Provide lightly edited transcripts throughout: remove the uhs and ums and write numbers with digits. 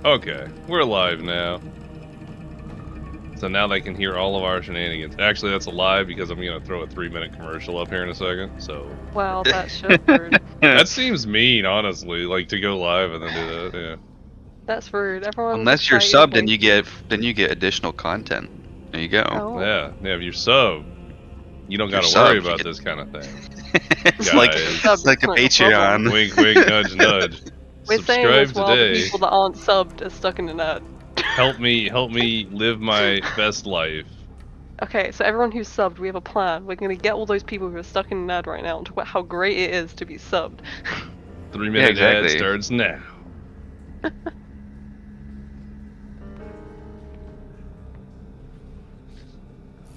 Okay, we're live now. So now they can hear all of our shenanigans. Actually, that's a lie because I'm gonna throw a 3-minute commercial up here in a second. So. Wow, that's shit rude. That seems mean, honestly. Like to go live and then do that. Yeah. That's rude. Everyone. Unless you're subbed, and you get additional content. There you go. Oh. Yeah. If you're sub, you don't gotta You're worry subbed, you about get- this kind of thing. it's like Guys. a Patreon. Wink, wink, nudge, nudge. We're saying Subscribe this while the today. people that aren't subbed are stuck in an ad. Help me live my best life. Okay, so everyone who's subbed, we have a plan. We're gonna get all those people who are stuck in an ad right now and talk about how great it is to be subbed. 3-minute Yeah, ad exactly. starts now.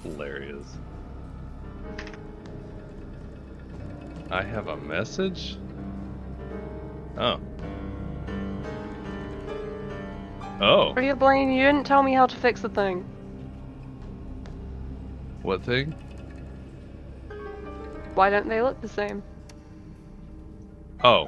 Hilarious. I have a message? Oh. Oh. What are you, Blaine? You didn't tell me how to fix the thing. What thing? Why don't they look the same? Oh.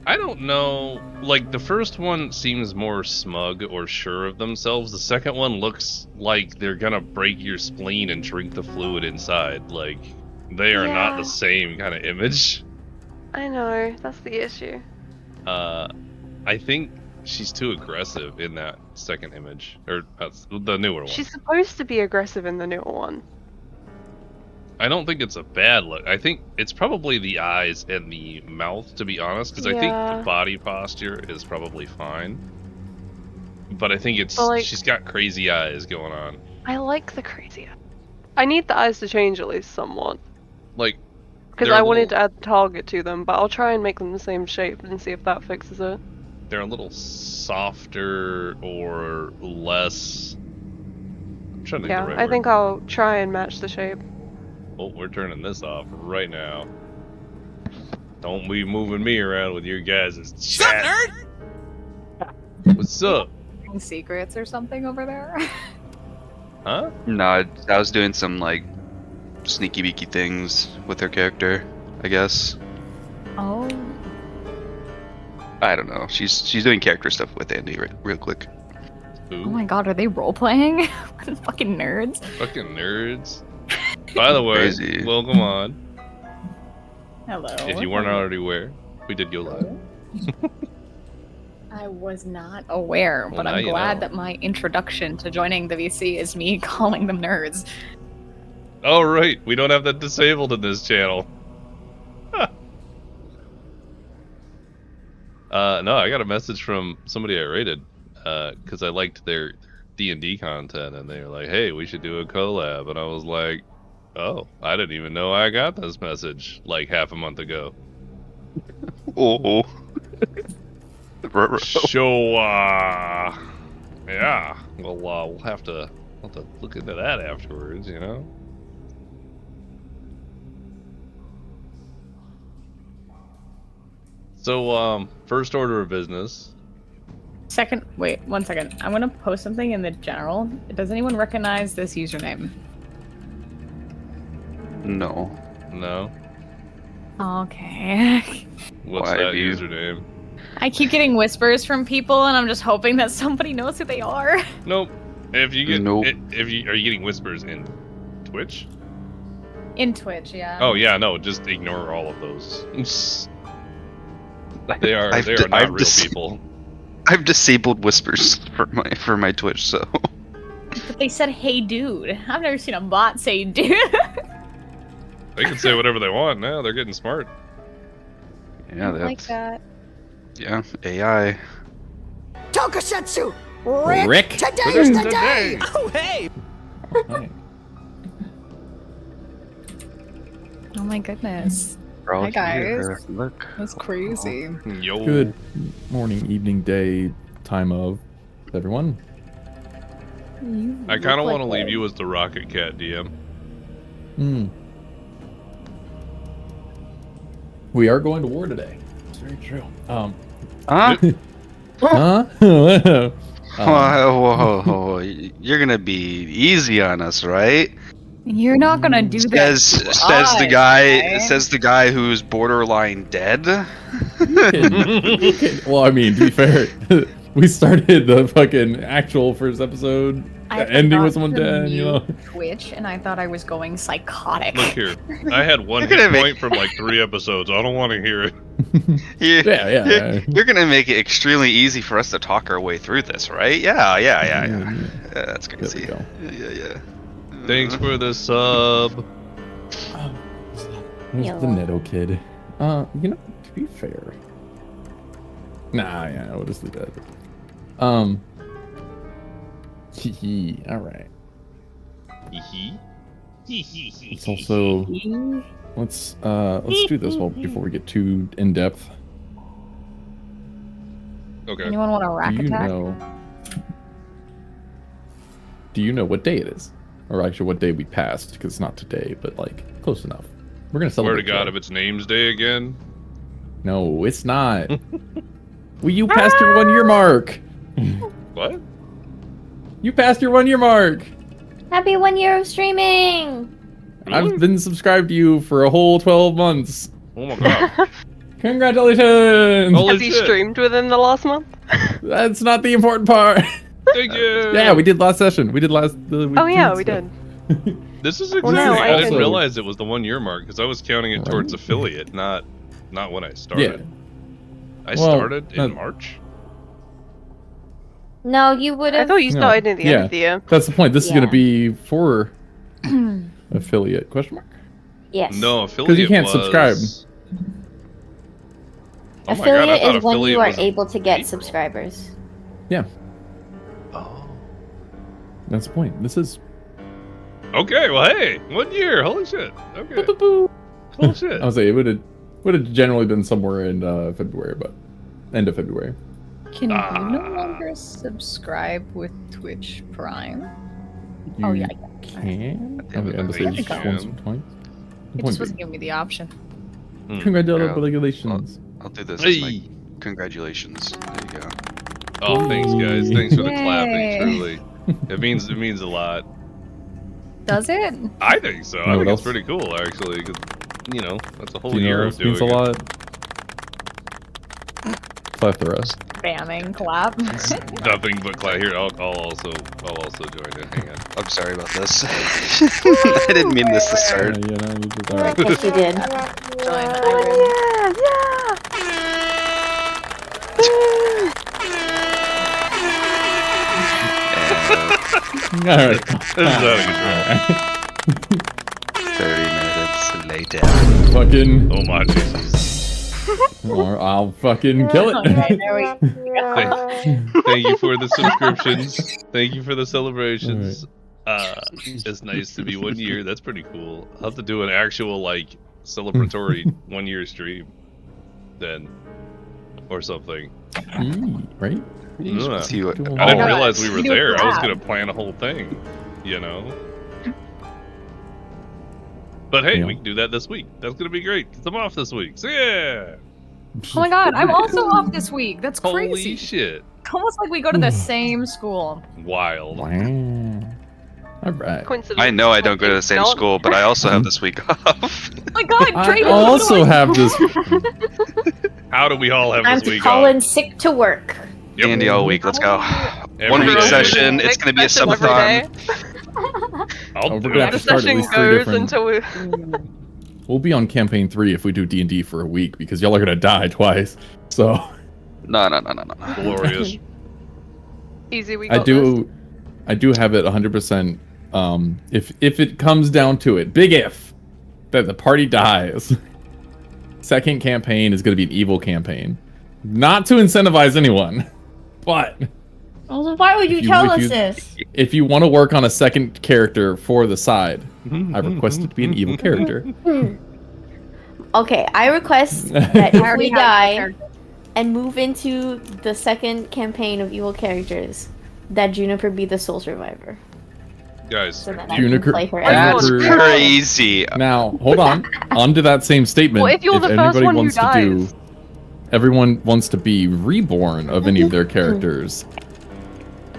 I don't know. Like, the first one seems more smug or sure of themselves. The second one looks like they're gonna break your spleen and drink the fluid inside. Like, they are not Yeah. the same kind of image. I know, that's the issue. I think she's too aggressive in that second image. Or the newer one. She's supposed to be aggressive in the newer one. I don't think it's a bad look. I think it's probably the eyes and the mouth, to be honest, because I think Yeah. the body posture is probably fine. But I think it's Well, like- she's got crazy eyes going on. I like the crazy. I need the eyes to change at least somewhat. Like, Because they're I a wanted little- to add the target to them, but I'll try and make them the same shape and see if that fixes it. they're a little softer or less. I'm trying to think Yeah, the right I word. think I'll try and match the shape. Oh, we're turning this off right now. Don't be moving me around with your guys' chat. What's up? Secrets or something over there? Huh? No, I was doing some like sneaky beaky things with her character, I guess. Oh. I don't know. She's doing character stuff with Andy real quick. Ooh, Oh my god, are they role playing? Fucking nerds. fucking nerds. By the way, Crazy. welcome on. Hello. If you weren't already aware, we did go live. I was not aware, Well, but now I'm you glad know. that my introduction to joining the VC is me calling them nerds. Oh right, we don't have that disabled in this channel. No, I got a message from somebody I rated, because I liked their D&D content, and they were like, "Hey, we should do a collab," and I was like, "Oh, I didn't even know I got this message like half a month ago." Oh. So, yeah, well, we'll have to look into that afterwards, you know. So, first order of business. Wait, 1 second. I'm gonna post something in the general. Does anyone recognize this username? No. No, Okay. what's Why that do you- username? I keep getting whispers from people, and I'm just hoping that somebody knows who they are. Nope. If you get, Nope. if you are you getting whispers in Twitch? In Twitch, yeah. Oh yeah, no, just ignore all of those. They are I've they d- are not I've real dis- people. I've disabled whispers for my Twitch, so But they said, "Hey, dude." I've never seen a bot say, "Dude." They can say whatever they want now. They're getting smart. yeah, like that. yeah, AI. Tokusatsu! Rick? Rick! Today's the Today. day! Oh, hey! Hi. Oh my goodness. We're all Hi, guys. here. Look. That's crazy. Yo. Good morning, evening, day, time of everyone. I kind of want to leave you as the Rocket Cat DM. Hmm. We are going to war today. It's very true. Huh? Huh? Whoa. You're gonna be easy on us, right? You're not gonna do that. Says to us, the guy right? says the guy who's borderline dead. Well, I mean, to be fair, we started the fucking actual first episode. The ending was someone dead, you know. Twitch, and I thought I was going psychotic. Look here. I had one hit point from like 3 episodes. I don't want to hear it. Yeah. You're gonna make it extremely easy for us to talk our way through this, right? Yeah. That's crazy. There Yeah. Thanks for the sub. There's the Neto kid. You know, to be fair. Nah, yeah, we'll just leave that. All right. It's also let's do this before we get too in depth. Okay. Anyone want a rack attack? Do you know what day it is? Or actually what day we passed, because it's not today, but like close enough. We're gonna Swear celebrate. to God, if it's Names Day again. No, it's not. Well, you passed your 1 year mark. What? You passed your 1 year mark. Happy 1 year of streaming! Really? I've been subscribed to you for a whole 12 months. Oh my God. Congratulations! Holy Has he shit. streamed within the last month? That's not the important part. Thank you. Yeah, we did last session. We did last. Oh yeah, we did. This is Well, exciting. no, I I didn't can- realize it was the 1 year mark because I was counting it towards affiliate, not when I started. I Well, started in March. No, you would I have. thought you started near the end of the year. That's the point. This is Yeah. gonna be for affiliate question mark. Yes. No, affiliate. you can't was... subscribe. Oh my God, I Affiliate thought is when affiliate you are was able to get April. subscribers. Yeah, Oh. that's the point. This is. Okay. Well, hey, 1 year. Holy shit. Okay. Cool shit. I would say it would have generally been somewhere in February, but end of February. Can you no longer subscribe with Twitch Prime? You Oh yeah, can. Yeah, but I would say you just can. once or twice. it just wasn't giving me the option. Congratulations. I'll do this as my Hey. congratulations. There you go. Oh, thanks, guys. Thanks for the Yay. clapping. Truly, it means a lot. Does it? I think so. You I know think what it's else? pretty cool, actually. Cause, that's a whole Do you know year what of else means doing a it. lot? Clap the rest. Spamming clap. Nothing but clap. Here, I'll also join in. Hang on. I'm sorry about this. I didn't mean this to start. You know, you just, all I right. guess you did. Join All right. This is out of control. 30 minutes later. Fucking. Oh my Jesus. Or I'll fucking kill it. Okay, there we go. Thank you for the subscriptions. Thank you for the celebrations. It's nice to be 1 year. That's pretty cool. I'll have to do an actual like celebratory 1 year stream then, or something. Right? Yeah. See what- I didn't Oh. realize we were Do a there. I was collab. gonna plan a whole thing, you know. But hey, Yeah. we can do that this week. That's gonna be great. 'Cause I'm off this week. So yeah. Oh my god, I'm also off this week. That's Holy crazy. shit. Almost like we go to the same school. Wild. Wow. All right. Coincidence. I know I don't go to the same Not- school, but I also have this week off. Oh my god, I Drayden, also what do I- have this. How do we all have I'm this week calling off? sick to work. Yep. Andy all week. Let's go. Every 1 week day. session. It's gonna be a Every subathon. day. I'll Oh, do we're gonna have The to start at session least 3 goes different. until we. We'll be on campaign 3 if we do D&D for a week because y'all are gonna die twice. So No. Glorious. Easy, we I got this. do have it 100%. If it comes down to it, big if that the party dies, second campaign is gonna be an evil campaign, not to incentivize anyone, but Well, why would you If you- tell if us you- this? if you want to work on a second character for the side, I request it to be an evil character. Okay, I request that I if already we have my die character. and move into the second campaign of evil characters, that Juniper be the sole survivor. Guys, So that I Juniper- can play her That's as Juniper- Crazy. Now, hold on. Onto that same statement. Well, if you're the first anybody one who wants to dies. everyone wants to be reborn of any of their characters.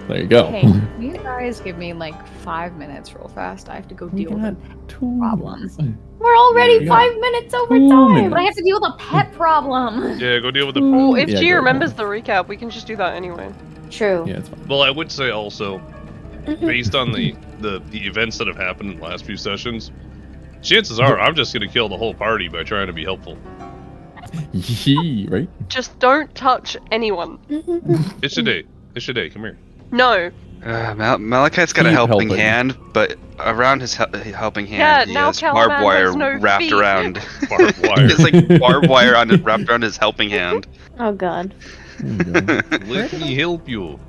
There you go. Hey, can you guys give me like 5 minutes real fast? I have to go We deal with got a 2 problem. minutes. We're already Yeah. 5 minutes over 2 time. minutes. But I have to deal with a pet problem. Yeah, go deal with the. Well, if Yeah, she go. remembers the recap, we can just do that anyway. True. Yeah, it's fine. Well, I would say also, based on the events that have happened in the last few sessions, chances are I'm just gonna kill the whole party by trying to be helpful. Yee, right? Just don't touch anyone. It's your day. It's your day. Come here. No. Malachite's got a Keep helping helping. hand, but around his helping hand, Yeah, he now has Calaman barbed wire has no wrapped feet. around. Barbed wire. It's like barbed wire wrapped around his helping hand. Oh god. There you go. Let me help you.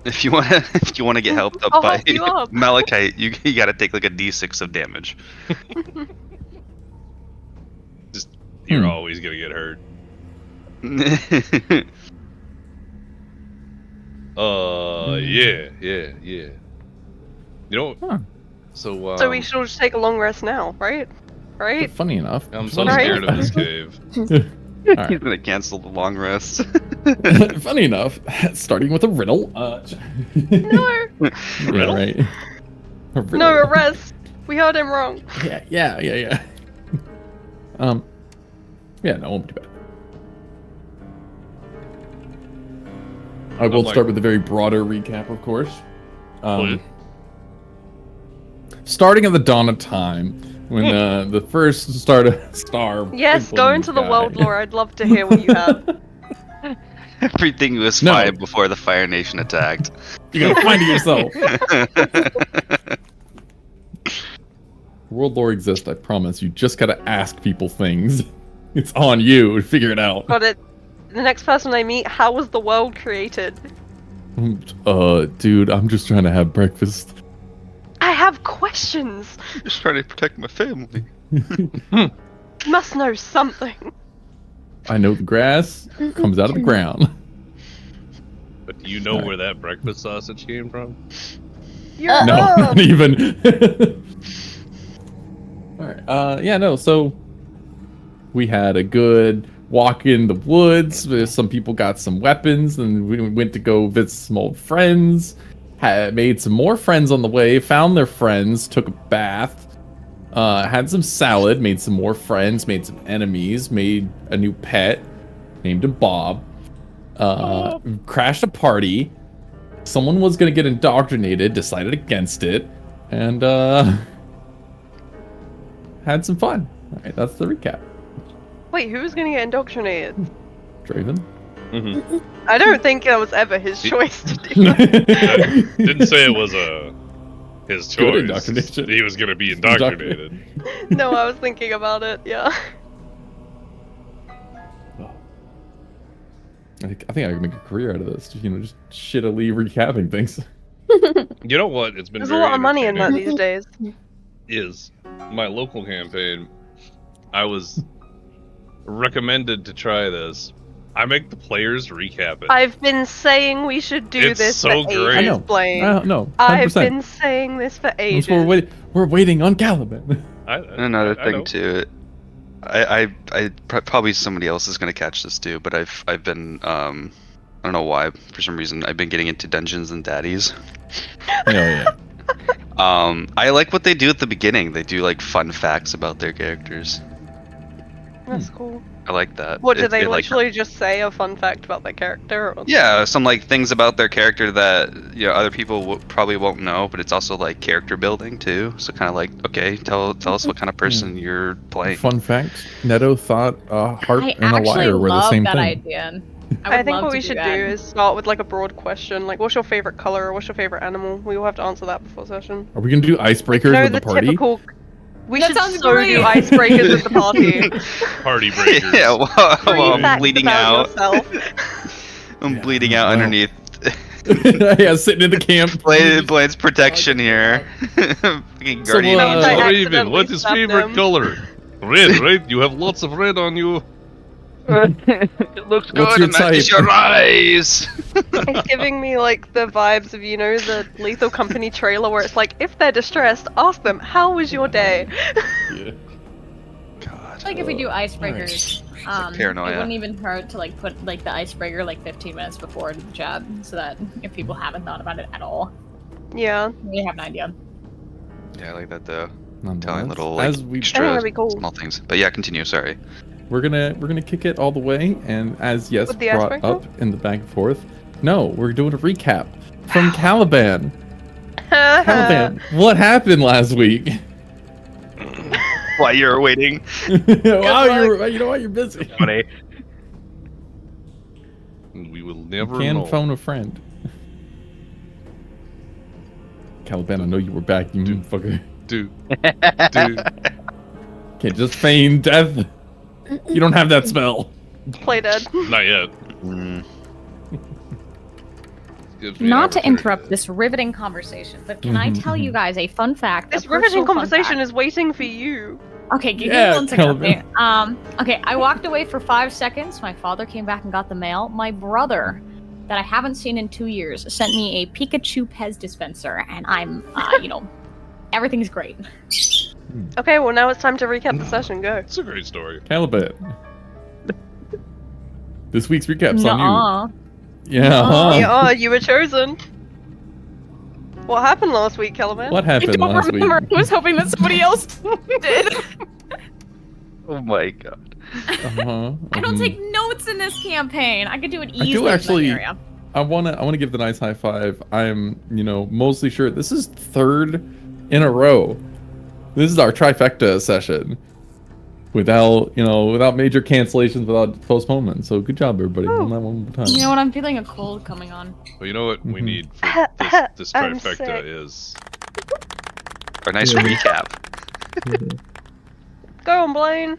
If you wanna get helped up I'll by help you up. Malachite, you gotta take like a d6 of damage. Just you're Hmm. always gonna get hurt. Yeah. You know. Huh. So So we should just take a long rest now, right? Right? Funny enough. I'm so Right. scared of this cave. He's gonna cancel the long rest. Funny enough, starting with a riddle. No. Yeah, right. A riddle. No, a rest. We heard him wrong. Yeah. Yeah, no, it won't be too bad. I will like- start with a very broader recap, of course. Please. Starting at the dawn of time, when the first star. Yes, go into the guy- world lore. I'd love to hear what you have. Everything was No. fine before the Fire Nation attacked. You're gonna find it yourself. World lore exists, I promise. You just gotta ask people things. It's on you to figure it out. Got it. The next person I meet, how was the world created? Dude, I'm just trying to have breakfast. I have questions. Just trying to protect my family. You must know something. I know the grass comes out of the ground. But do you know where that breakfast sausage came from? You're No, up. not even. Alright, yeah, no, so we had a good walk in the woods. Some people got some weapons, and we went to go visit some old friends. Had made some more friends on the way, found their friends, took a bath, had some salad, made some more friends, made some enemies, made a new pet, named him Bob. Crashed a party. Someone was gonna get indoctrinated, decided against it, and had some fun. All right, that's the recap. Wait, who's gonna get indoctrinated? Draven. Mm-hmm. I don't think that was ever his choice to do. Didn't say it was his Good choice. indoctrination. He was gonna be indoctrinated. No, I was thinking about it. Yeah. I think I can make a career out of this. Just shittily recapping things. You know what? It's been There's a very lot of money in that entertaining. these days. Is my local campaign. I was recommended to try this. I make the players recap it. I've been saying we should do It's this so for great. I ages, know. Blaine. No, 100%. I've been saying this for That's ages. what we're waiting on Caliban. Another I thing know. too, probably somebody else is gonna catch this too, but I've been I don't know why, for some reason I've been getting into Dungeons and Daddies. Oh yeah. I like what they do at the beginning. They do like fun facts about their characters. That's cool. I like that. What, do It- they it, like, literally just say a fun fact about their character? Or... Yeah, some like things about their character that other people probably won't know, but it's also like character building too. So kind of like, okay, tell us what kind of person you're playing. Fun fact: Neto thought a harp I and a actually lyre were the love same that thing. idea. I would think love what to we should that. do is start with like a broad question, like what's your favorite color or what's your favorite animal? We will have to answer that before session. Are we gonna do icebreakers No, with the party? typical. We That should sounds so great. do icebreakers at the party. Party breakers. Yeah, while Three I'm facts bleeding about out. yourself. I'm Yeah, bleeding out wow. underneath Yeah, sitting in the camp. Blaine's protection here. Fucking So, guardian Means I angel. Raven, what accidentally is stabbed favorite him. color? Red, right? You have lots of red on you. It looks What's good, your and matches type? your eyes. It's giving me like the vibes of, the Lethal Company trailer where it's like, if they're distressed, ask them, how was your day? Yeah. God. like if we do icebreakers, paranoia. it wouldn't even hurt to like put like the icebreaker like 15 minutes before into the chat, so that if people haven't thought about it at all, Yeah. they have an idea. Yeah, I like that though. Nonetheless, Telling little like as we I think extra that'd be cool. small things. But yeah, continue. Sorry. we're gonna kick it all the way, and as Yes With the brought icebreaker? up in the back and forth, no, we're doing a recap from Caliban. Caliban, what happened last week? While you're waiting. Wow, you know what? You're busy. Funny. We will You never can know. phone a friend. Caliban, I know you were back, you fucker. Dude. Can't just feign death. You don't have that spell. Play dead. Not yet. Mm. Gives me an Not to opportunity interrupt this riveting conversation, but can I tell you guys a fun fact? This a personal riveting fun conversation fact? is waiting for you. Okay, give Yeah, me 1 second. Calvin. Okay, I walked away for 5 seconds. My father came back and got the mail. My brother, that I haven't seen in 2 years, sent me a Pikachu Pez dispenser, and I'm, everything's great. Okay, well now it's time to recap the session. Go. It's a great story. Caliban. This week's recap's on Nuh-uh. you. Yeah, huh? Yeah, you were chosen. What happened last week, Caliban? What I happened don't last remember. week? I was hoping that somebody else did. Oh my god. I don't take notes in this campaign. I could do it I easily. do in actually- Siberia. I wanna give the nice high five. I'm, mostly sure this is 3rd in a row. This is our trifecta session. Without major cancellations, without postponements. So good job, everybody. On that one more time. You know what? I'm feeling a cold coming on. Well, you know what we Mhm. need for this I'm trifecta sick. is A nice Yeah. recap. Go on, Blaine.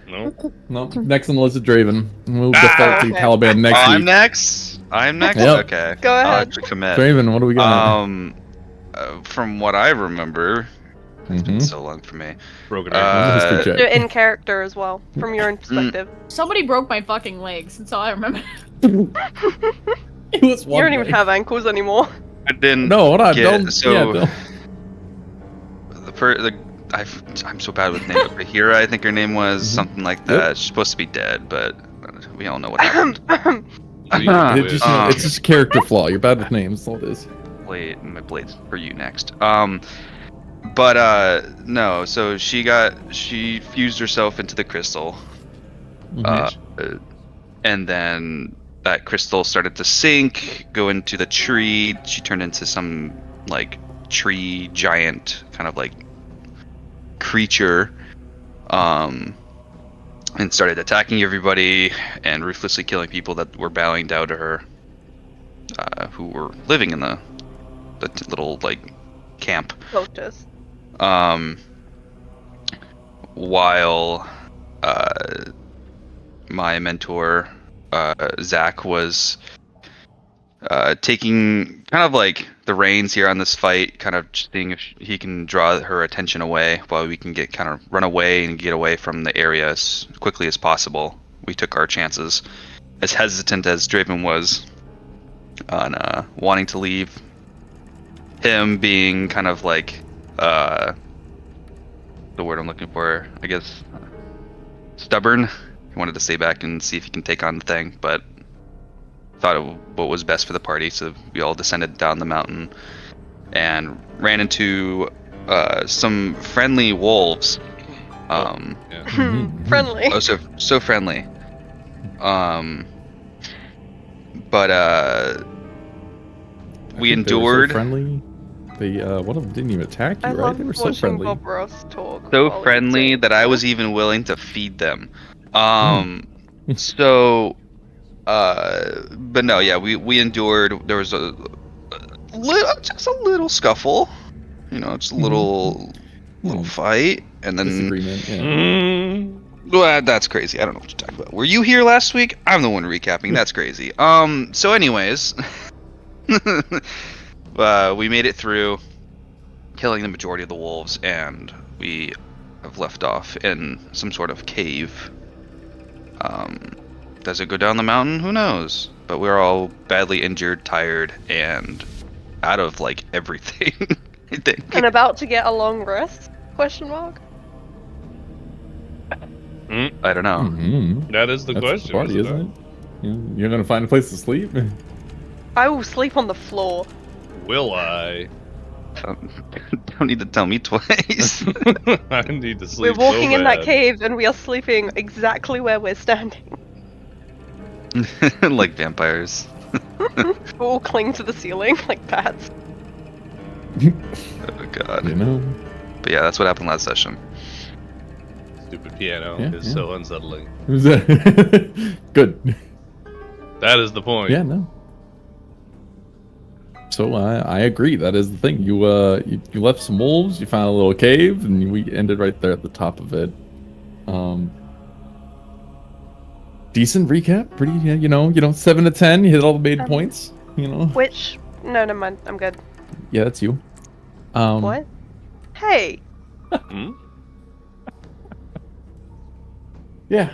no. No, next on the list is Draven. We'll Ah, default to okay. Caliban next I'm week. next. I'm next. Yep. Okay. Go I'll ahead. actually commit. Draven, what do we got? From what I remember, it's been Mhm. so long for me. Broken History Uh, check. Do it in character as well, from your own perspective. Somebody broke my fucking legs. That's all I remember. It was You one don't even leg. have ankles anymore. I didn't. No, hold on. Yeah, Don't. so- yeah, don't. I'm so bad with names. Bahira, I think her name was Mhm. something like Yep. that. She's supposed to be dead, but we all know what happened. It's just a character flaw. You're bad with names. That's all it is. My blade's for you next. No. So she fused herself into the crystal, and then that crystal started to sink, go into the tree. She turned into some like tree giant kind of like creature, and started attacking everybody and ruthlessly killing people that were bowing down to her, who were living in the little like camp. Cultures. While my mentor Zach was taking kind of like the reins here on this fight, kind of just seeing if he can draw her attention away while we can run away and get away from the area as quickly as possible. We took our chances. As hesitant as Draven was on wanting to leave, him being kind of like the word I'm looking for, I guess, stubborn. He wanted to stay back and see if he can take on the thing, but thought of what was best for the party, so we all descended down the mountain and ran into some friendly wolves. Friendly. Oh, so friendly. But we I think they were endured. So friendly. They one of them didn't even attack you, I right? love They were so watching friendly. Bob Ross talk. So while friendly eating. that I was even willing to feed them. But no, yeah, we endured. There was just a little scuffle, just a little fight, and then Disagreement. Yeah. well, that's crazy. I don't know what you're talking about. Were you here last week? I'm the one recapping. That's crazy. So anyways, we made it through, killing the majority of the wolves, and we have left off in some sort of cave. Does it go down the mountain? Who knows? But we're all badly injured, tired, and out of like everything. I think. And about to get a long rest? Question mark. I don't know. Mhm. That is the That's question, party, isn't isn't it? You're gonna find a place to sleep. I will sleep on the floor. Will I? Don't need to tell me twice. I need to sleep. We're walking so in that bad. cave and we are sleeping exactly where we're standing. Like vampires. We all cling to the ceiling like bats. Oh god. You know. But yeah, that's what happened last session. Stupid piano Yeah, is yeah. so unsettling. Good. That is the point. Yeah, no. So I agree. That is the thing. You left some wolves. You found a little cave, and we ended right there at the top of it. Decent recap. Pretty, you know, 7 to 10. You hit all the main points. You know. Which? No, never mind. I'm good. Yeah, that's you. What? Hey! Hmm? Yeah.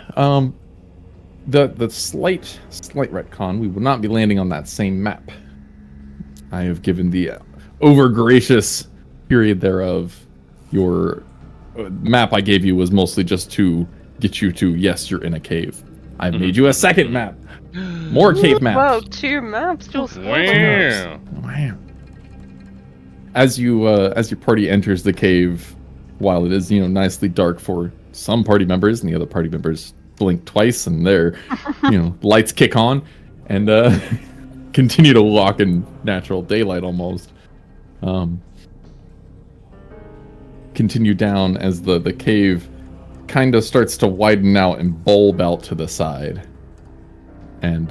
The slight retcon. We will not be landing on that same map. I have given the over gracious period thereof. Your map I gave you was mostly just to get you to yes, you're in a cave. I've made you a second map. More cave maps. Wow, 2 maps just Wow. Wow. As your party enters the cave, while it is nicely dark for some party members, and the other party members blink twice, and their lights kick on, and continue to walk in natural daylight almost. Continue down as the cave kind of starts to widen out and bulb out to the side, and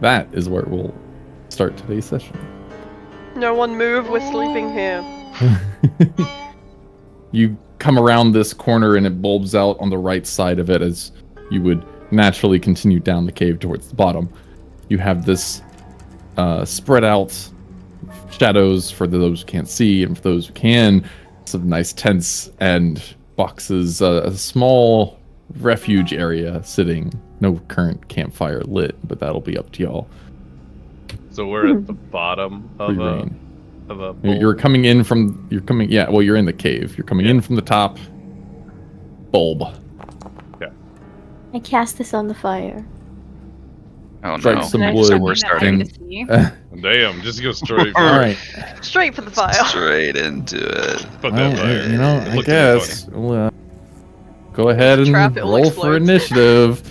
that is where we'll start today's session. No one move, we're sleeping here. You come around this corner and it bulbs out on the right side of it as you would naturally continue down the cave towards the bottom. You have this spread out shadows for those who can't see, and for those who can, some nice tents and boxes, a small refuge area sitting. No current campfire lit, but that'll be up to y'all. So we're at the bottom of Free a reign. bowl? You're coming in from. You're in the cave. You're coming in from the top. Bulb. I cast this on the fire. Oh no. Strike some Nice. wood. So we're That starting I get to see. Damn, just go straight. All right. Straight for the fire. straight into it. Put Well, that fire. I Look at guess we'll go ahead and Trap, it will roll explode. for initiative.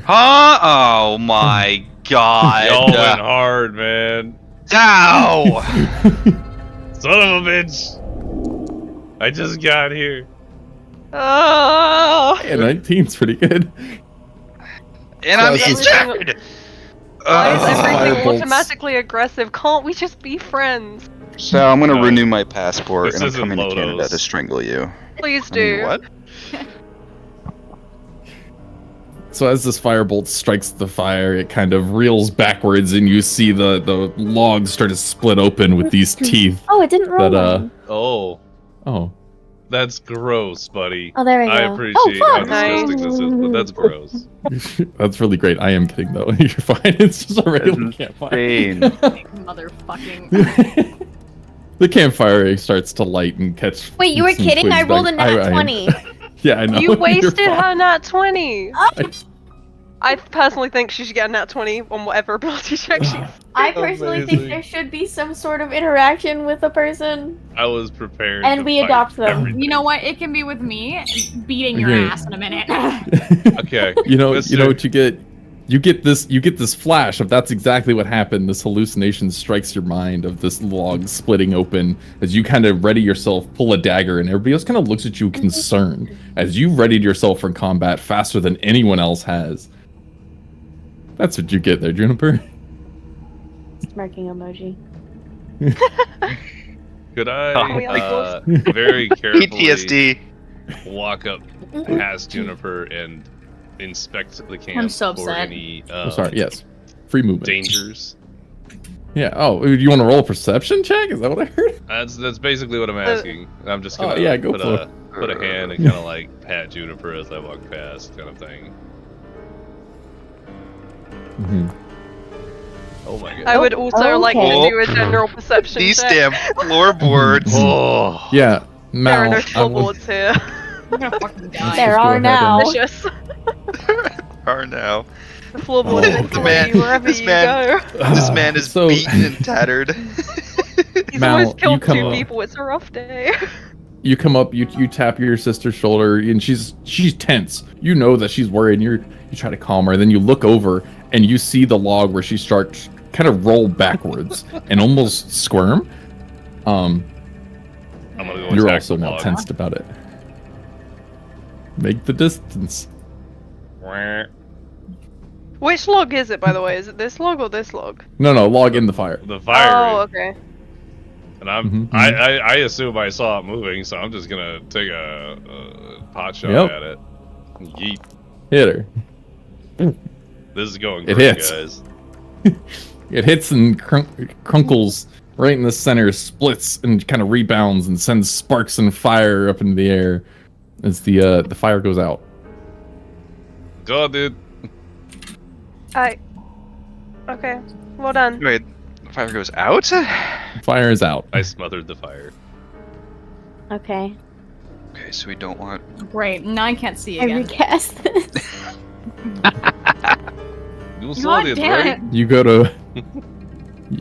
Huh? Oh my god. Y'all went hard, man. Ow! Son of a bitch. I just got here. Oh! Yeah, 19's pretty good. And I'm This is- injured! Why is This is everything firebolts. automatically aggressive? Can't we just be friends? So I'm gonna No. renew my passport This and I'm isn't coming to Lodos. Canada to strangle you. Please do. What? So as this firebolt strikes the fire, it kind of reels backwards, and you see the logs start to split open with these teeth. Oh, it didn't roll. That, one. Oh, That's gross, buddy. Oh, there we go. I appreciate oh, how fuck. disgusting this is, but that's gross. that's really great. I am kidding though. You're fine. It's just a regular campfire. Insane. Motherfucking. The campfire starts to light and catch. Wait, you were some kidding? I twigs rolled a back. nat 20. Yeah, I know. You You're wasted fine. her nat 20! I personally think she should get a nat 20 on whatever ability check she I personally think Amazing. there should be some sort of interaction with a person, I was prepared. and to we fight adopt them. everything. You know what? It can be with me beating your Okay. ass in a minute. Okay. You know Mister- what you get. You get this flash of that's exactly what happened. This hallucination strikes your mind of this log splitting open as you kind of ready yourself, pull a dagger, and everybody else kind of looks at you concerned as you readied yourself for combat faster than anyone else has. That's what you get there, Juniper. Smirking emoji. Could Oh, my I very carefully PTSD. walk up past Juniper and inspect the camp I'm so for upset. any Oh, sorry. Yes, free movement. dangers? Yeah. Oh, you want to roll a perception check? Is that what I heard? That's basically what I'm asking. I'm just Oh, gonna yeah, go put for a put a hand and kind of like pat Juniper as I walk past, kind of thing. Mm-hmm. Oh my god. I would also like to Okay. do a general perception These check. damn floorboards. Oh. Yeah, There are Mal. no I would- floorboards here. I'm gonna fucking die. There just go are ahead now. and- Delicious. Are now. The floorboards Oh, may God. follow you wherever This you man- go. This man is So- beaten and tattered. He's Mal, almost you killed come 2 up. people. It's a rough day. You come up, you tap your sister's shoulder, and she's tense. You know that she's worried, and you try to calm her. Then you look over, and you see the log where she starts kind of roll backwards and almost squirm. I'm gonna go You're attack also the now log. tensed about it. Make the distance. Wah. Which log is it, by the way? Is it this log or this log? No, log in the fire. The fire. Oh, okay. And I'm I assume I saw it moving, so I'm just gonna take a pot shot Yep. at it. Yeet. Hit her. This is going It great, hits. guys. It hits and crunkles right in the center, splits and kind of rebounds and sends sparks and fire up into the air as the fire goes out. Go, dude. Okay. Well done. Wait, the fire goes out? Fire is out. I smothered the fire. Okay. Okay, so we don't want. Great. Now I can't see I again. recast this. You saw God it, damn right? it. You go to.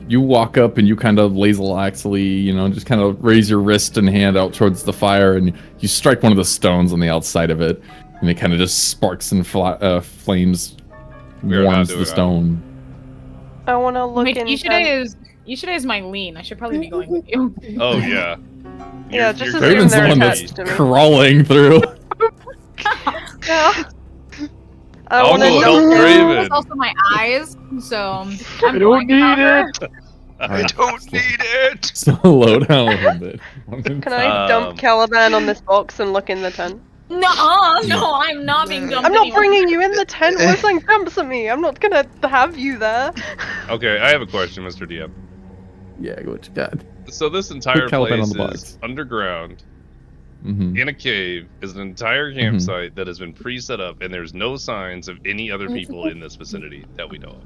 You walk up and you kind of laxly, just kind of raise your wrist and hand out towards the fire, and you strike one of the stones on the outside of it, and it kind of just sparks and flames, We are not warms doing the that. stone. I want to look Wait, in. Ishida is my lean. I should probably be going with you. Oh yeah. Yeah, just you're assume Raven's the they're one attached that's to me. crawling through. Yeah. I I'll want to go know. help Raven. It's also my eyes, so I'm I don't need it. I don't need it! Slow down a little bit. Can I dump Caliban on this box and look in the tent? No, I'm not being dumped. I'm not anymore. bringing you in the tent. Where's like jumps at me? I'm not gonna have you there. Okay, I have a question, Mr. DM. Yeah, what you got? So this entire Caliban on place the is box. underground Mm-hmm. in a cave, is an entire campsite that has been pre-set up, and there's no signs of any other people in this vicinity that we know of.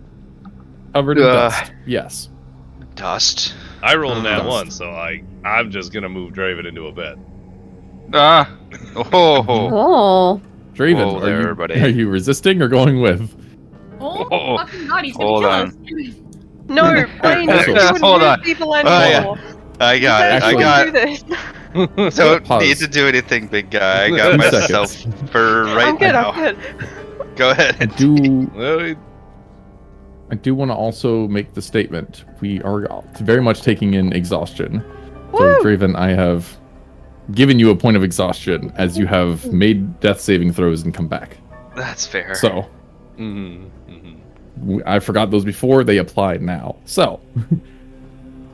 Covered in Ugh. dust. Yes. Dust. I rolled an at Dust. one, so I'm just gonna move Draven into a bed. Ah! Oh! Oh. Draven, Whoa there, buddy. are you resisting or going with? Oh, Oh, fucking god, he's hold gonna on. kill us. No, Brain, Also- you wouldn't Hold move on. people yeah. anymore. I got it. Actually- I do got. this. Don't Pause. need to do anything, big guy. I got 2 myself seconds. for right I'm good. now. I'm good. Go I ahead. do Well, want to also make the statement. We are very much taking in exhaustion. So, Woo! Draven, I have given you a point of exhaustion as you have made death saving throws and come back. That's fair. So, mm-hmm. I forgot those before. They apply now. So,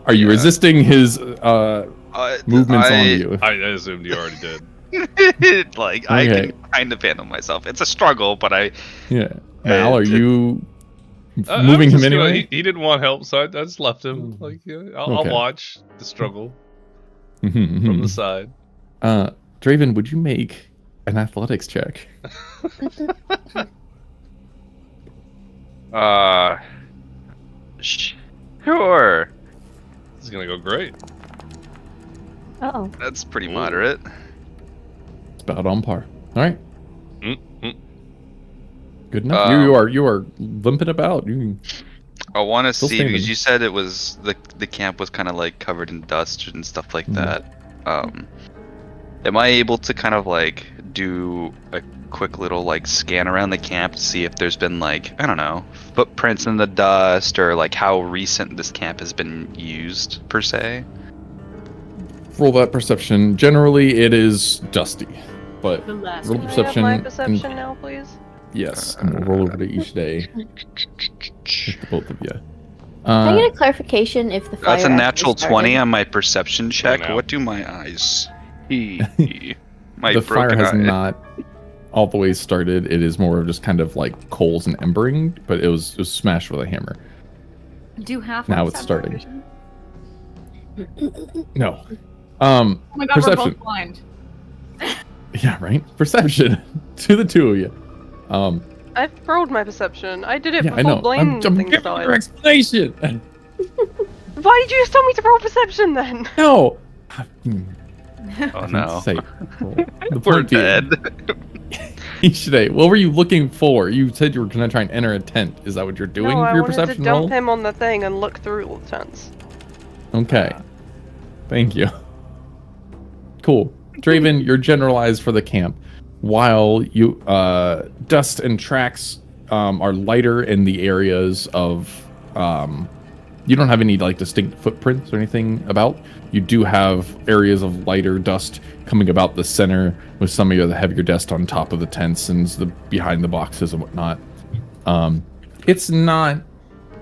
are you Yeah. resisting his movements I, on you? I assumed you already did. like I Okay. can kind of handle myself. It's a struggle, but I. Yeah. Mal, are It- you I moving was him just gonna- anyway? he didn't want help, so I just left him. Like, yeah, I'll Okay. watch the struggle from the side. Draven, would you make an athletics check? Sure. This is gonna go great. Oh. That's pretty Ooh. moderate. It's about on par. All right. Mm-mm. Good enough. Um, You are limping about. You I want to Still see standing. because you said it was the camp was kind of like covered in dust and stuff like Mhm. that. Am I able to kind of like do a quick little like scan around the camp to see if there's been like, I don't know, footprints in the dust or like how recent this camp has been used per se? roll that perception. Generally, it is dusty, but The last roll one. Can I have my perception. perception now, please? Yes, and we'll roll over to each day with the both of you. Can I Uh, get a clarification if the fire That's a actually natural started? 20 on my perception check. now. What do my eyes see? My the fire broken has eye. not all the way started. It is more of just kind of like coals and embering, but it was smashed with a hammer. Do half. Now orcs it's have starting. vision? No. Oh my god, we're Perception. both blind. Yeah, right. Perception to the two of you. I've rolled my perception. I did it Yeah, I before know. Blaine I'm thing giving you started. your explanation. Why did you just tell me to roll perception then? No. Oh no. Say, well, the We're point being, dead. Ishide, what were you looking for? You said you were gonna try and enter a tent. Is that what you're doing No, for I your wanted to perception dump roll? him on the thing and look through all the tents. Okay. Thank you. Cool. Draven, you're generalized for the camp. While you dust and tracks are lighter in the areas of you don't have any like distinct footprints or anything about. You do have areas of lighter dust coming about the center with some of the heavier dust on top of the tents and the behind the boxes and whatnot. It's not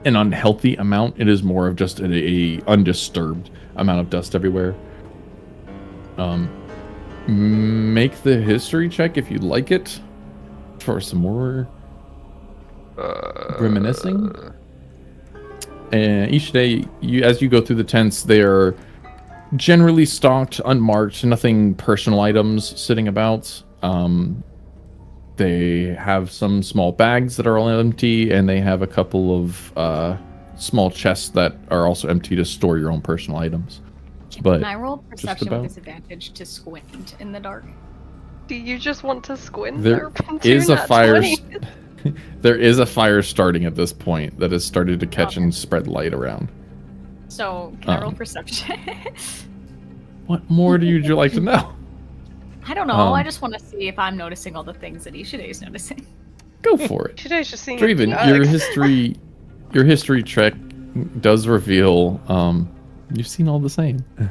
an unhealthy amount. It is more of just a undisturbed amount of dust everywhere. Make the history check if you'd like it for some more reminiscing. And each day, as you go through the tents, they are generally stocked, unmarked, nothing personal items sitting about. They have some small bags that are all empty, and they have a couple of small chests that are also empty to store your own personal items. But Can I roll perception about- with disadvantage to squint in the dark? Do you just want to squint? There Been is two a nat fire. 20s. There is a fire starting at this point that has started to catch and spread light around. So, can I roll perception? What more do you like to know? I don't know. I just want to see if I'm noticing all the things that Ishide is noticing. Go for it. Today's just seeing Draven, your history check does reveal you've seen all the same. Oh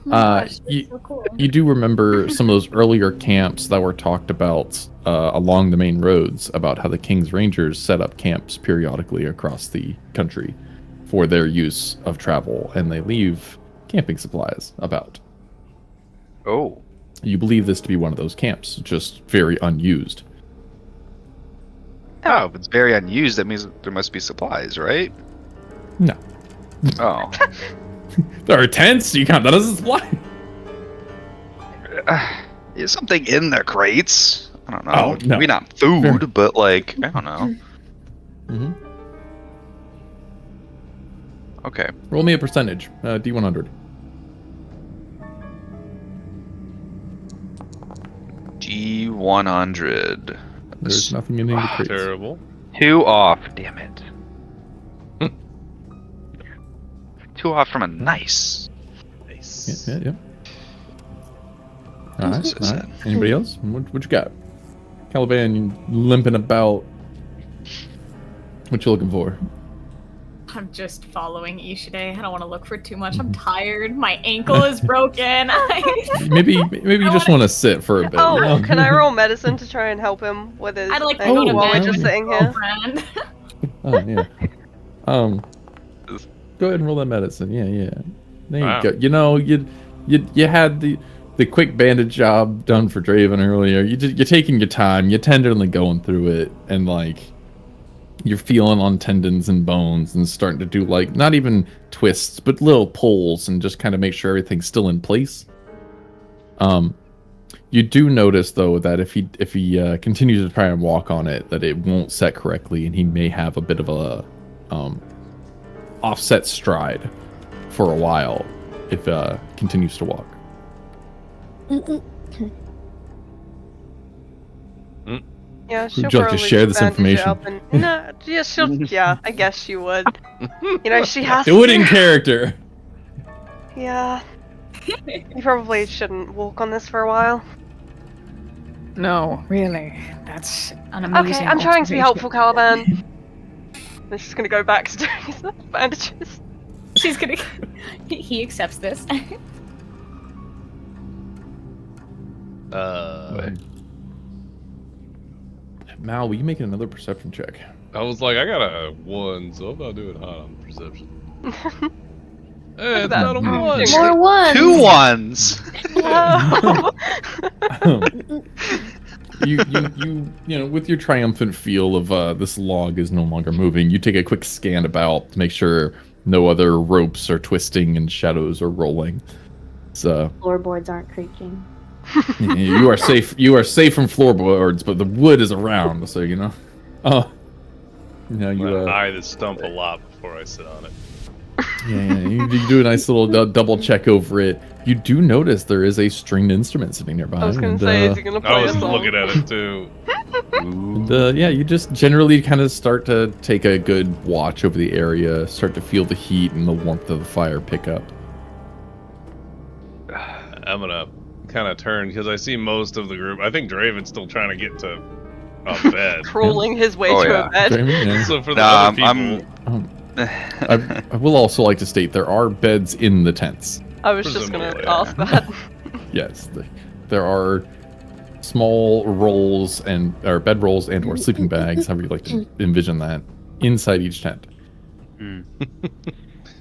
my gosh, that's so cool. You do remember some of those earlier camps that were talked about along the main roads about how the King's Rangers set up camps periodically across the country for their use of travel, and they leave camping supplies about. Oh. You believe this to be one of those camps, just very unused. Oh, if it's very unused, that means there must be supplies, right? No. Oh. There are tents, you count that as a supply. Is something in the crates? I don't know. Oh, no. Maybe not food, Fair. but like, I don't know. Mm-hmm. Okay. Roll me a percentage, D100. G100. There's nothing in any crates. Terrible. 2 off. Damn it. 2 off from a nice. Nice. Yeah. All right. So sad. Anybody else? What you got? Caliban, you limping about. What you looking for? I'm just following Ishide. I don't want to look for too much. I'm tired. My ankle is broken. Maybe you just want to sit for a bit. Oh, you know? can I roll medicine to try and help him with his I'd like to ankle go to while bed we're with just my sitting here? girlfriend. Oh yeah. Go ahead and roll that medicine. Yeah. There Wow. you go. You know, you had the quick bandage job done for Draven earlier. You're taking your time. You're tenderly going through it, and like you're feeling on tendons and bones and starting to do like not even twists, but little pulls and just kind of make sure everything's still in place. You do notice though that if he continues to try and walk on it, that it won't set correctly, and he may have a bit of a offset stride for a while if continues to walk. Yeah, she'll Would you like to probably share this bandage it information? up and- No, yeah, yeah, I guess she would. You know, she has Do it to. in character. Yeah. You probably shouldn't walk on this for a while. No, really. That's an amazing. Okay, I'm trying to be observation. helpful, Caliban. Then she's gonna go back to doing his bandages. She's gonna. He accepts this. Mal, will you make another perception check? I was like, I got a 1, so I'm not doing hot on perception. Hey, it's that. not a 1. More ones. 2 ones! You know, with your triumphant feel of this log is no longer moving, you take a quick scan about to make sure no other ropes are twisting and shadows are rolling. So Floorboards aren't creaking. you are safe. You are safe from floorboards, but the wood is around, so you know. Oh, yeah, I'm you. gonna eye the stump a lot before I sit on it. Yeah, you do a nice little double check over it. You do notice there is a stringed instrument sitting nearby. I was gonna and, say, is he gonna play I a was song? looking at it too. yeah, you just generally kind of start to take a good watch over the area, start to feel the heat and the warmth of the fire pick up. I'm gonna kind of turn because I see most of the group. I think Draven's still trying to get to a bed. Crawling his way Oh, to yeah. a bed. Draven, yeah. So for the Nah, other people, I will also like to state there are beds in the tents. I was just gonna Presumably, ask that. Yes, there are small rolls or bedrolls and or sleeping bags, however you like to envision that, inside each tent.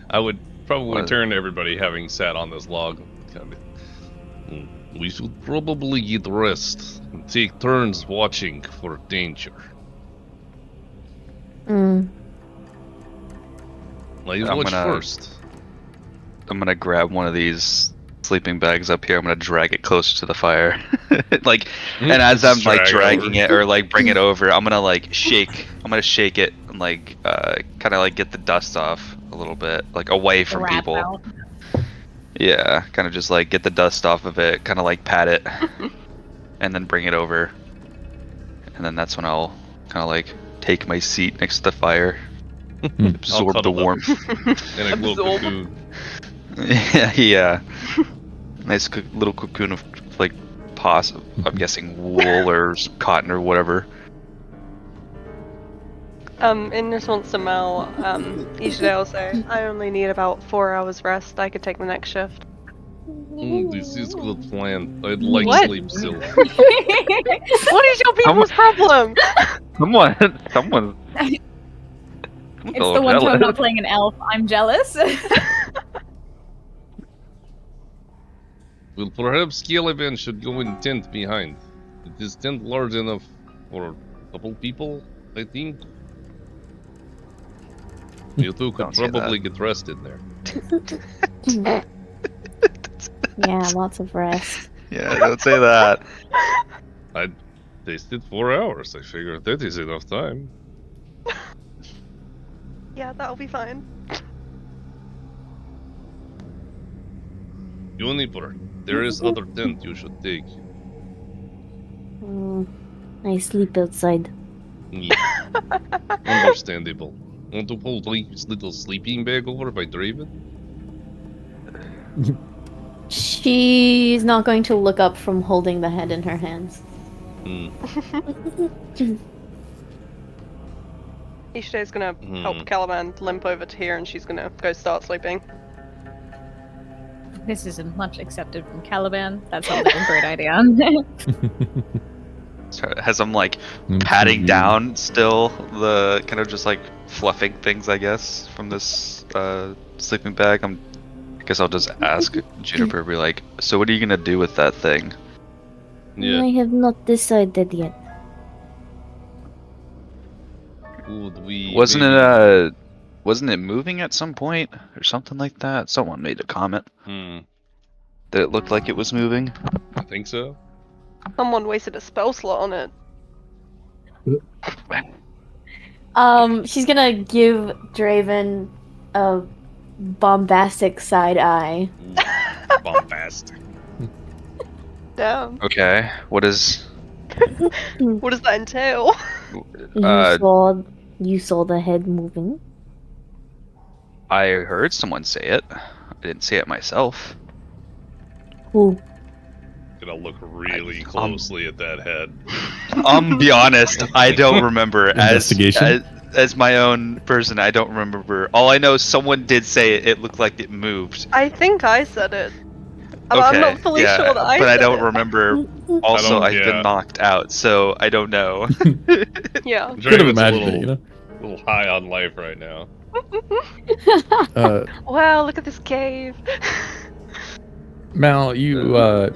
I would probably What? turn to everybody having sat on this log. Kind of, we should probably get rest and take turns watching for danger. Mm. Like, I'm watch gonna- first. I'm gonna grab one of these sleeping bags up here. I'm gonna drag it closer to the fire, like, and as I'm like Drag dragging over. it or like bring it over, I'm gonna like shake. I'm gonna shake it and like kind of like get the dust off a little bit, like away The from rats people. out. Yeah, kind of just like get the dust off of it, kind of like pat it, and then bring it over. And then that's when I'll kind of like take my seat next to the fire, absorb the cuddle up. warmth. In a little Absorb. cocoon. Yeah. Nice little cocoon of like I'm guessing wool or cotton or whatever. In response to Mel, each day I'll say, I only need about 4 hours rest. I could take the next shift. This is good plan. I'd like What? sleep still. What is your people's problem? Someone. Come It's the one time I'm not playing an elf. I'm jealous. Well, perhaps Caliban should go in tent behind. It is tent large enough for a couple people, I think. You two could Don't say probably that. get rest in there. Yeah, lots of rest. Yeah, don't say that. I tasted 4 hours. I figured that is enough time. Yeah, that'll be fine. Juniper, there is other tent you should take. Mm, I sleep outside. Yeah. Understandable. Want to hold this little sleeping bag over by Draven? She's not going to look up from holding the head in her hands. Each day's gonna help Hmm. Caliban limp over to here and she's gonna go start sleeping. This isn't much accepted from Caliban. That sounds like a great idea. So as I'm like patting down still the kind of just like fluffing things, I guess, from this sleeping bag, I guess I'll just ask Juniper, be like, so what are you gonna do with that thing? Yeah. I have not decided yet. Would we Wasn't maybe- it wasn't it moving at some point or something like that? Someone made a comment that it looked like it was moving. I think so. Someone wasted a spell slot on it. She's gonna give Draven a bombastic side eye. Ooh, bombastic. Damn. Okay, what is What does that entail? You saw the head moving. I heard someone say it. I didn't say it myself. Who? Gonna look really closely at that head. Be honest, I don't remember. Investigation? As my own person, I don't remember. All I know is someone did say it. It looked like it moved. I think I said it. I'm Okay, not fully yeah, sure that I but said I don't it. remember. Also, I've yeah. been knocked out, so I don't know. Yeah. Could have Draven's imagined a it, you know? little high on life right now. Wow, look at this cave. Mal, you're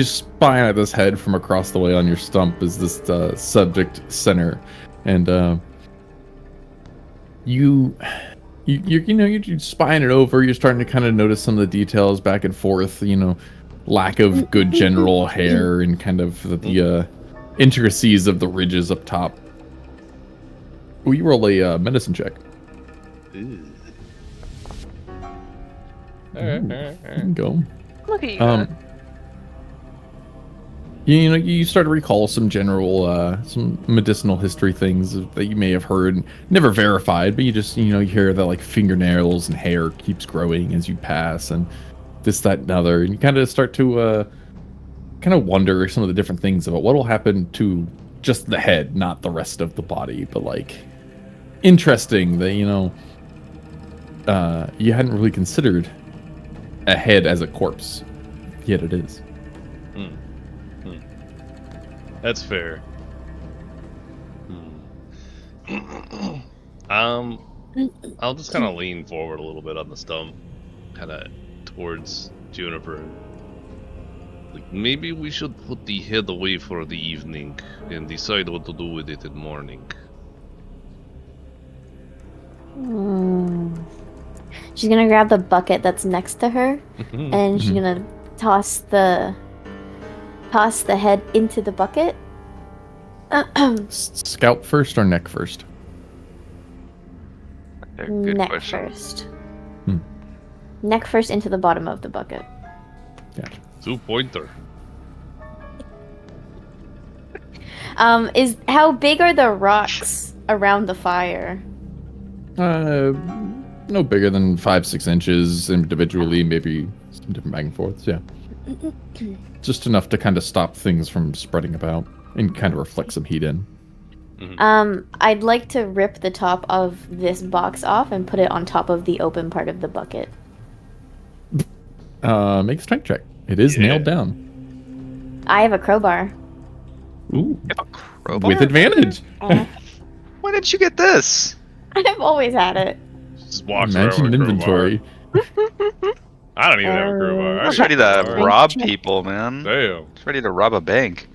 spying at this head from across the way on your stump as this subject center, and you're spying it over. You're starting to kind of notice some of the details back and forth. You know, lack of good general hair and kind of the intricacies of the ridges up top. Will you roll a medicine check? Go. Look at you guys. You start to recall some general, some medicinal history things that you may have heard, never verified, but you just, you hear that like fingernails and hair keeps growing as you pass, and this, that, and other, and you kind of start to, kind of wonder some of the different things about what will happen to just the head, not the rest of the body, but like, interesting that, you hadn't really considered a head as a corpse, yet it is. That's fair. I'll just kind of lean forward a little bit on the stump, kind of towards Juniper. Like, maybe we should put the head away for the evening and decide what to do with it in morning. She's gonna grab the bucket that's next to her, and she's gonna toss the head into the bucket. Scalp first or neck first? Good Neck question. first. Neck first into the bottom of the bucket. Gotcha. 2-pointer. Is how big are the rocks around the fire? No bigger than 5-6 inches individually, maybe some different back and forths, yeah. Just enough to kind of stop things from spreading about and kind of reflect some heat in. I'd like to rip the top of this box off and put it on top of the open part of the bucket. Make a strength check. It is nailed down. I have a crowbar. Ooh. Crowbar? With advantage. When did you get this? I've always had it. Just walks around Imagine with a inventory. crowbar. I don't even have a crowbar. I was ready to rob people, man. I Damn. was ready to rob a bank.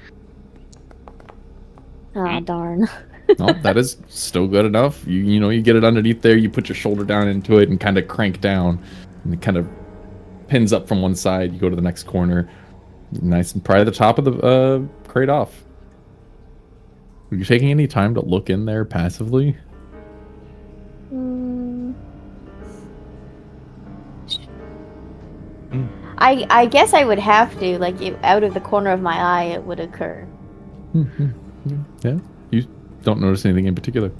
Ah, darn. No, that is still good enough. You get it underneath there, you put your shoulder down into it and kind of crank down, and it kind of pins up from one side. You go to the next corner, nice and pry the top of the crate off. Are you taking any time to look in there passively? I guess I would have to, like, out of the corner of my eye, it would occur. Yeah. You don't notice anything in particular.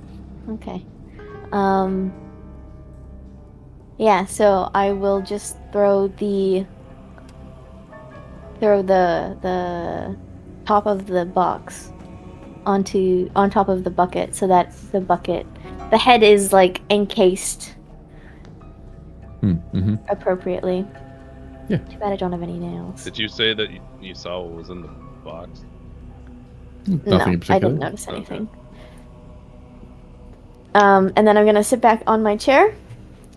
Okay. Yeah, so I will just throw the top of the box on top of the bucket, so that the head is like encased appropriately. Yeah. Too bad I don't have any nails. Did you say that you saw what was in the box? Nothing in particular. I didn't notice anything. And then I'm gonna sit back on my chair.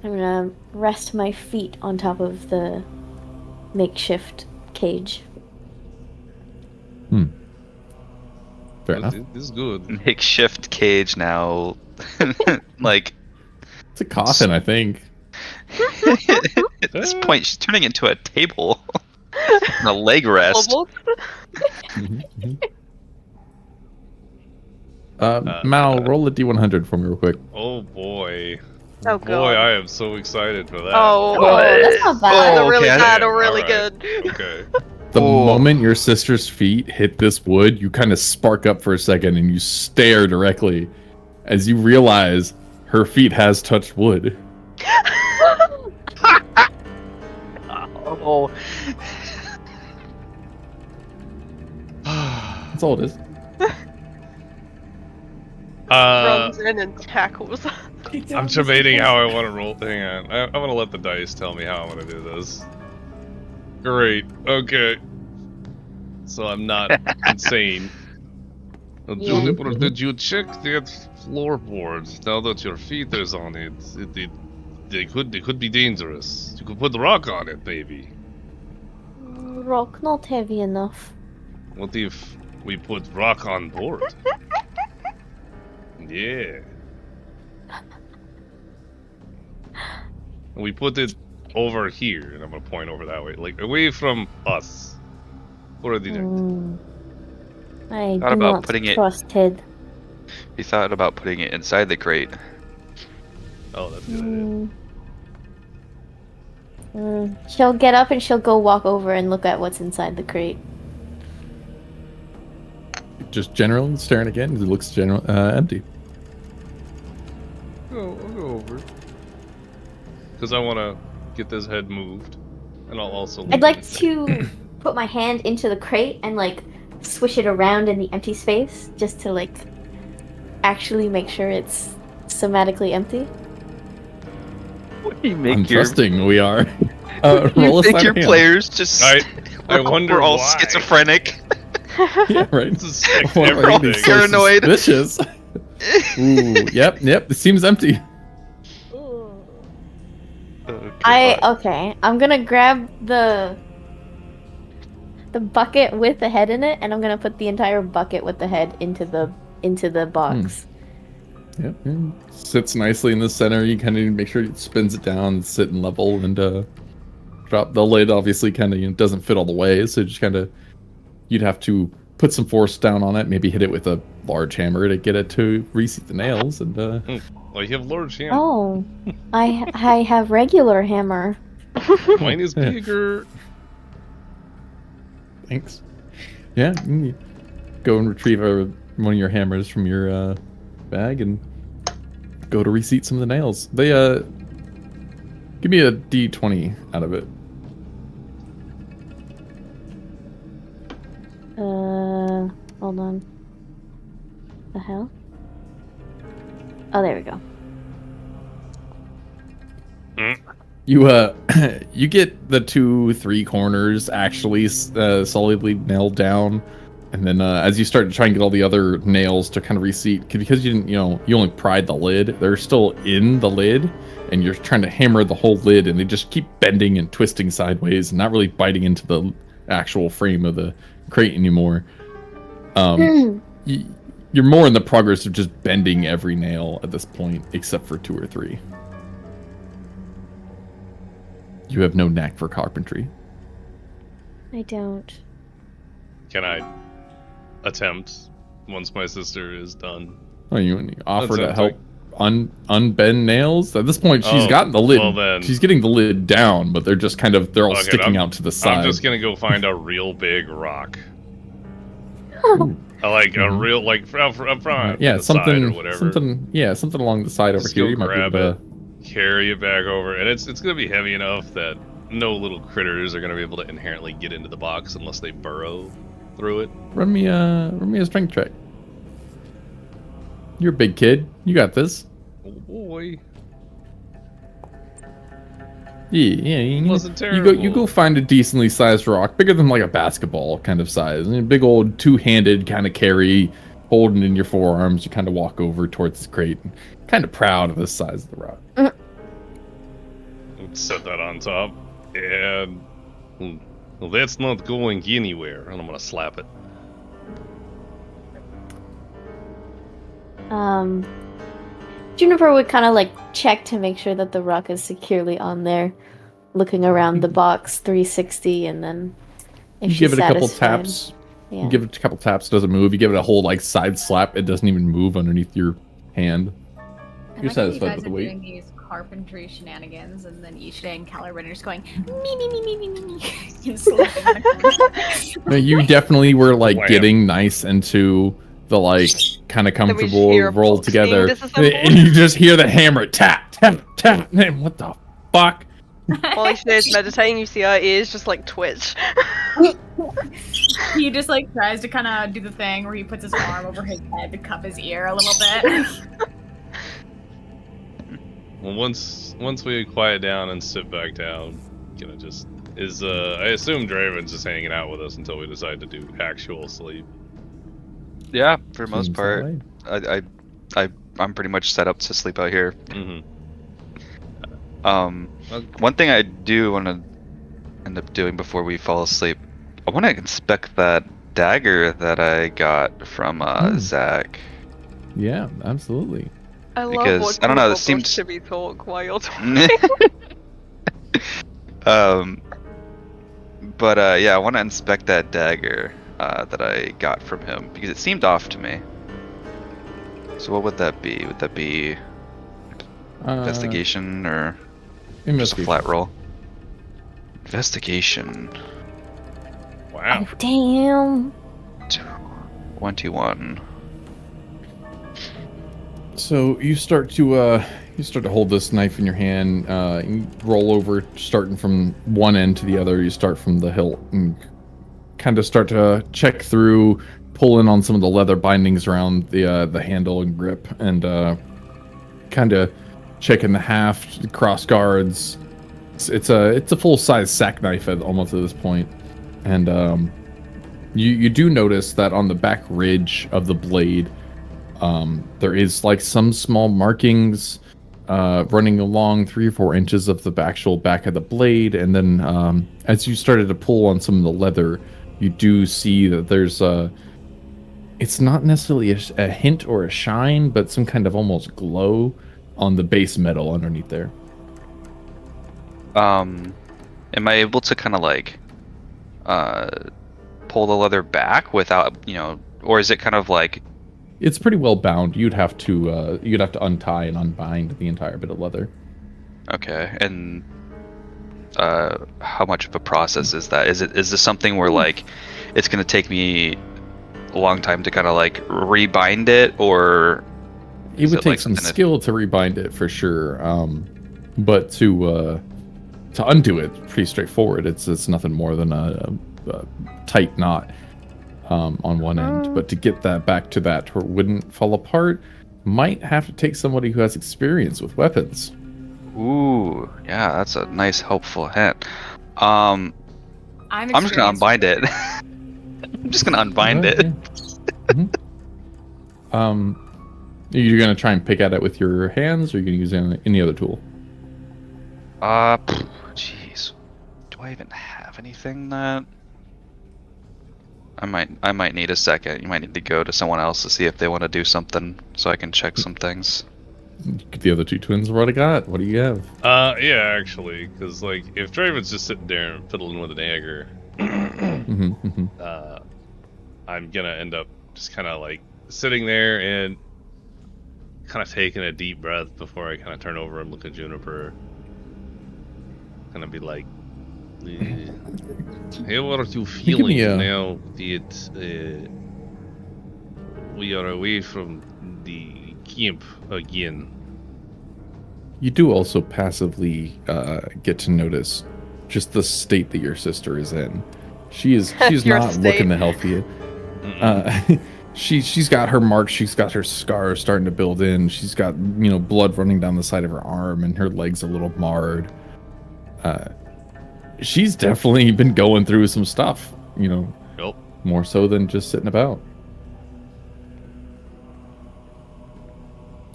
I'm gonna rest my feet on top of the makeshift cage. Fair enough. This is good. Makeshift cage now. Like, It's a coffin, I think. at this point, she's turning into a table. And a leg rest. Mal, roll a D100 for me real quick. Oh boy. Oh, Boy, God. I am so excited for that. Oh, That's not bad. either really okay, bad or Damn, really alright. good. Okay. The moment your sister's feet hit this wood, you kind of spark up for a second and you stare directly as you realize her feet has touched wood. Oh. That's all it is. Runs in and tackles. I'm debating how I want to roll. Hang on. I want to let the dice tell me how I want to do this. Great. Okay. So I'm not insane. Juniper, did you check that floorboard? Now that your feet is on it, they could be dangerous. You could put the rock on it, maybe. Rock not heavy enough. What if we put rock on board? Yeah. We put it over here, and I'm gonna point over that way, like away from us. For the night. I Thought do about not putting it- trust Ted. He thought about putting it inside the crate. Oh, that's a good idea. She'll get up and she'll go walk over and look at what's inside the crate. Just generally staring again. It looks empty. I'll go over. Because I want to get this head moved. And I'll also... I'd like to put my hand into the crate and, like, swish it around in the empty space, just to, like, actually make sure it's somatically empty. You make I'm your trusting we are. you Roll a make sleight your of hand. players just. I wonder we're all why. schizophrenic. Yeah, right. Suspect Why are everything. they so Paranoid. suspicious? Ooh, yep. It seems empty. Okay, I'm gonna grab the bucket with the head in it, and I'm gonna put the entire bucket with the head into the box. Yep. And sits nicely in the center. You kind of make sure it spins it down, sitting level, and drop the lid. Obviously, kind of doesn't fit all the way, so just kind of you'd have to put some force down on it. Maybe hit it with a large hammer to get it to reseat the nails. And Well, you have large hand. Oh, I have regular hammer. Mine is bigger. Thanks. Yeah. You go and retrieve one of your hammers from your bag and go to reseat some of the nails. They give me a D20 out of it. Hold on. The hell? Oh, there we go. You you get the 2-3 corners actually solidly nailed down, and then as you start to try and get all the other nails to kind of reseat, because you didn't, you only pried the lid, they're still in the lid, and you're trying to hammer the whole lid, and they just keep bending and twisting sideways, and not really biting into the actual frame of the crate anymore. You're more in the progress of just bending every nail at this point, except for 2 or 3. You have no knack for carpentry. I don't. Can I attempt once my sister is done? Oh, you offer to That's help unbend nails? At this point, she's gotten the lid. Well then, she's getting the lid down, but they're just they're all Okay, sticking out to the side. I'm just gonna go find a real big rock. Ooh. I like a real, like up front, Yeah, the side something, or whatever. something along the side over Just here. go You might be grab able it, carry it back over, and it's gonna be heavy enough that no little critters are gonna be able to inherently get into the box unless they burrow through it. run me a strength check. You're a big kid. You got this. Oh boy. Yeah. Wasn't You terrible. go find a decently sized rock, bigger than like a basketball kind of size. And a big old 2-handed kind of carry, holding in your forearms. You kind of walk over towards the crate, kind of proud of the size of the rock. Set that on top, and well, that's not going anywhere. And I'm gonna slap it. Juniper would kind of like check to make sure that the rock is securely on there, looking around the box 360, and then if You she's give it a couple satisfied- taps. Yeah. You give it a couple taps, doesn't move. You give it a whole like side slap, it doesn't even move underneath your hand. I You're like how you satisfied guys with the are weight. doing these carpentry shenanigans, and then Isha and Caliban are just going me, and sleeping in the corner. No, you definitely were like Wham. getting nice into the like kind of Then we comfortable hear roll box together, being disassembled. and you just hear the hammer tap tap tap. Man, what the fuck? While Isha's meditating, you see her ears just like twitch. He just like tries to kind of do the thing where he puts his arm over his head to cup his ear a little bit. Well, once we quiet down and sit back down, I assume Draven's just hanging out with us until we decide to do actual sleep. Yeah, for the most Seems part. that way. I'm pretty much set up to sleep out here. Mm-hmm. One thing I do want to end up doing before we fall asleep, I want to inspect that dagger that I got from Zach. Yeah, absolutely. I love Because, watching I don't know, the it seems- to be talk while you're talking. But yeah, I want to inspect that dagger that I got from him because it seemed off to me. So what would that be? Would that be investigation or just a Investigation. flat roll? Investigation. Wow. Oh, damn. 21. So you start to hold this knife in your hand. You roll over, starting from one end to the other. You start from the hilt and kind of start to check through, pull in on some of the leather bindings around the handle and grip, and kind of checking the haft, the cross guards. It's a full size sack knife almost at this point, and you do notice that on the back ridge of the blade, there is like some small markings running along 3 or 4 inches of the actual back of the blade, and then as you started to pull on some of the leather, you do see that there's it's not necessarily a hint or a shine, but some kind of almost glow on the base metal underneath there. Am I able to kind of like pull the leather back without, or is it kind of like? It's pretty well bound. You'd have to untie and unbind the entire bit of leather. Okay, and how much of a process is that? Is this something where like it's gonna take me a long time to kind of like rebind it, or It would take some skill to rebind it for sure, but to undo it, pretty straightforward. It's nothing more than a tight knot on one end. But to get that back to that where it wouldn't fall apart, might have to take somebody who has experience with weapons. Ooh, yeah, that's a nice helpful hint. I'm just gonna unbind it. I'm just gonna unbind it. Yeah. You're gonna try and pick at it with your hands, or you're gonna use any other tool? Jeez, do I even have anything that? I might need a second. You might need to go to someone else to see if they want to do something, so I can check some things. The other 2 twins, what I got? What do you have? Yeah, actually, because like if Draven's just sitting there and fiddling with a dagger, I'm gonna end up just kind of like sitting there and kind of taking a deep breath before I kind of turn over and look at Juniper. Kind of be like, how are you feeling now that we are away from the camp again? You do also passively get to notice just the state that your sister is in. She's not looking the healthiest. She's got her marks, she's got her scars starting to build in. She's got blood running down the side of her arm, and her legs a little marred. She's definitely been going through some stuff, Yep. more so than just sitting about.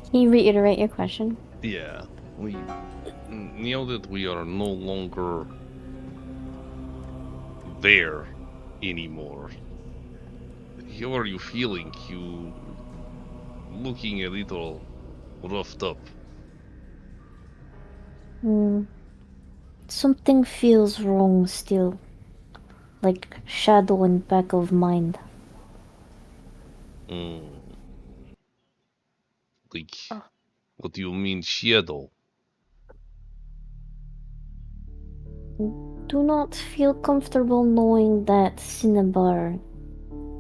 Can you reiterate your question? Yeah. Now that we are no longer there anymore, how are you feeling? You looking a little roughed up. Something feels wrong still. Like shadow in back of mind. Like, what do you mean shadow? Do not feel comfortable knowing that Cinnabar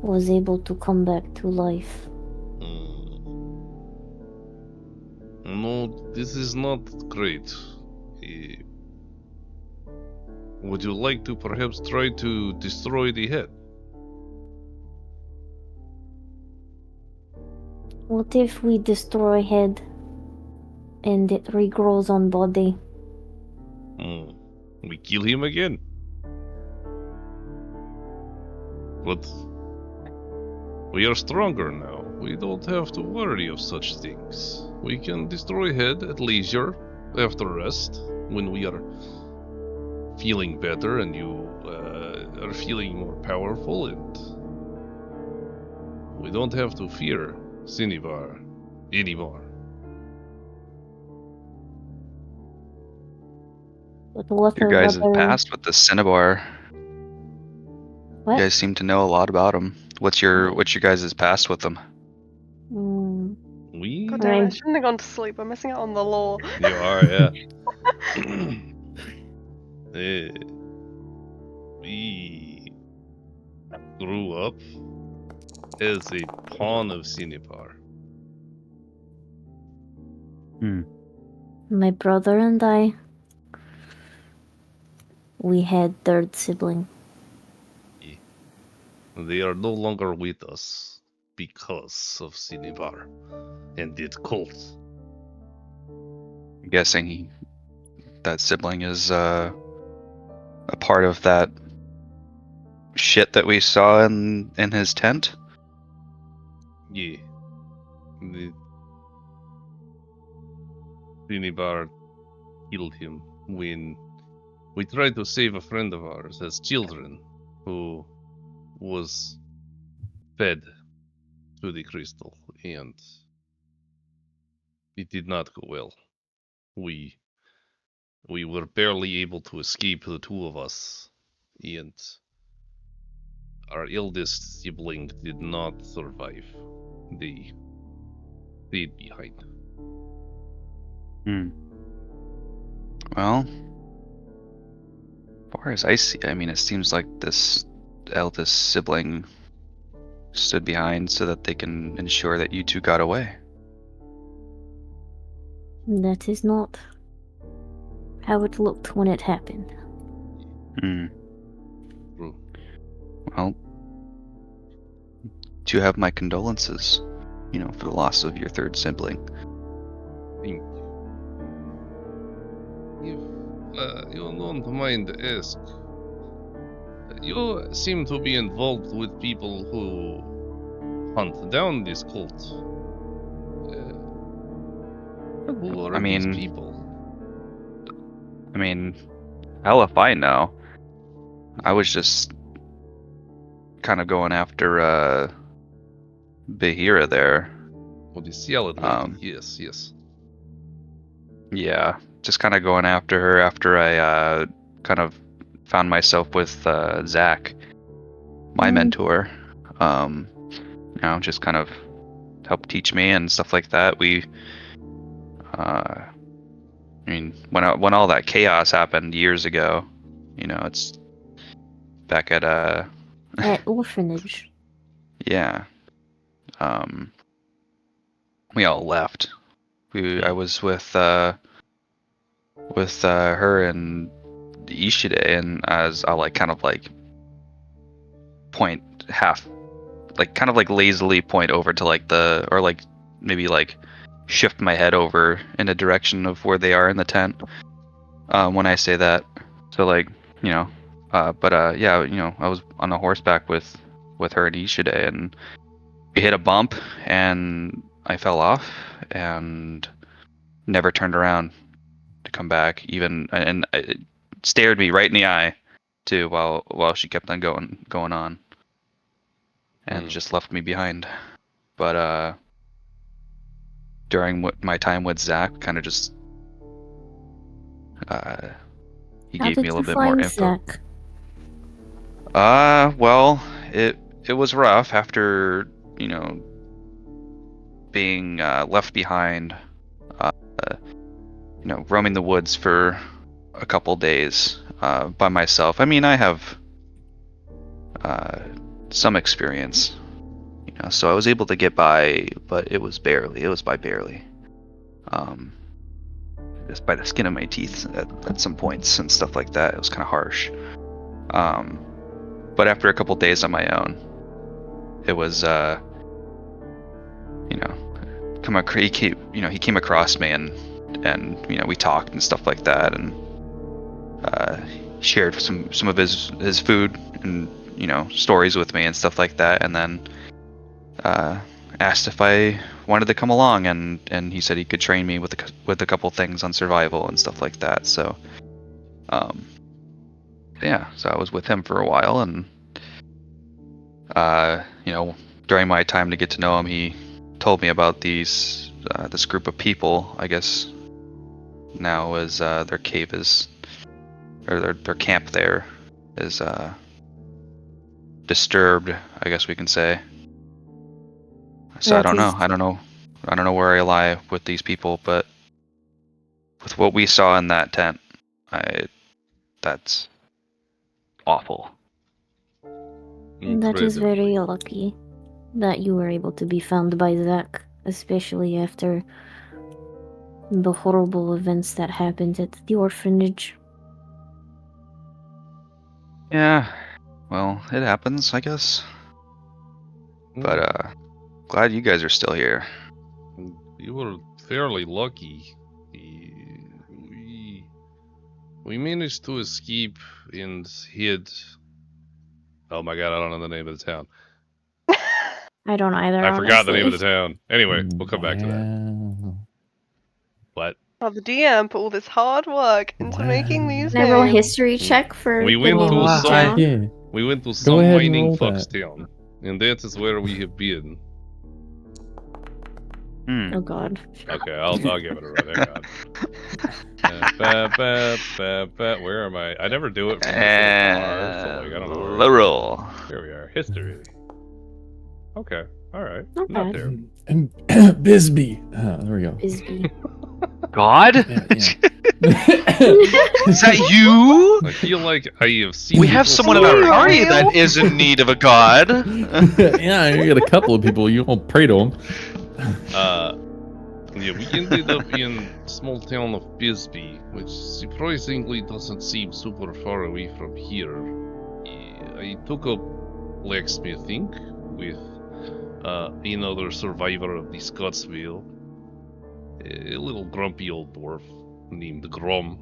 was able to come back to life. No, this is not great. Would you like to perhaps try to destroy the head? What if we destroy head and it regrows on body? We kill him again. But we are stronger now. We don't have to worry of such things. We can destroy head at leisure, after rest, when we are feeling better and you are feeling more powerful, and we don't have to fear Cinnabar anymore. But what Your guys' past with the Cinnabar. What? You guys seem to know a lot about him. What's your guys' past with them? God damn it, I shouldn't have gone to sleep. I'm missing out on the lore. You are, yeah. We grew up as a pawn of Cinepar. My brother and I, we had third sibling. They are no longer with us because of Cinepar and its cult. I'm guessing that sibling is a part of that shit that we saw in his tent. Yeah. The Cinepar killed him when we tried to save a friend of ours as children who was fed to the crystal, and it did not go well. We were barely able to escape, the two of us, and our eldest sibling did not survive. They stayed behind. Well, as far as I see, I mean, it seems like this eldest sibling stood behind so that they can ensure that you two got away. That is not how it looked when it happened. True. Well, do you have my condolences, for the loss of your third sibling? Think if you don't mind to ask, you seem to be involved with people who hunt down this cult. Who are these people? Hell if I know. I was just kind of going after Bahira there. Oh, the salad lady. Yes. Yeah, just kind of going after her after I kind of found myself with Zach, my mentor. Just kind of helped teach me and stuff like that. When all that chaos happened years ago, it's back at At orphanage. Yeah. We all left. I was with her and Ishide, and I'll kind of point half, kind of lazily point over to or maybe shift my head over in a direction of where they are in the tent. When I say that, so yeah, I was on a horseback with her and Ishide, and we hit a bump, and I fell off, and never turned around to come back, and it stared me right in the eye, too, while she kept on going on, and just left me behind. But during my time with Zach, kind of just he How gave me did a you little bit more find info. Zach? Well, it was rough after being left behind, roaming the woods for a couple days by myself. I mean, I have some experience, so I was able to get by, but it was barely. It was by barely. Just by the skin of my teeth at some points and stuff like that. It was kind of harsh. But after a couple days on my own, it was he came across me, and we talked and stuff like that, and shared some of his food and stories with me and stuff like that, and then asked if I wanted to come along, and he said he could train me with a couple things on survival and stuff like that. So so I was with him for a while, and during my time to get to know him, he told me about this group of people. I guess now is their cave is, or their camp there is disturbed, I guess we can say. So I don't know where I lie with these people, but with what we saw in that tent, that's awful. That is Incredibly. very lucky that you were able to be found by Zach, especially after the horrible events that happened at the orphanage. Yeah. Well, it happens, I guess. But glad you guys are still here. You were fairly lucky. We managed to escape and hid. Oh my god, I don't know the name of the town. I don't either. I forgot the honestly. name of the town. Anyway, we'll come back to that. Wow. What? Oh, the DM put all this hard work into making these Can I roll a names. history check for We the went name to of the some. town? Yeah. We went to Go some ahead and mining roll fox that. town, and that is where we have been. Oh god. Okay, I'll give it a run. Hang on. Where am I? I never do it from before, so like I don't know. Where The roll. Here we are. History. Okay. All right. Not Not bad. there. And Bisbee. There we go. Bisbee. God? Yeah, Is that you? I feel like I have seen. We have people someone in our swear. party that is in need of a god. yeah, you got a couple of people. You won't pray to them. Yeah, we ended up in small town of Bisbee, which surprisingly doesn't seem super far away from here. I took up blacksmithing with another survivor of the Scottsville, a little grumpy old dwarf named Grom.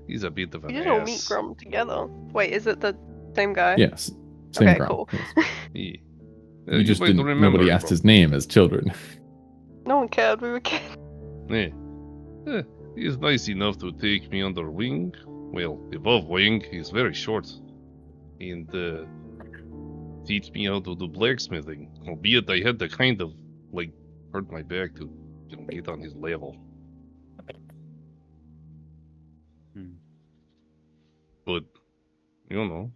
He's a bit of an You didn't all ass. meet Grum together. Wait, is it the same guy? Yes. Same Okay, ground. cool. Yes. Yeah. We just might didn't. remember Nobody him asked from- his name as children. No one cared. We were kids. Yeah. He's nice enough to take me under wing. Well, above wing, he's very short. And teach me how to do blacksmithing. Albeit I had to kind of, like, hurt my back to get on his level. But, you know.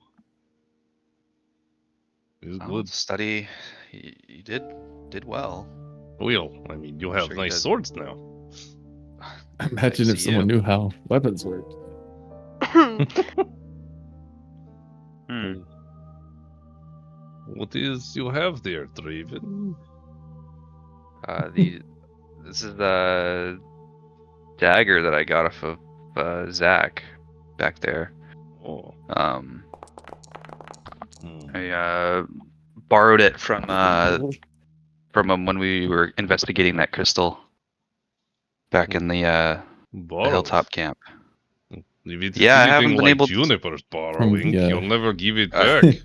It's Well, good. study. You did well. Well, I mean, you have Sure you nice did. swords now. Imagine Thanks if to someone you. knew how weapons worked. What is you have there, Draven? This is the dagger that I got off of Zach back there. Oh. I borrowed it from him when we were investigating that crystal back in the hilltop camp. If it's Yeah, I haven't anything been like able to- Juniper's borrowing, the, you'll never give it uh, back.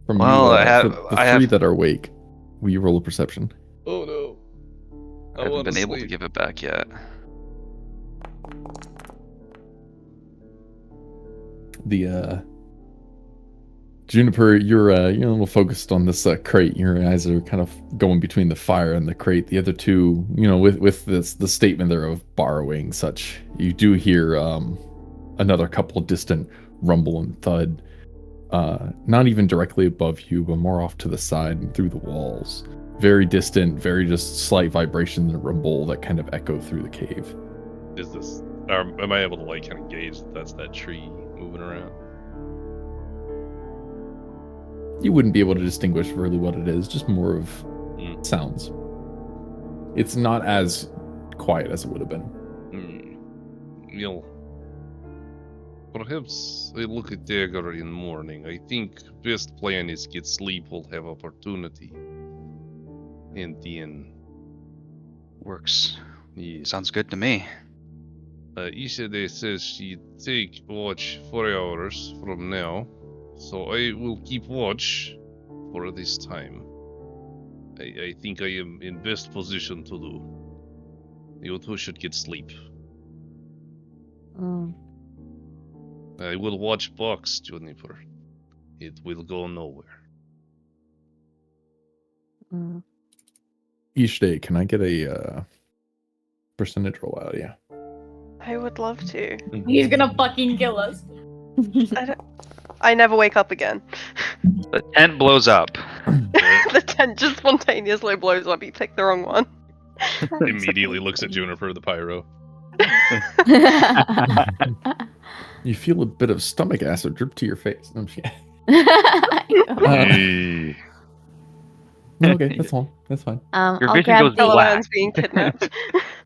From Well, you, I have- for the I three have- that are awake, will you roll a perception? Oh no. I haven't been able to give it back yet. The Juniper, you're a little focused on this crate. Your eyes are kind of going between the fire and the crate. The other two, with the statement there of borrowing such, you do hear another couple distant rumble and thud. Not even directly above you, but more off to the side and through the walls. Very distant, very just slight vibration and rumble that kind of echo through the cave. Is this? Am I able to like kind of gauge that that's that tree moving around? You wouldn't be able to distinguish really what it is, just more of sounds. It's not as quiet as it would have been. Well, perhaps I look at dagger in morning. I think best plan is get sleep. We'll have opportunity. And then, Works. yes. Sounds good to me. Ishide says she take watch 4 hours from now, so I will keep watch for this time. I think I am in best position to do. You two should get sleep. I will watch box, Juniper. It will go nowhere. Ishide, can I get a percentage roll out of you? I would love to. He's gonna fucking kill us. I never wake up again. The tent blows up. The tent just spontaneously blows up. You picked the wrong one. Immediately looks at Juniper, the pyro. You feel a bit of stomach acid drip to your face. No, I'm just kidding. Hey. No, okay, that's fine. That's fine. Your I'll vision grab goes the Callahan's black. being kidnapped.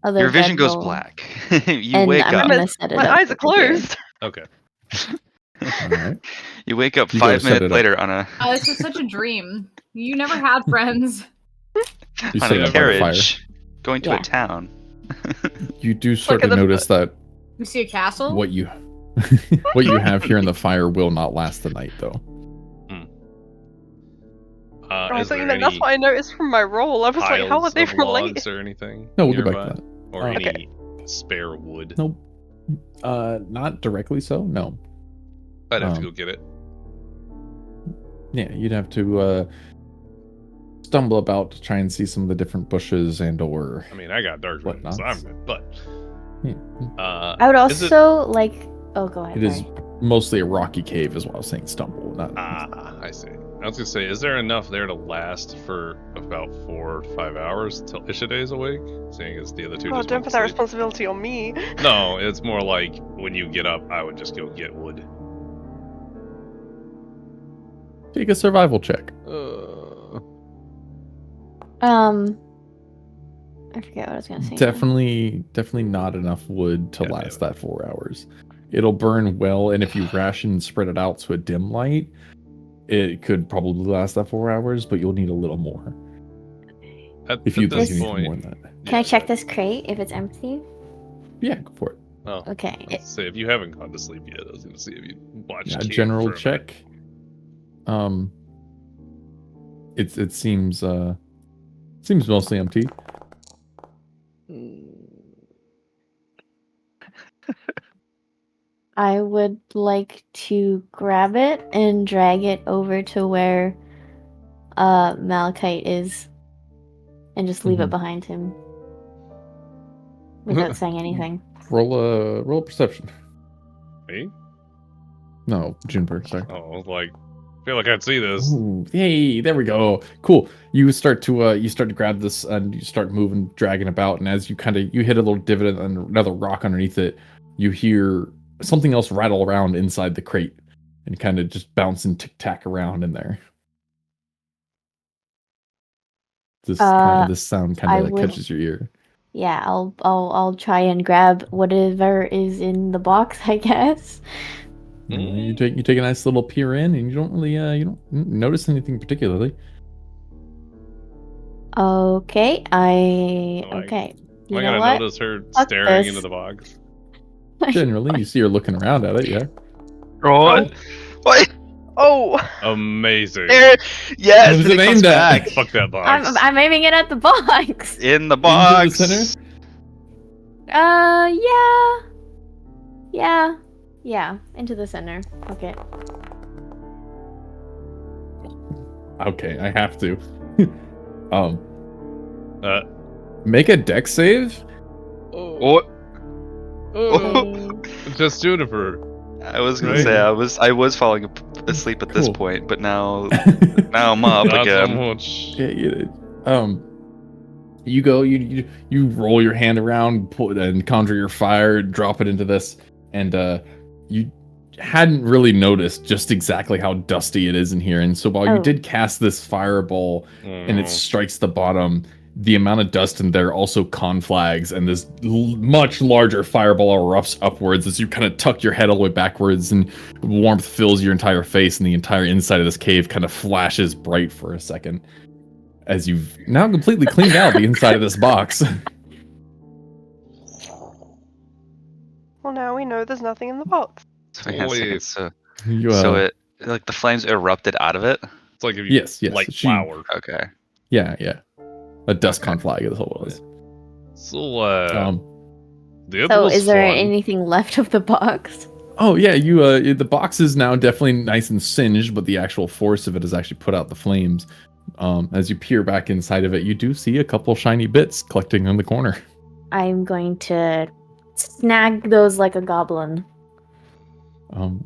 other Your vision goes bedroll, black. You and wake I'm up. gonna set it My up eyes are over here. closed. Okay. All right. You wake up You go to 5 set it minutes up. later on a This is such a dream. You never had friends. You on set a it up by the fire. carriage going to Yeah. a town. You do start Look to at the- notice that You see a castle? what you what you have here in the fire will not last the night, though. I Is thought you there meant that's any what I noticed from my roll. I was like, how are piles they of related? logs or anything? No, we'll get back nearby? to that. Or Okay. any spare wood? Nope. Not directly so. No. I'd have to Um, go get it. Yeah, you'd have to stumble about to try and see some of the different bushes and or. I mean, I got dark vision, so I'm good. But Yeah. I would is it- also like. Oh, go ahead. It is sorry. mostly a rocky cave, is what I was saying. Stumble, not. I see. I was gonna say, is there enough there to last for about 4 to 5 hours till Ishiday's awake? Seeing as the other two Oh, just don't went put to that sleep. responsibility on me. No, it's more like when you get up, I would just go get wood. Take a survival check. I forget what I was gonna say. now. Definitely not enough wood to God damn last it. that 4 hours. It'll burn well, and if you ration and spread it out to a dim light, it could probably last that 4 hours, but you'll need a little more. If you at think this you need more point, than that. Can I check this crate if it's empty? Yeah, go for it. Oh, Okay. I was gonna say if you haven't gone to sleep yet, I was gonna see if you watched. Yeah, camp general for a minute. check. It seems mostly empty. I would like to grab it and drag it over to where Malachite is and just leave it Mhm. behind him without saying anything. Roll a perception. Me? No, Juniper. Sorry. Oh, I was like, I feel like I'd see this. Ooh, hey, there we go. Cool. You start to grab this and you start moving, dragging about, and as you hit a little divot and another rock underneath it, you hear something else rattle around inside the crate and kind of just bounce and tick tack around in there. This sound kind I of would- catches your ear. Yeah, I'll try and grab whatever is in the box, I guess. You take a nice little peer in, and you don't really you don't notice anything particularly. Okay, Like, okay. Am You I know gonna what? notice her Fuck staring this. into the box? Generally, you see her looking around at it. Yeah. What? What? Oh, Amazing. There. Yes, What is and it it comes aimed at? back Fuck that box. I'm aiming it at the box. in the Into box. the center. Yeah, into the center. Okay. Okay, I have to. Uh, Make a deck save. What? oh, just Juniper. I was gonna Right. say I was falling asleep at this Cool. point, but now I'm up Not so again. much. Yeah, you go, you roll your hand around, pull and conjure your fire, drop it into this, and you hadn't really noticed just exactly how dusty it is in here. And so while you Oh. did cast this fireball and it strikes the bottom, the amount of dust in there also conflags, and this much larger fireball erupts upwards as you kind of tuck your head all the way backwards, and warmth fills your entire face, and the entire inside of this cave kind of flashes bright for a second as you've now completely cleaned out the inside of this box. well, now we know there's nothing in the box. So, hang on a second, Holy- so You, so it like the flames erupted out of it. It's like if you yes, light she- flour. Okay. yeah, a dust Okay. conflag is what it was. So, the other So, was is there fun. anything left of the box? Oh yeah, you the box is now definitely nice and singed, but the actual force of it has actually put out the flames. As you peer back inside of it, you do see a couple shiny bits collecting in the corner. I'm going to snag those like a goblin.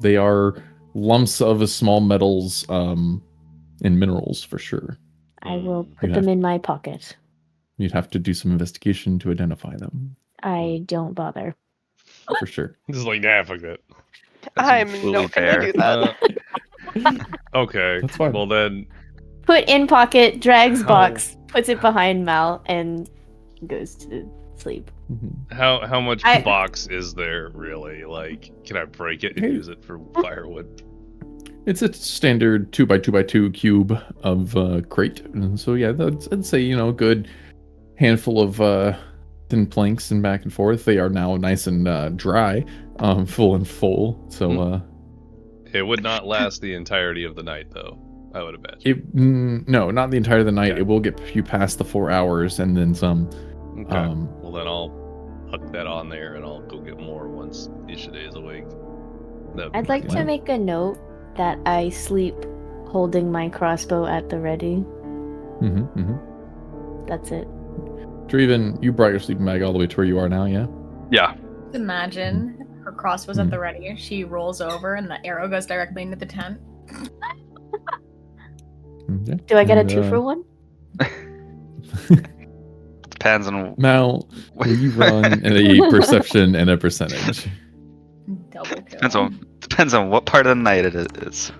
They are lumps of small metals and minerals for sure. I will put You'd them have- in my pocket. You'd have to do some investigation to identify them. I don't bother. For sure. Just like, nah, fuck that. I'm completely not gonna fair. do that. Okay. That's fine. Well then, Put in pocket, drags How- box, puts it behind Mal, and goes to sleep. Mhm. how much I- box is there really? Like, can I break it and Hey. use it for firewood? It's a standard 2x2x2 cube of crate. And so yeah, I'd say, a good handful of thin planks and back and forth. They are now nice and dry, full and full. So It would not last the entirety of the night, though. I would imagine. no, not the entire of the night. Okay. It will get you past the 4 hours and then some. Okay. Well, then I'll hook that on there, and I'll go get more once Ishide's awake. That'd be I'd like Yeah. to make a note that I sleep holding my crossbow at the ready. That's it. Draven, you brought your sleeping bag all the way to where you are now, yeah? Yeah. Imagine her crossbow's at the ready. She rolls over and the arrow goes directly into the tent. Okay. Do I get a And, 2 for 1? Depends on Mal, will you run a perception and a percentage? Double kill. depends on what part of the night it is.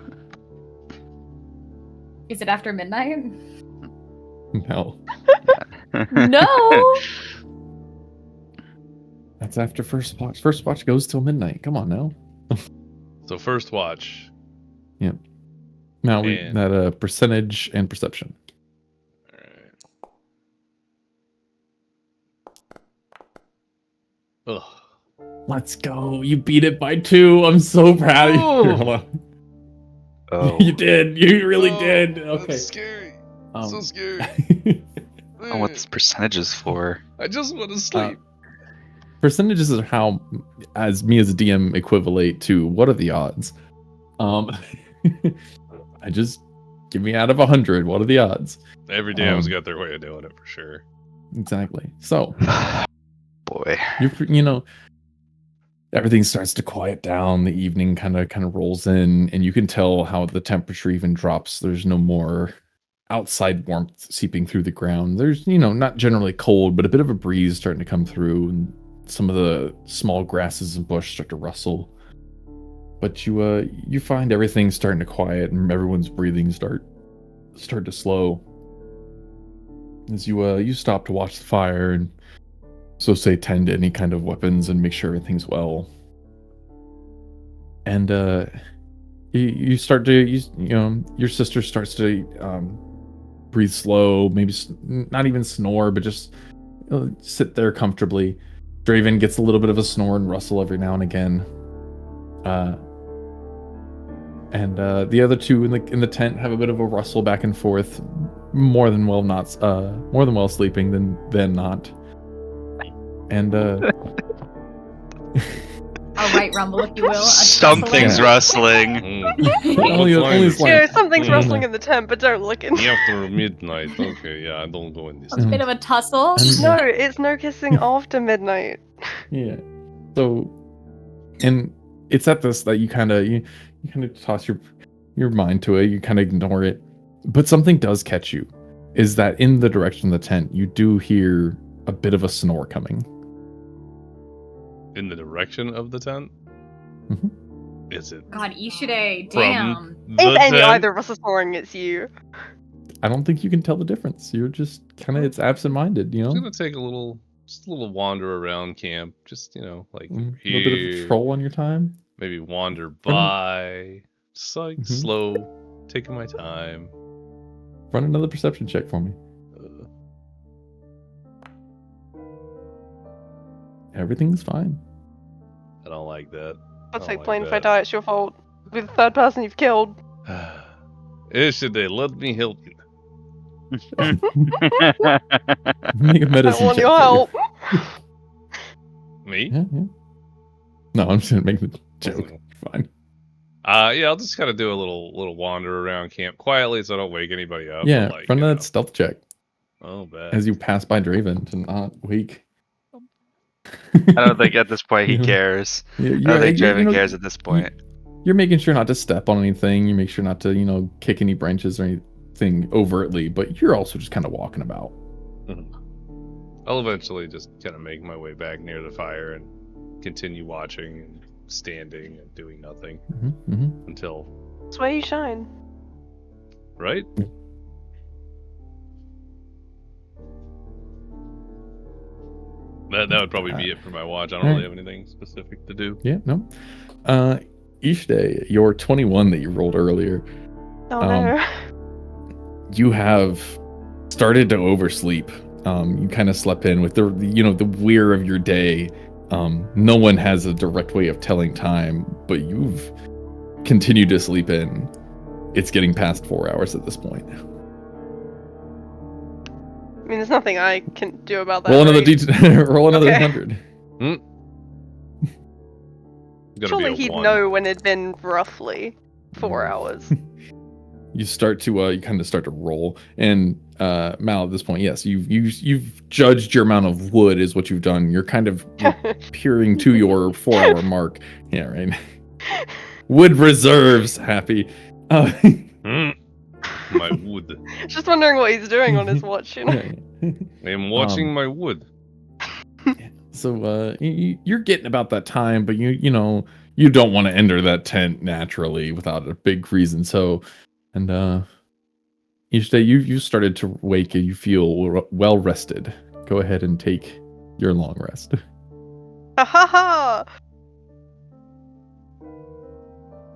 Is it after midnight? No. No! That's after first watch. First watch goes till midnight. Come on now. So first watch. Now we And- that percentage and perception. All right. Ugh. Let's go. You beat it by 2. I'm so proud of you. Oh. Here, hold on. Oh. You did. You really Oh, did. Okay. That's scary. So scary. Oh, what's percentages for? I just want to sleep. Percentages are how, as me as a DM, equivalent to what are the odds. I just give me out of 100. What are the odds? Every DM's um, got their way of doing it for sure. Exactly. So Boy. everything starts to quiet down. The evening kind of rolls in, and you can tell how the temperature even drops. There's no more outside warmth seeping through the ground. There's not generally cold, but a bit of a breeze starting to come through, and some of the small grasses and bush start to rustle. But you find everything starting to quiet, and everyone's breathing start to slow. As you stop to watch the fire and so say tend to any kind of weapons and make sure everything's well. And you start to your sister starts to breathe slow, maybe not even snore, but just sit there comfortably. Draven gets a little bit of a snore and rustle every now and again. And the other two in the tent have a bit of a rustle back and forth, more than well sleeping than not. And A right rumble, if you will. A Something's tussling. rustling. only slight. Yeah, something's Mm. rustling in the tent, but don't look in. After midnight. Okay, yeah, I don't go in this. A bit of a tussle. And- No, it's no kissing after midnight. Yeah. So, and it's at this that you kind of toss your mind to it. You kind of ignore it, but something does catch you. Is that in the direction of the tent, you do hear a bit of a snore coming. In the direction of the tent? Mhm. Is it God, Ishide, from damn. the If any tent? either of us is snoring, it's you. I don't think you can tell the difference. You're just kind of it's absent-minded, I'm gonna take a little wander around camp. Just like A little here, bit of a troll on your time. maybe wander by. Just like Mhm. slow, taking my time. Run another perception check for me. Everything's fine. I don't like that. That's Oh like my plain if I God. die, it's your fault. With the third person you've killed. Ishide, let me help you. Make a I medicine want check. your for help. Me? you. Yeah. No, I'm just gonna make the joke. Fine. Yeah, I'll just kind of do a little wander around camp quietly, so I don't wake anybody up. Yeah, but, like, run you that know. stealth check Oh, bad. as you pass by Draven to not wake. I don't think at this point he Yeah. cares. Yeah, I don't think you Draven know, cares at this point. You're making sure not to step on anything. You make sure not to, kick any branches or anything overtly, but you're also just kind of walking about. I'll eventually just kind of make my way back near the fire and continue watching and standing and doing nothing until. That's where you shine. Right? That would probably be it for my watch. I don't really have anything specific to do. Yeah, no. Each day, your 21 that you rolled earlier, Oh no. you have started to oversleep. You kind of slept in with the weir of your day. No one has a direct way of telling time, but you've continued to sleep in. It's getting past 4 hours at this point. I mean, there's nothing I can do about that. Roll another right? roll another Okay. 100. Surely he'd know when it'd been roughly 4 hours. You start to you kind of start to roll, and Mal, at this point, yes, you've judged your amount of wood is what you've done. You're kind of peering to your 4 hour mark. Yeah, right. Wood reserves, happy. My wood. Just wondering what he's doing on his watch, you know. I am watching my wood. So you're getting about that time, but you don't want to enter that tent naturally without a big reason. So, and each day you started to wake and you feel well rested. Go ahead and take your long rest. Ha ha ha!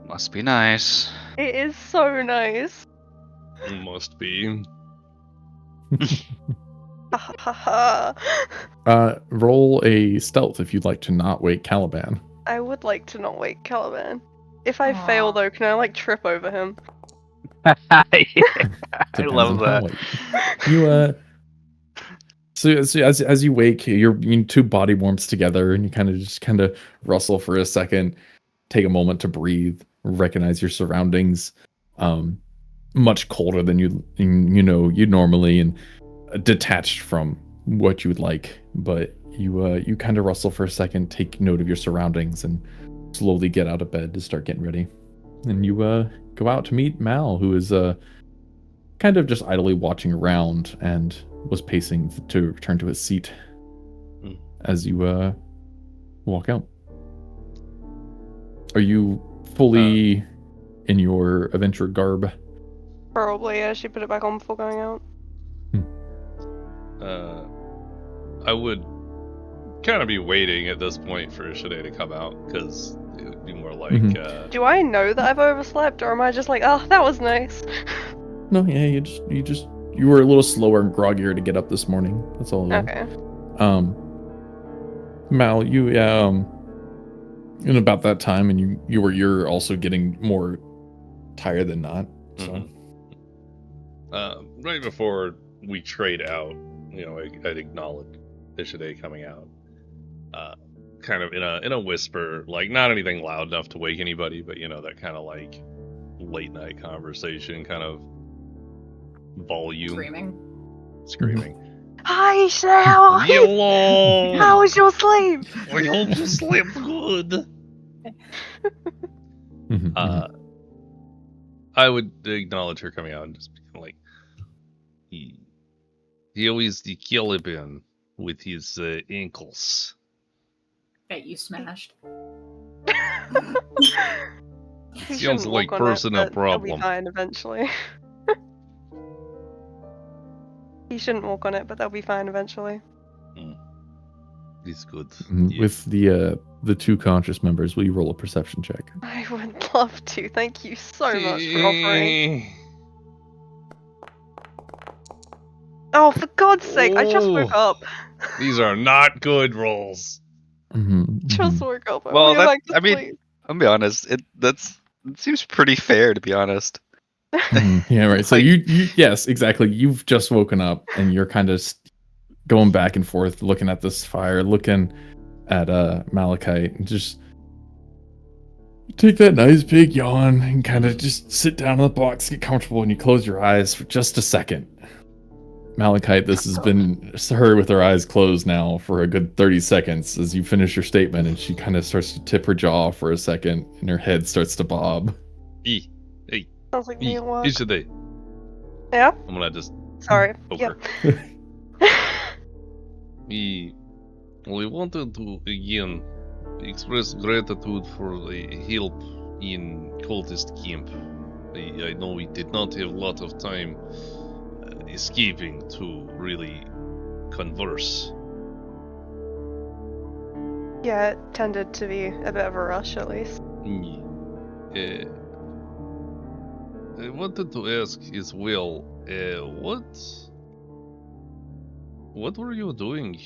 Must be nice. It is so nice. Must be. Ha ha ha! Roll a stealth if you'd like to not wake Caliban. I would like to not wake Caliban. If I fail though, can I like trip over him? I Depends love on how that. late. You so as you wake, you're in two body warmths together, and you kind of rustle for a second, take a moment to breathe, recognize your surroundings. Much colder than you normally, and detached from what you would like. But you kind of rustle for a second, take note of your surroundings, and slowly get out of bed to start getting ready. And you go out to meet Mal, who is kind of just idly watching around and was pacing to return to his seat as you walk out. Are you fully in your adventure garb? Probably, yeah. She put it back on before going out. I would kind of be waiting at this point for Shade to come out, because it would be more like. Do I know that I've overslept, or am I just like, oh, that was nice? No, yeah, you were a little slower and groggier to get up this morning. That's all. Okay. Mal, you in about that time, and you're also getting more tired than not. So. Right before we trade out, I'd acknowledge Ishide coming out. Kind of in a whisper, like not anything loud enough to wake anybody, but that kind of like late night conversation kind of volume. Screaming. Hi, Ishide, how are you? Hello! How was your sleep? I hope you slept good. I would acknowledge her coming out and just be like, he always the Caliban with his ankles. Bet you smashed. He Sounds shouldn't like walk on it, personal but he'll be problem. fine eventually. He shouldn't walk on it, but they'll be fine eventually. He's good. With the two conscious members, will you roll a perception check? I would love to. Thank you so much for offering. Oh, for God's sake! I just woke up. These are not good rolls. Just woke up. Well, I'll be honest. It seems pretty fair, to be honest. Yeah, right. So yes, exactly. You've just woken up, and you're kind of going back and forth, looking at this fire, looking at Malachite, and just take that nice big yawn and kind of just sit down on the box, get comfortable, and you close your eyes for just a second. Malachite, this has been her with her eyes closed now for a good 30 seconds as you finish your statement, and she kind of starts to tip her jaw for a second, and her head starts to bob. Hey. Sounds like me at work. Ishide. Yeah? I'm gonna just Sorry. poke Yeah. her. We wanted to again express gratitude for the help in cultist camp. I know we did not have a lot of time escaping to really converse. Yeah, it tended to be a bit of a rush at least. I wanted to ask as well, what were you doing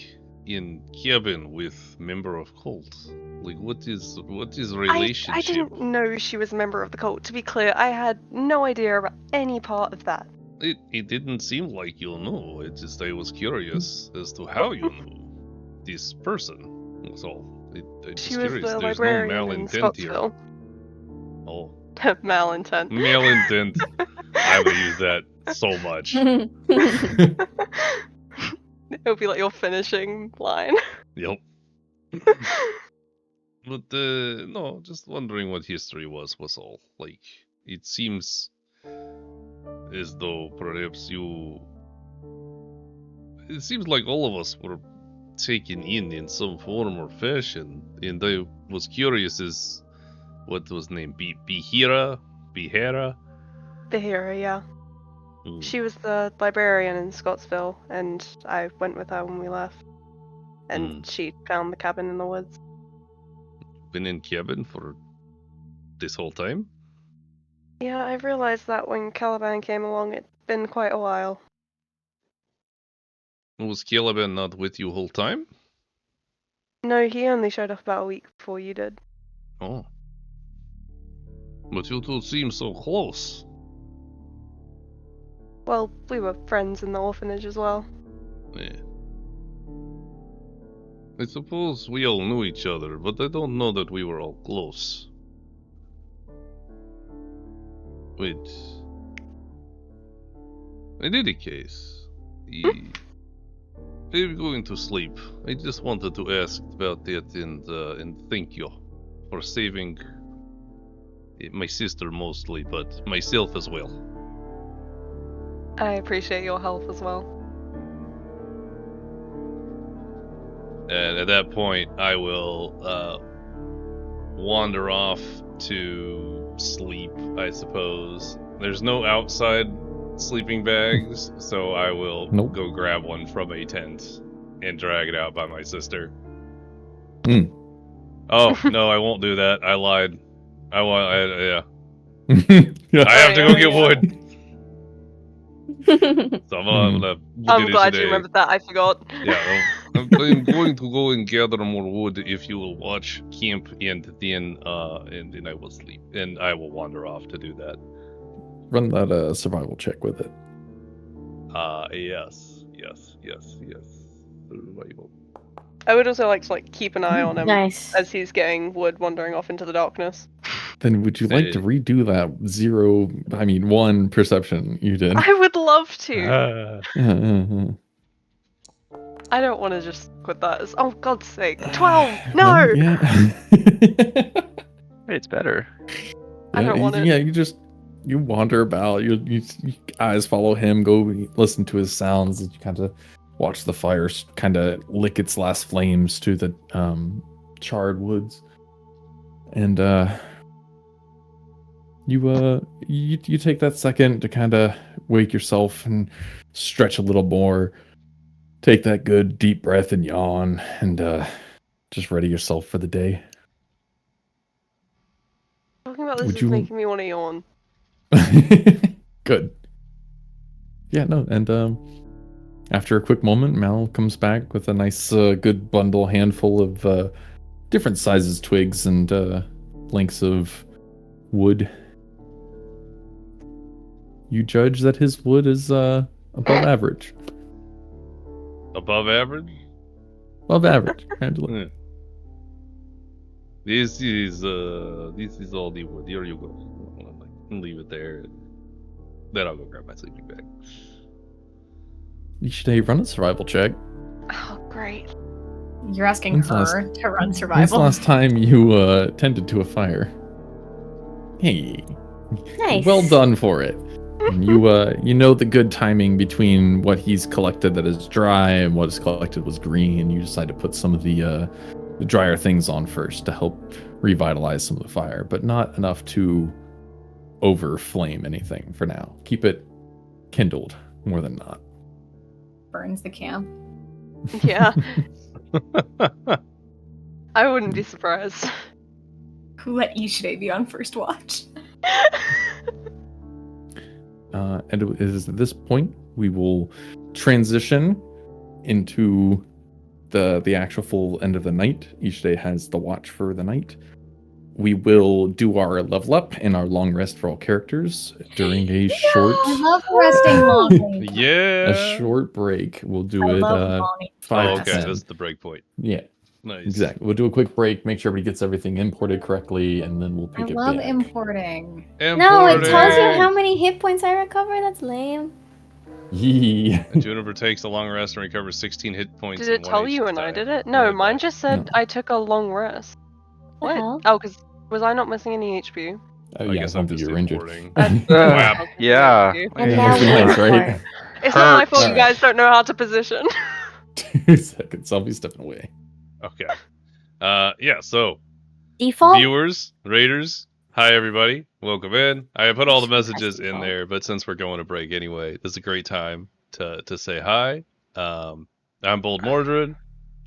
in cabin with member of cult? Like, what is relationship? I didn't know she was a member of the cult. To be clear, I had no idea about any part of that. It didn't seem like you knew. It just I was curious as to how you knew this person. That's all. I She was curious. the There's no librarian in malintent here. Scottsville. Oh, Malintent. malintent. I would use that so much. It'll be like your finishing line. Yep. But no, just wondering what history was all. Like, it seems as though perhaps you. It seems like all of us were taken in some form or fashion, and I was curious as what was named Behira. Bahira, yeah. She was the librarian in Scottsville, and I went with her when we left. And she found the cabin in the woods. Been in cabin for this whole time? Yeah, I realized that when Caliban came along, it'd been quite a while. Was Caliban not with you whole time? No, he only showed up about a week before you did. Oh. But you two seem so close. Well, we were friends in the orphanage as well. Yeah. I suppose we all knew each other, but I don't know that we were all close. Wait. In any case, I'm going to sleep. I just wanted to ask about that and thank you for saving my sister mostly, but myself as well. I appreciate your help as well. And at that point, I will wander off to sleep, I suppose. There's no outside sleeping bags, so I will go grab one from a tent and drag it out by my sister. Oh, no, I won't do that. I lied. Yeah. I have to go get wood. So I'm glad you remembered that. I forgot. Yeah, I'm going to go and gather more wood if you will watch camp, and then I will sleep, and I will wander off to do that. Run that survival check with it. Yes. Survival. I would also like to keep an eye on him Nice. as he's getting wood wandering off into the darkness. Then would you like to redo that 1 perception you did? I would love to. I don't want to just quit that as, oh God's sake, 12! No! Yeah. It's better. I don't want it. Yeah, you wander about, you eyes follow him, go listen to his sounds, and you kind of watch the fire kind of lick its last flames to the charred woods. And you take that second to kind of wake yourself and stretch a little more, take that good deep breath and yawn, and just ready yourself for the day. Talking about this is making me want to yawn. Good. Yeah, no, and after a quick moment, Mal comes back with a nice good handful of different sizes twigs and lengths of wood. You judge that his wood is above average. Above average? Above average. Angela. Yeah. This is all the wood. Here you go. Leave it there. Then I'll go grab my sleeping bag. You should run a survival check. Oh, great. You're asking her to run survival? When's the last time you tended to a fire? Hey. Nice. Well done for it. And you know the good timing between what he's collected that is dry and what is collected was green. You decide to put some of the drier things on first to help revitalize some of the fire, but not enough to over flame anything for now. Keep it kindled more than not. Burns the camp. Yeah. I wouldn't be surprised. Who let Ishide be on first watch? And it is at this point we will transition into the actual full end of the night. Each day has the watch for the night. We will do our level up and our long rest for all characters during a short. I love resting long. Yeah. A short break. We'll do I it love long 5 Oh, to okay. 10. This is the break point. Yeah, Nice. exactly. We'll do a quick break, make sure everybody gets everything imported correctly, and then we'll I pick it love back. importing. No, it tells you Importing. how many hit points I recover. That's lame. Yee. Juniper takes a long rest and recovers 16 hit points. Did it and 1 tell you HP when I die. did it? No, it mine don't. just said No. I took a long rest. The What? hell? Oh, because was I not missing any HP? I Yeah, guess I I'm don't think just you were injured. importing. Wow. Yeah. And Yeah, now that's we nice, import. right? It's not my fault you Alright. guys don't know how to position. 2 seconds. I'll be stepping away. Okay. Yeah, so Default? viewers, raiders, hi everybody. Welcome in. I put all the Press messages in default. there, but since we're going to break anyway, this is a great time to say hi. I'm Bold Mordred.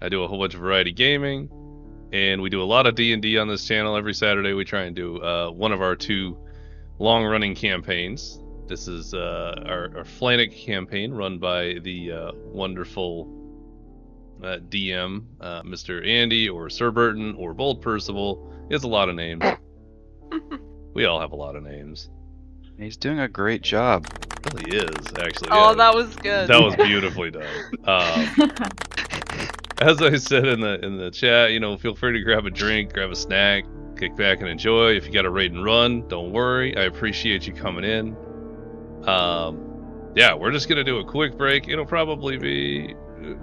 I do a whole bunch of variety gaming, and we do a lot of D&D on this channel. Every Saturday we try and do one of our 2 long-running campaigns. This is our Flannic campaign run by the wonderful DM, Mr. Andy or Sir Burton or Bold Percival. He has a lot of names. We all have a lot of names. He's doing a great job. Really is, actually. Oh, Yeah. that was good. That was beautifully done. As I said in the chat, feel free to grab a drink, grab a snack, kick back and enjoy. If you got to raid and run, don't worry. I appreciate you coming in. Yeah, we're just gonna do a quick break. It'll probably be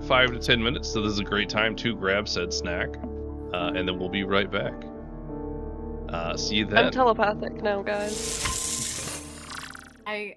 5 to 10 minutes, so this is a great time to grab said snack, and then we'll be right back. See you then. I'm telepathic now, guys. I'm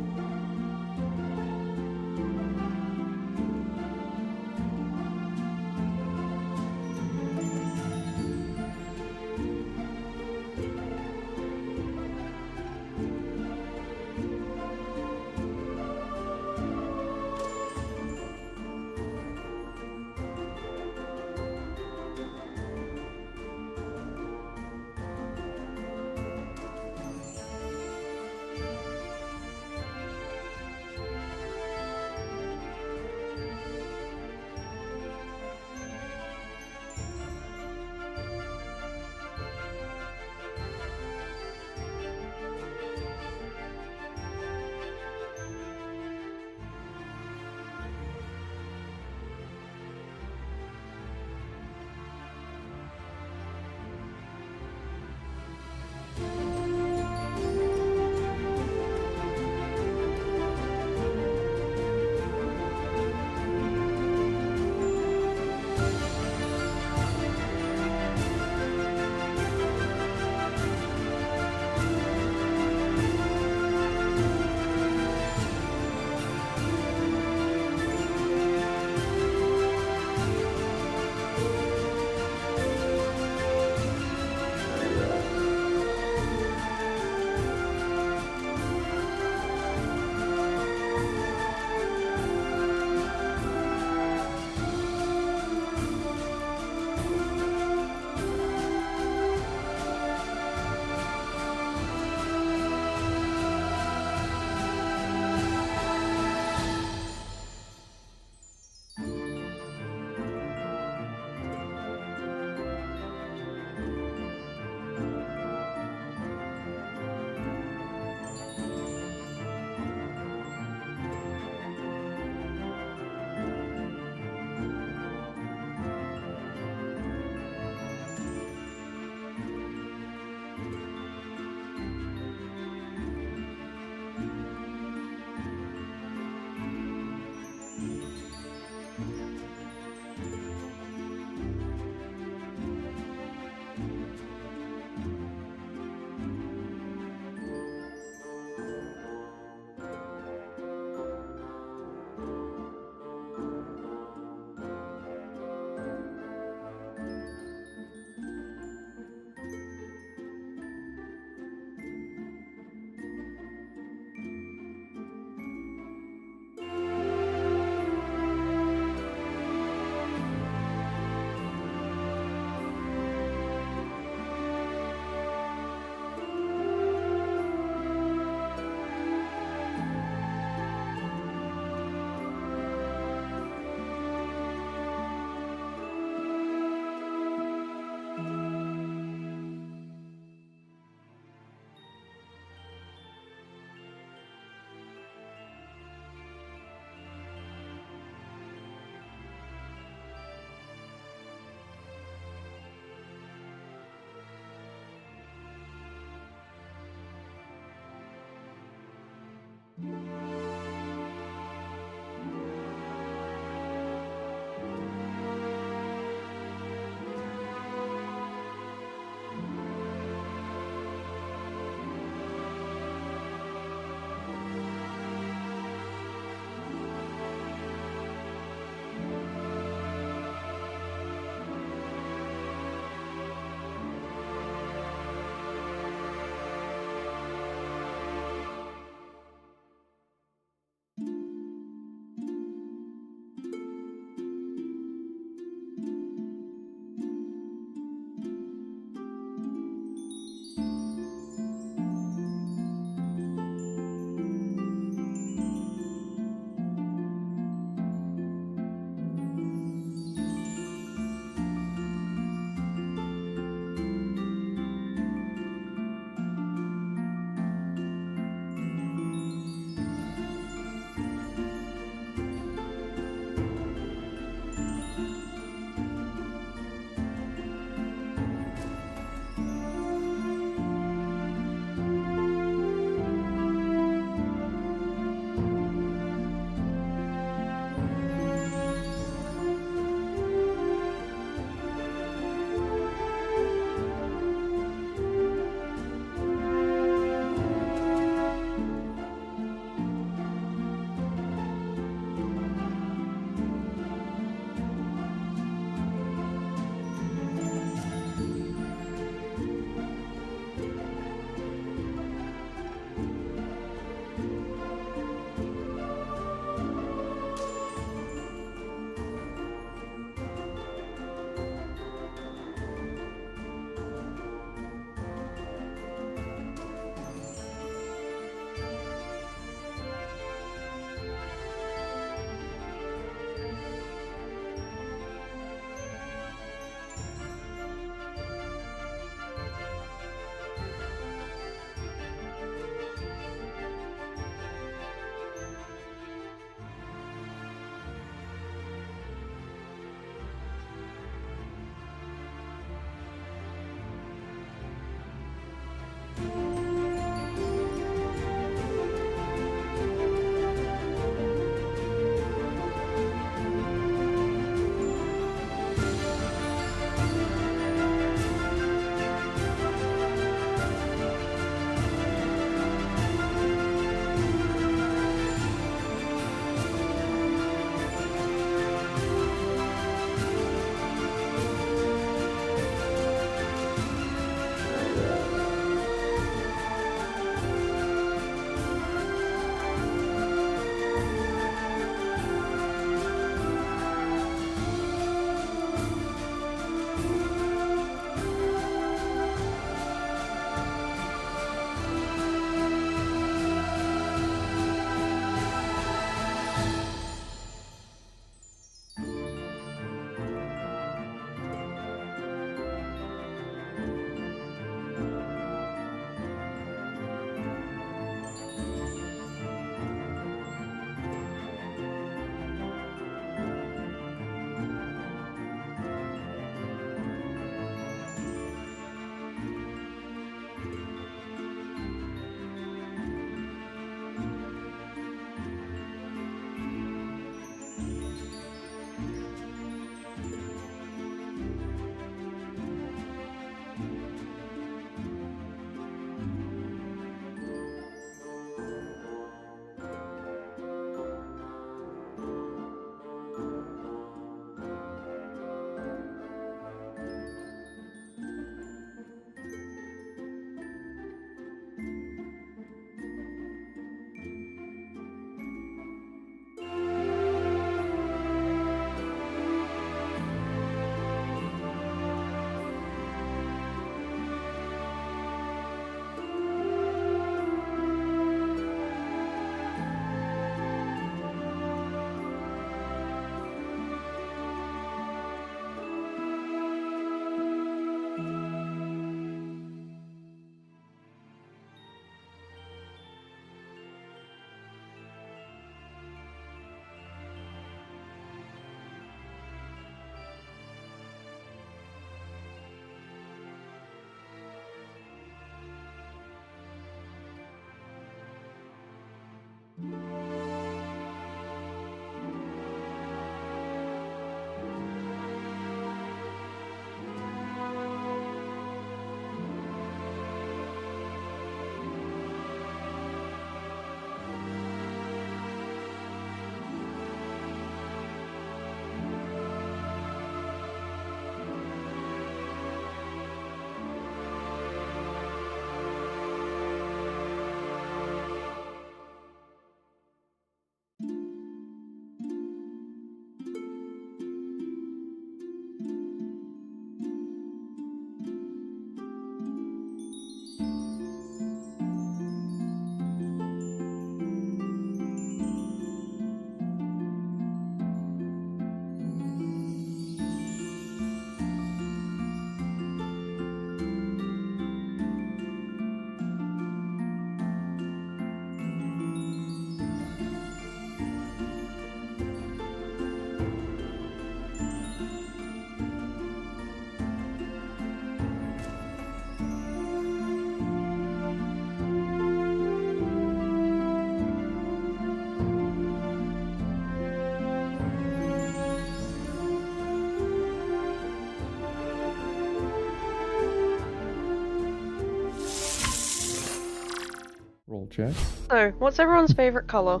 check. So, what's everyone's favorite color?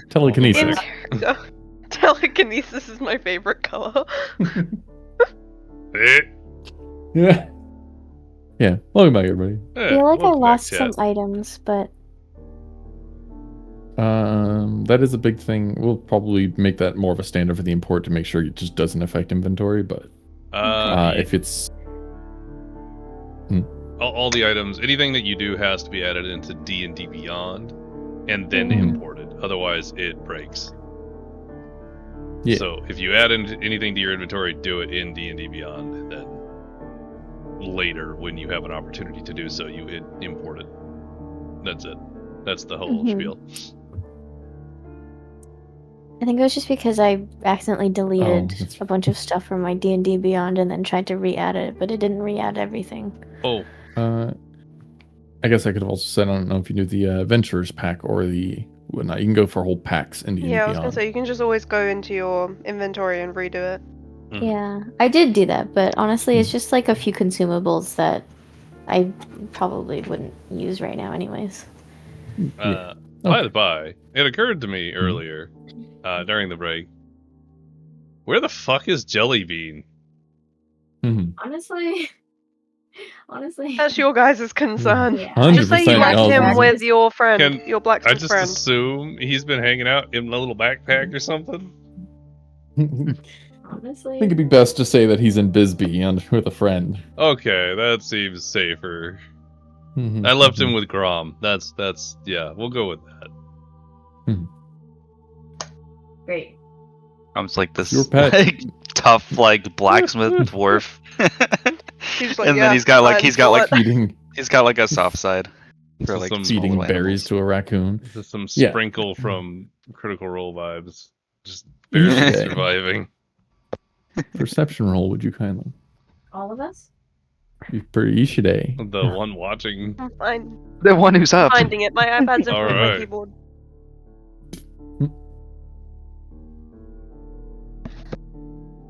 Telekinesis. Telekinesis is my favorite color. Yeah. Yeah. Welcome back, everybody. I feel like I lost some items, but that is a big thing. We'll probably make that more of a standard for the import to make sure it just doesn't affect inventory. But if it's all the items, anything that you do has to be added into D&D Beyond, and then imported. Otherwise, it breaks. Yeah. So if you add anything to your inventory, do it in D&D Beyond, and then later, when you have an opportunity to do so, you import it. That's it. That's the whole spiel. I think it was just because I accidentally deleted a bunch of stuff from my D&D Beyond and then tried to re-add it, but it didn't re-add everything. Oh. I guess I could have also said, I don't know if you knew the Adventurers pack or the whatnot. You can go for whole packs in D&D Yeah, I was Beyond. gonna say, you can just always go into your inventory and redo it. Yeah, I did do that, but honestly, it's just like a few consumables that I probably wouldn't use right now anyways. By the by, it occurred to me earlier, during the break, where the fuck is Jellybean? Honestly, that's your guys' concern. Yeah. Just say you left him with your friend, your blacksmith I just friend. assume he's been hanging out in a little backpack or something. Honestly, I think it'd be best to say that he's in Bisbee and with a friend. Okay, that seems safer. I left him with Grom. That's yeah, we'll go with that. Great. Grom's like this Your pet. like tough like blacksmith dwarf. He's like, And yeah, then he's got like Feeding a soft side for like Some feeding small berries animals. to a raccoon. This is some Yeah. sprinkle from Critical Role vibes. Just barely surviving. Perception roll, would you kindly? All of us? For Ishide. The one watching. I'm fine. The one who's up. Finding it. My iPad's in front of my Alright. keyboard.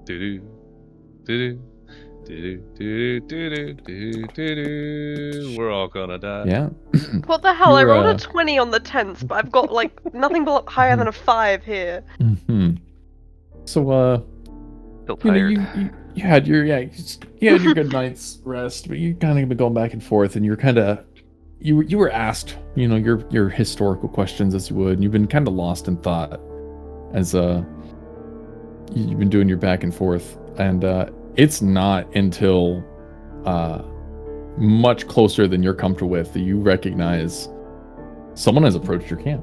Do do do do do do do. We're all gonna die. Yeah. What the hell? I You're, rolled a 20 on the 10th, but I've got like nothing but higher than a 5 here. So, Still you know, tired. you had your you had your good night's rest, but you kind of been going back and forth, and you're kind of you were asked, you know, your historical questions as you would, and you've been kind of lost in thought as you've been doing your back and forth, and it's not until much closer than you're comfortable with that you recognize someone has approached your camp,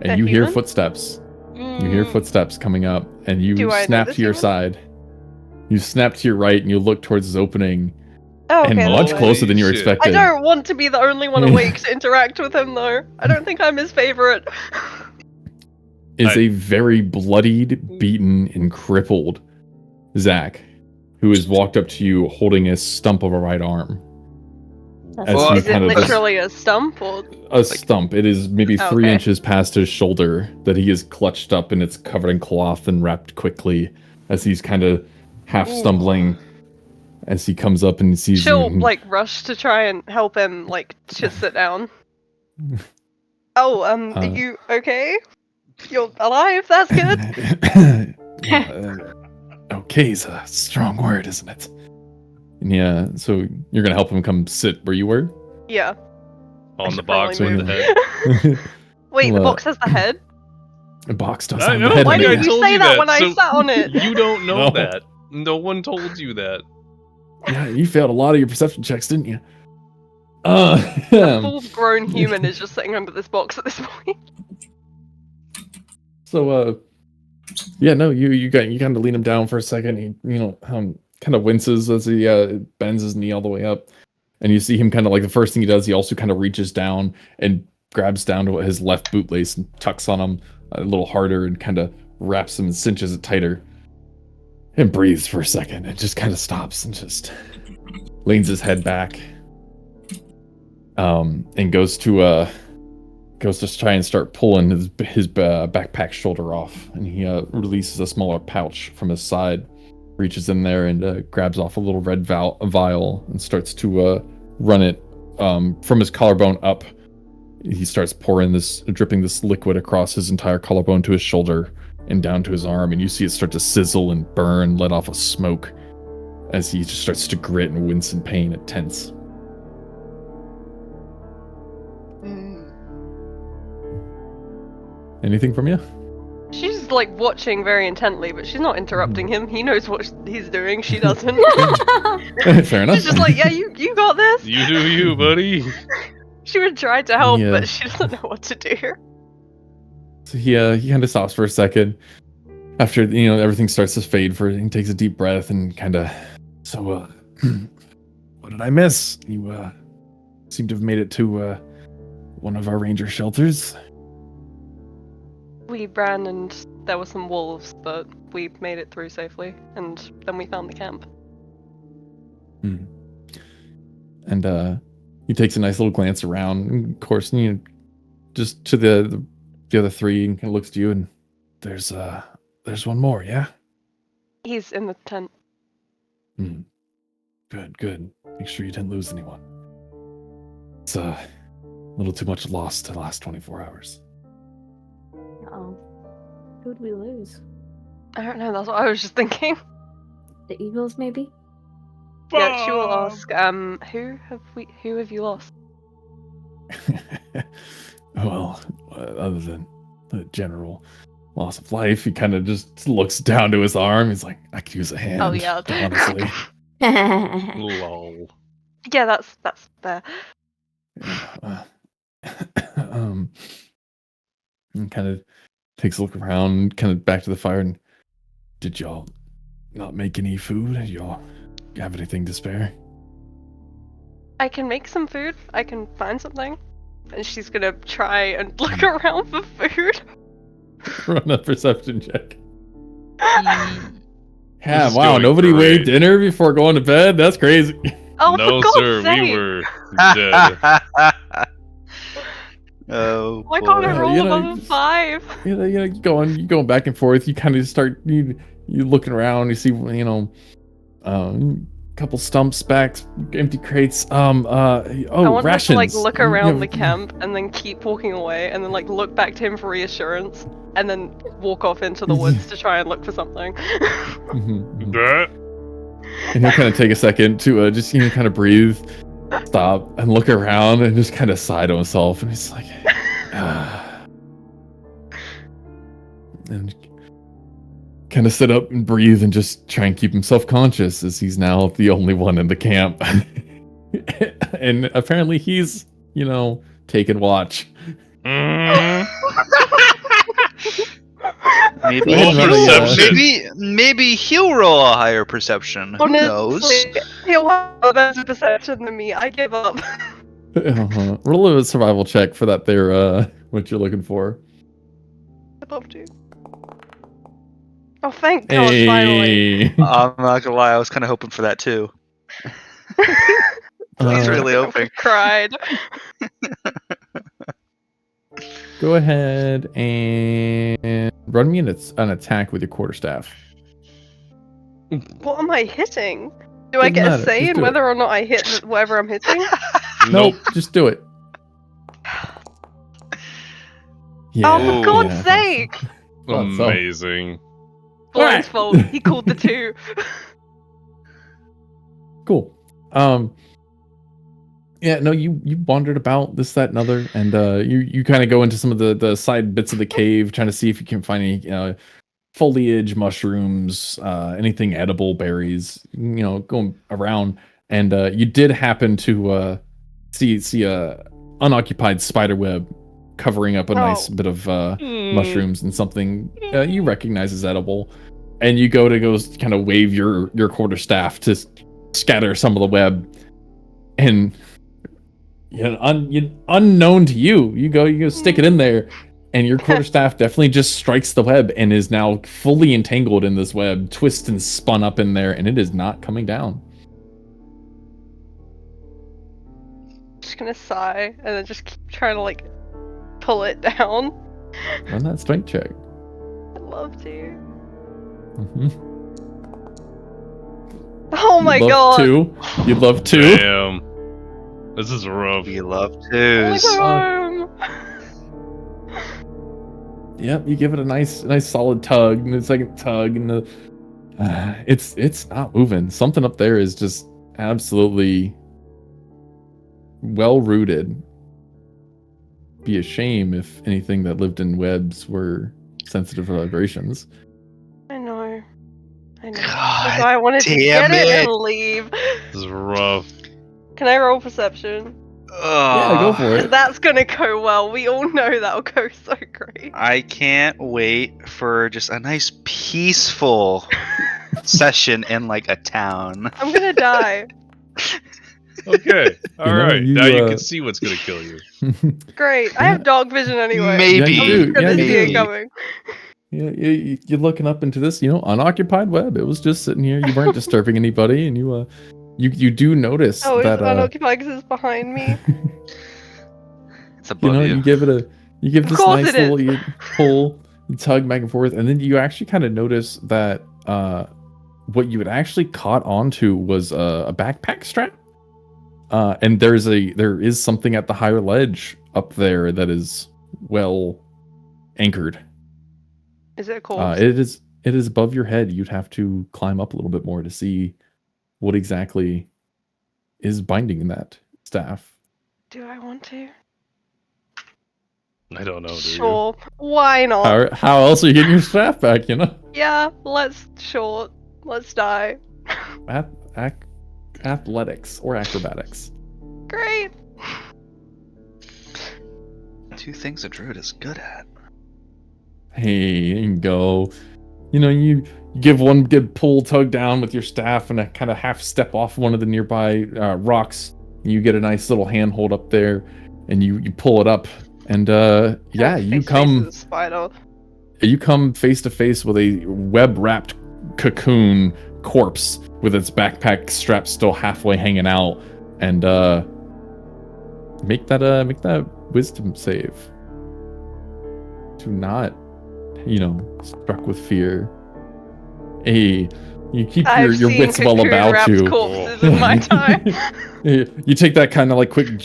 and you hear footsteps. You hear footsteps coming up, and you snap to your side. You snap to your right, and you look towards this opening, and much closer than you were expecting. I don't want to be the only one awake to interact with him, though. I don't think I'm his favorite. Is a very bloodied, beaten, and crippled Zach, who has walked up to you holding a stump of a right arm. Is it literally a stump? Or... A stump. It is maybe 3 inches past his shoulder that he is clutched up, and it's covered in cloth and wrapped quickly as he's kind of half stumbling as he comes up and sees She'll you. like rush to try and help him like to sit down. Are you okay? You're alive? That's good. Okay is a strong word, isn't it? Yeah, so you're gonna help him come sit where you were? Yeah. On the box with the head. Wait, the box has the head? The box does have the head. Why didn't you say that when I sat on it? You don't know that. No one told you that. Yeah, you failed a lot of your perception checks, didn't you? A full-grown human is just sitting under this box at this point. So, yeah, no, you kind of lean him down for a second. He, kind of winces as he bends his knee all the way up, and you see him kind of like the first thing he does. He also kind of reaches down and grabs down to his left bootlace and tucks on him a little harder and kind of wraps him and cinches it tighter. And breathes for a second and just kind of stops and just leans his head back. And goes to try and start pulling his backpack shoulder off, and he releases a smaller pouch from his side, reaches in there and grabs off a little red vial and starts to run it from his collarbone up, he starts dripping this liquid across his entire collarbone to his shoulder and down to his arm, and you see it start to sizzle and burn, let off a smoke as he just starts to grit and wince in pain and tense. Anything from you? She's like watching very intently, but she's not interrupting him. He knows what he's doing. She doesn't. Fair enough. She's just like, yeah, you got this. You do you, buddy. She would try to help, Yeah. but she doesn't know what to do. So he kind of stops for a second after everything starts to fade. He takes a deep breath and kind of. So, what did I miss? You seem to have made it to one of our ranger shelters. We ran and there were some wolves, but we made it through safely, and then we found the camp. And he takes a nice little glance around, and of course, just to the other three, and kind of looks to you, and there's one more, yeah? He's in the tent. Good. Make sure you didn't lose anyone. It's a little too much lost to the last 24 hours. Uh-oh. Who'd we lose? I don't know, that's what I was just thinking. The Eagles, maybe? Yeah, she will ask, who have you lost? Well, other than the general loss of life, he kind of just looks down to his arm. He's like, I could use a hand. Oh, yeah. Honestly. Lol. Yeah, that's fair. And kind of takes a look around, kind of back to the fire. And did y'all not make any food? Did y'all have anything to spare? I can make some food. I can find something. And she's gonna try and look around for food. Run a perception check. This Yeah, is wow, going nobody great. weighed dinner before going to bed? That's crazy. Oh, No, for God's sir, sake! we were dead. Oh, Why can't I boy. roll You know, above a 5? You going back and forth. You kind of start you looking around. You see couple stumps back, empty crates. I want rations. her to like look around Yeah, the camp and then keep walking away and then like look back to him for reassurance and then walk off into the woods to try and look for something. Mhm. That? And he'll kind of take a second to just kind of breathe, stop, and look around, and just kind of sigh to himself. And he's like, and kind of sit up and breathe and just try and keep himself conscious as he's now the only one in the camp. And apparently he's, taking watch. Maybe, Roll perception. maybe he'll roll a higher perception. Who knows? Honestly, he'll have a better perception than me. I give up. Roll a survival check for that there, what you're looking for. I'd love to. Oh, thank God, finally. Hey. I'm not gonna lie, I was kind of hoping for that too. He's really I hoping. cried. Go ahead and run me an attack with your quarterstaff. What am I hitting? Do I Doesn't get matter, a say just in do it. whether or not I hit whatever I'm hitting? Nope, just do it. Oh, for God's yeah. sake! Thought so. Amazing. Blaine's fault. He called the 2. Cool. Yeah, no, you wandered about this, that, and other, and you kind of go into some of the side bits of the cave, trying to see if you can find any foliage, mushrooms, anything edible, berries, going around, and you did happen to see a unoccupied spider web covering up a nice bit of mushrooms and something you recognize as edible, and you go kind of wave your quarterstaff to scatter some of the web, and unknown to you go stick it in there, and your quarterstaff definitely just strikes the web and is now fully entangled in this web, twist and spun up in there, and it is not coming down. Just gonna sigh and then just keep trying to like pull it down. Run that strength check. I'd love to. Mm-hmm. Oh my You'd love God! to. You'd love to. Damn. This is rough. We love Let's twos. go home. Yep, you give it a nice solid tug, and the second tug, and it's not moving. Something up there is just absolutely well rooted. Be a shame if anything that lived in webs were sensitive to vibrations. I know. God That's why I wanted to damn get it it. and leave. This is rough. Can I roll perception? Yeah, go for it. That's gonna go well. We all know that'll go so great. I can't wait for just a nice peaceful session in like a town. I'm gonna die. Okay. All right. you, Now you can see what's gonna kill you. Great. I have dark vision anyway. Maybe. Yeah, I'm you just do. gonna Yeah, you see it do. coming. Yeah, you're looking up into this, unoccupied web. It was just sitting here. You weren't disturbing anybody, and you do notice Oh, that it's unoccupied because it's behind me. It's above you. you give Of this course nice it is. little you pull, you tug back and forth, and then you actually kind of notice that what you had actually caught onto was a backpack strap, and there is something at the higher ledge up there that is well anchored. Is it a corpse? It is above your head. You'd have to climb up a little bit more to see what exactly is binding that staff. Do I want to? I don't know, do Sure. Why not? How else are you getting your staff back? Yeah, let's die. Athletics or acrobatics. Great. Two things a druid is good at. Hey, there you go. You give one good pull, tug down with your staff, and a kind of half step off one of the nearby rocks. And you get a nice little handhold up there, and you pull it up, and you come face to face with a web wrapped cocoon corpse with its backpack strap still halfway hanging out, and make that wisdom save. Do not, struck with fear. Hey, you keep your wits well about you. Corpses in my time. You take that kind of like quick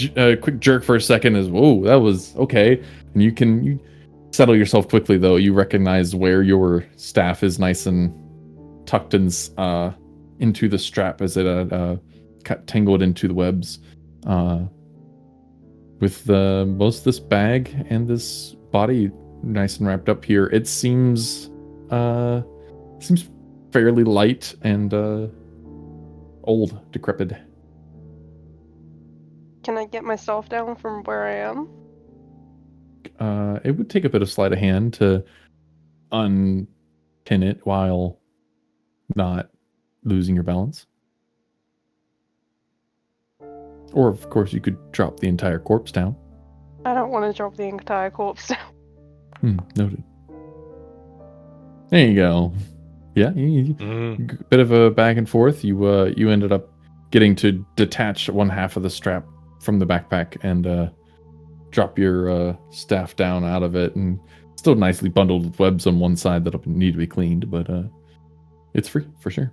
jerk for a second as, whoa, that was okay. And you settle yourself quickly, though. You recognize where your staff is nice and tucked into the strap as it tangled into the webs. With most of this bag and this body nice and wrapped up here, it seems fairly light and old, decrepit. Can I get myself down from where I am? It would take a bit of sleight of hand to unpin it while not losing your balance. Or, of course, you could drop the entire corpse down. I don't want to drop the entire corpse down. Noted. There you go. Yeah, bit of a back and forth. You ended up getting to detach one half of the strap from the backpack and drop your staff down out of it, and still nicely bundled with webs on one side that'll need to be cleaned, but it's free for sure.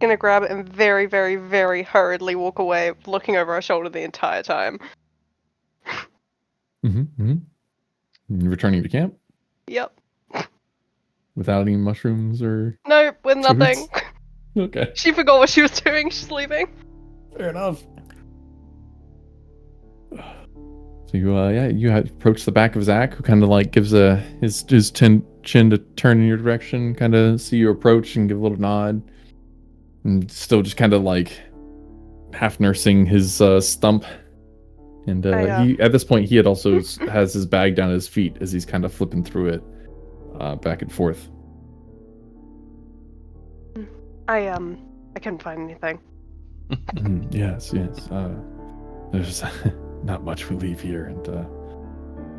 Gonna grab it and very, very, very hurriedly walk away, looking over our shoulder the entire time. Returning to camp? Yep. Without any mushrooms or... Nope, with nothing. Okay. She forgot what she was doing. She's leaving. Fair enough. So you approach the back of Zach, who kind of like gives his chin to turn in your direction, kind of see you approach and give a little nod, and still just kind of like half nursing his stump. And he at this point he had also has his bag down at his feet as he's kind of flipping through it back and forth. I couldn't find anything. Yes. There's not much we leave here, and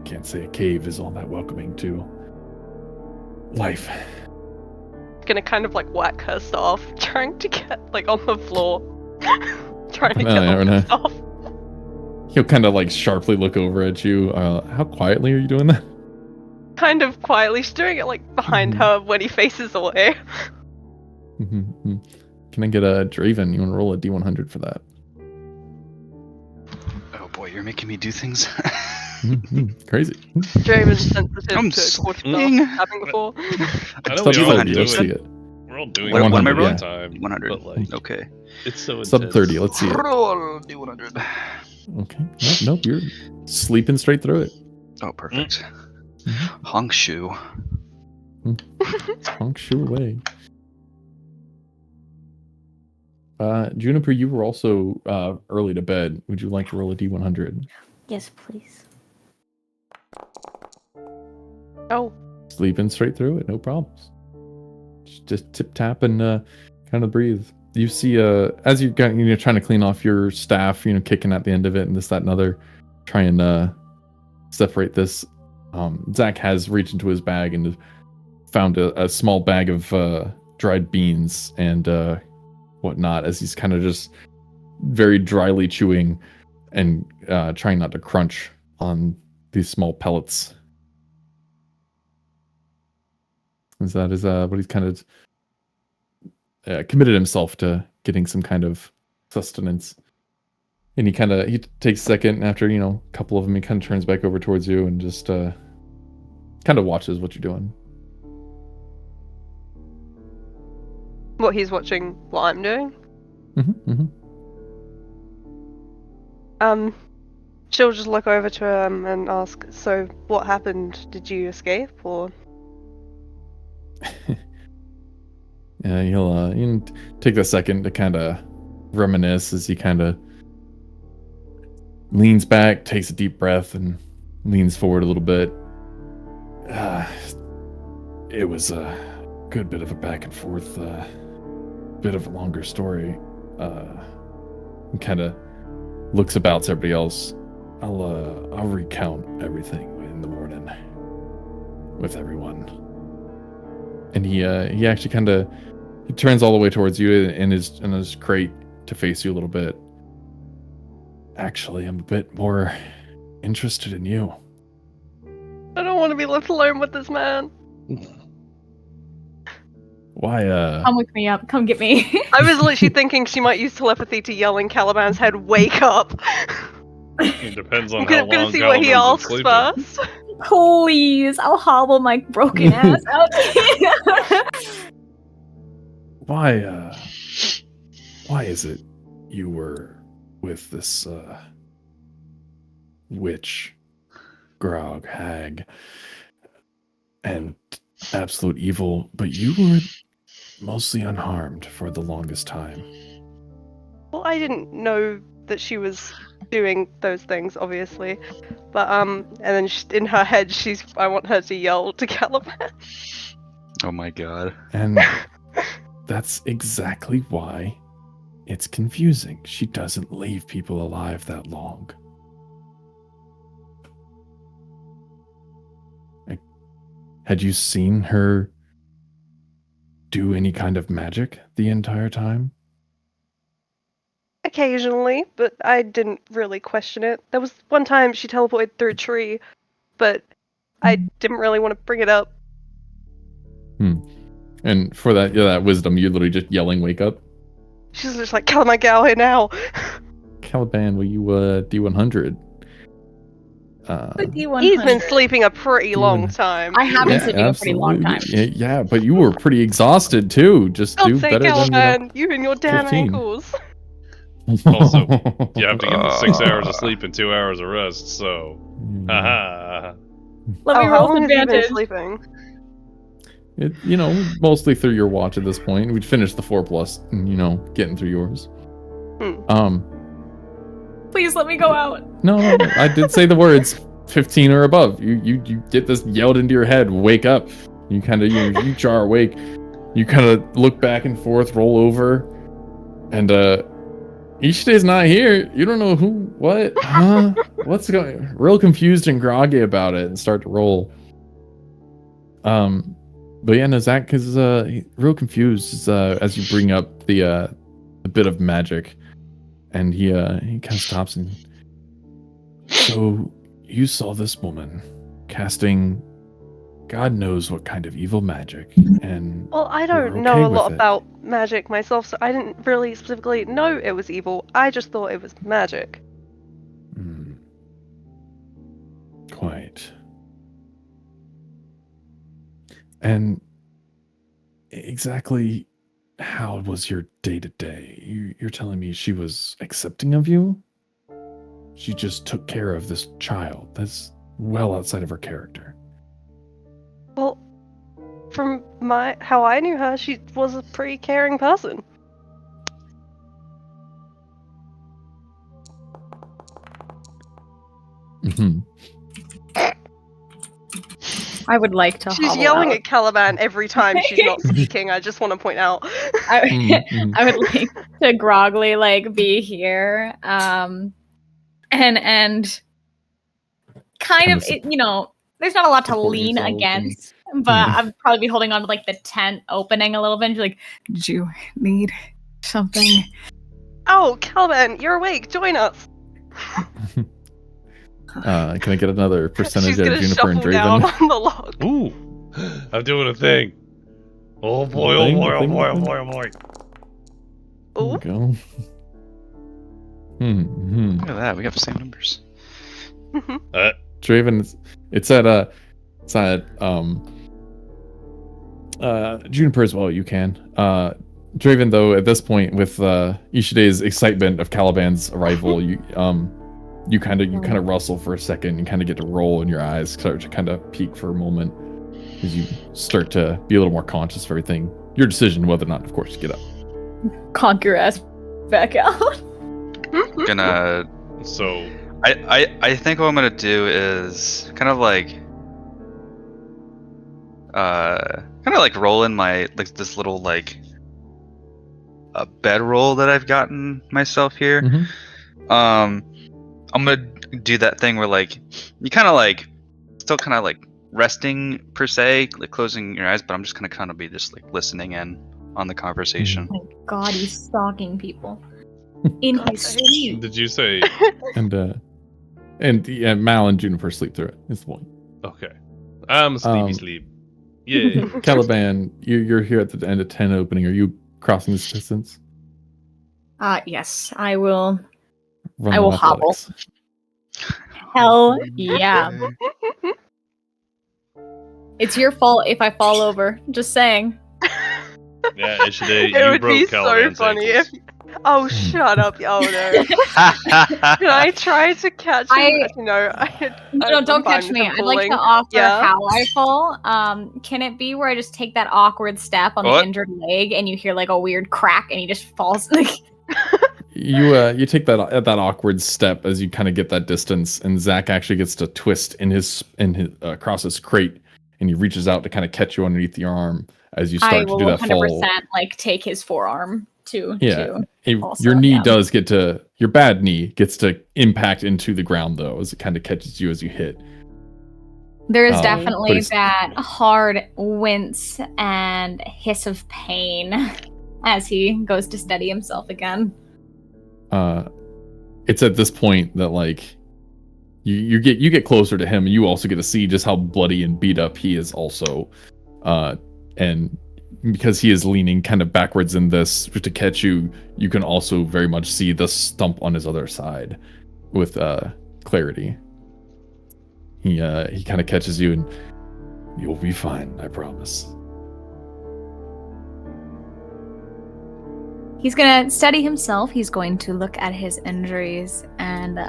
can't say a cave is all that welcoming to life. Gonna kind of like whack her staff, trying to get like on the floor, trying to get on the staff. He'll kind of like sharply look over at you. How quietly are you doing that? Kind of quietly. She's doing it like behind her when he faces away. Can I get a Draven? You want to roll a D100 for that? boy, you're making me do things. Crazy. Draven's sensitive I'm to quarter sleeping. having before. I know Sub we all 30, do let's see it. it. We're all doing What it am I all the rolling? time. 100. But like, Okay. it's so intense. Sub 30, let's see it. Roll D100. Okay. Nope, you're sleeping straight through it. Oh, perfect. Mhm. Honk shoe. Honk shoo away. Juniper, you were also early to bed. Would you like to roll a D100? Yes, please. Oh, Sleeping straight through it, no problems. Just tip tap and kind of breathe. You see, as you're trying to clean off your staff, kicking at the end of it and this, that, and other, try and separate this. Zach has reached into his bag and found a small bag of dried beans and whatnot, as he's kind of just very dryly chewing and trying not to crunch on these small pellets. That is what he's kind of committed himself to getting some kind of sustenance. And he takes a second after, a couple of them, he kind of turns back over towards you and just kind of watches what you're doing. what he's watching, what I'm doing. She'll just look over to him and ask, "So, what happened? Did you escape, or?" Yeah, he'll take a second to kind of reminisce as he kind of leans back, takes a deep breath, and leans forward a little bit. It was a good bit of a back and forth, bit of a longer story. And kind of looks about to everybody else. I'll recount everything in the morning with everyone. And he actually he turns all the way towards you in his crate to face you a little bit. Actually, I'm a bit more interested in you. I don't want to be left alone with this man. Why, Come with me up. Come get me. I was literally thinking she might use telepathy to yell in Caliban's head, "Wake up!" It depends on I'm how gonna long see what he Caliban's asks been sleeping. first. Please, I'll hobble my broken ass out. why is it you were with this witch, grog, hag, and absolute evil, but you were mostly unharmed for the longest time? Well, I didn't know that she was doing those things, obviously. But, and then in her head, I want her to yell to Caliban. Oh my god. And that's exactly why it's confusing. She doesn't leave people alive that long. Had you seen her do any kind of magic the entire time? Occasionally, but I didn't really question it. There was one time she teleported through a tree, but I didn't really want to bring it up. And for that wisdom, you're literally just yelling, "Wake up!" She's just like, "Caliban, get out here now!" Caliban, will you D100? He's been sleeping a pretty long D100. time. I have been sleeping a pretty long time. Yeah, but you were pretty exhausted too. Just do God's sake, better than Caliban, you and your damn 15. ankles. Also, you have to get the 6 hours of sleep and 2 hours of rest, so... Haha. Let me how roll long with have you been advantage. sleeping? Mostly through your watch at this point. We'd finished the 4+, getting through yours. Please let me go out. No, I did say the words 15 or above. You get this yelled into your head, "Wake up!" You kind of you jar awake. You kind of look back and forth, roll over, and Ishite's not here. You don't know who, what, huh? What's going? Real confused and groggy about it, and start to roll. But yeah, no, Zach is real confused as you bring up the bit of magic, and he kind of stops and. So you saw this woman casting God knows what kind of evil magic, and Well, I don't we're know okay a lot with it. about magic myself, so I didn't really specifically know it was evil. I just thought it was magic. And exactly how was your day-to-day? You're telling me she was accepting of you? She just took care of this child. That's well outside of her character. Well, from how I knew her, she was a pretty caring person. Mm-hmm. I would like to She's hobble yelling out. at Caliban every time she's not speaking. I just want to point out. Mm-hmm. I would like to groggily like be here, and kind of you know, there's not a lot to Support lean yourself and- against, but I'd probably be holding on to like the tent opening a little bit, and be like, Did you need something? Oh, Caliban, you're awake. Join us. Can I get another percentage She's of gonna Juniper and shuffle down Draven? on the log. Ooh, I'm doing a thing. Oh boy! Oh Thing, boy! Oh thing, boy! Oh thing. boy! Oh boy! There Ooh. we go. Hmm. Look at that. We have the same numbers. Draven, it's at Juniper as well. You can. Draven, though, at this point, with Ishide's excitement of Caliban's arrival, you kind of rustle for a second and kind of get to roll, and your eyes start to kind of peak for a moment as you start to be a little more conscious of everything. Your decision whether or not, of course, to get up. conk your ass back out. Gonna. So I think what I'm gonna do is kind of like roll in my like this little like a bedroll that I've gotten myself here. Mm-hmm. I'm gonna do that thing where like you kind of like still kind of like resting per se, like closing your eyes, but I'm just gonna kind of be just like listening in on the conversation. Oh my god, he's stalking people in his sleep. did you say? And yeah, Mal and Juniper sleep through it. Is the point. Okay, I'm sleepy sleep. Yeah. Caliban, you're here at the end of 10 opening. Are you crossing this distance? Yes, I will. Run I will on hobble. athletics. Hell yeah. Okay. It's your fault if I fall over. Just saying. Yeah, Ishide, It you would broke be so Caliban's funny ankles. if. Oh, shut up! Oh no! Can I try to catch him? No, No, don't catch me. I'd like to offer Yeah. how I fall. Can it be where I just take that awkward step on the What? injured leg and you hear like a weird crack and he just falls? Like, You take that awkward step as you kind of get that distance, and Zach actually gets to twist in his across his crate, and he reaches out to kind of catch you underneath the arm as you I start to will do that 100% fall. like take his forearm to. Also, your knee yeah. does get to your bad knee gets to impact into the ground though, as it kind of catches you as you hit. There is but definitely it's- that hard wince and hiss of pain as he goes to steady himself again. It's at this point that like you get closer to him, and you also get to see just how bloody and beat up he is also, and because he is leaning kind of backwards in this to catch you, you can also very much see the stump on his other side with clarity. He kind of catches you, and you'll be fine, I promise. He's gonna steady himself. He's going to look at his injuries, and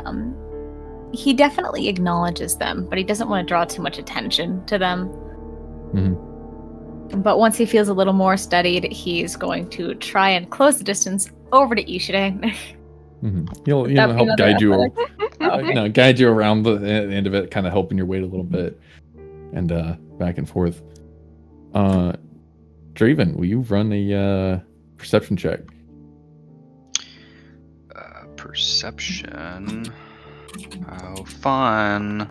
he definitely acknowledges them, but he doesn't want to draw too much attention to them. Mhm. But once he feels a little more steadied, he's going to try and close the distance over to Ishide. Mm-hmm. He'll That be help another guide you, Okay. guide you around the end of it, kind of helping your weight a little bit, and back and forth. Draven, will you run a perception check? Perception. How fun.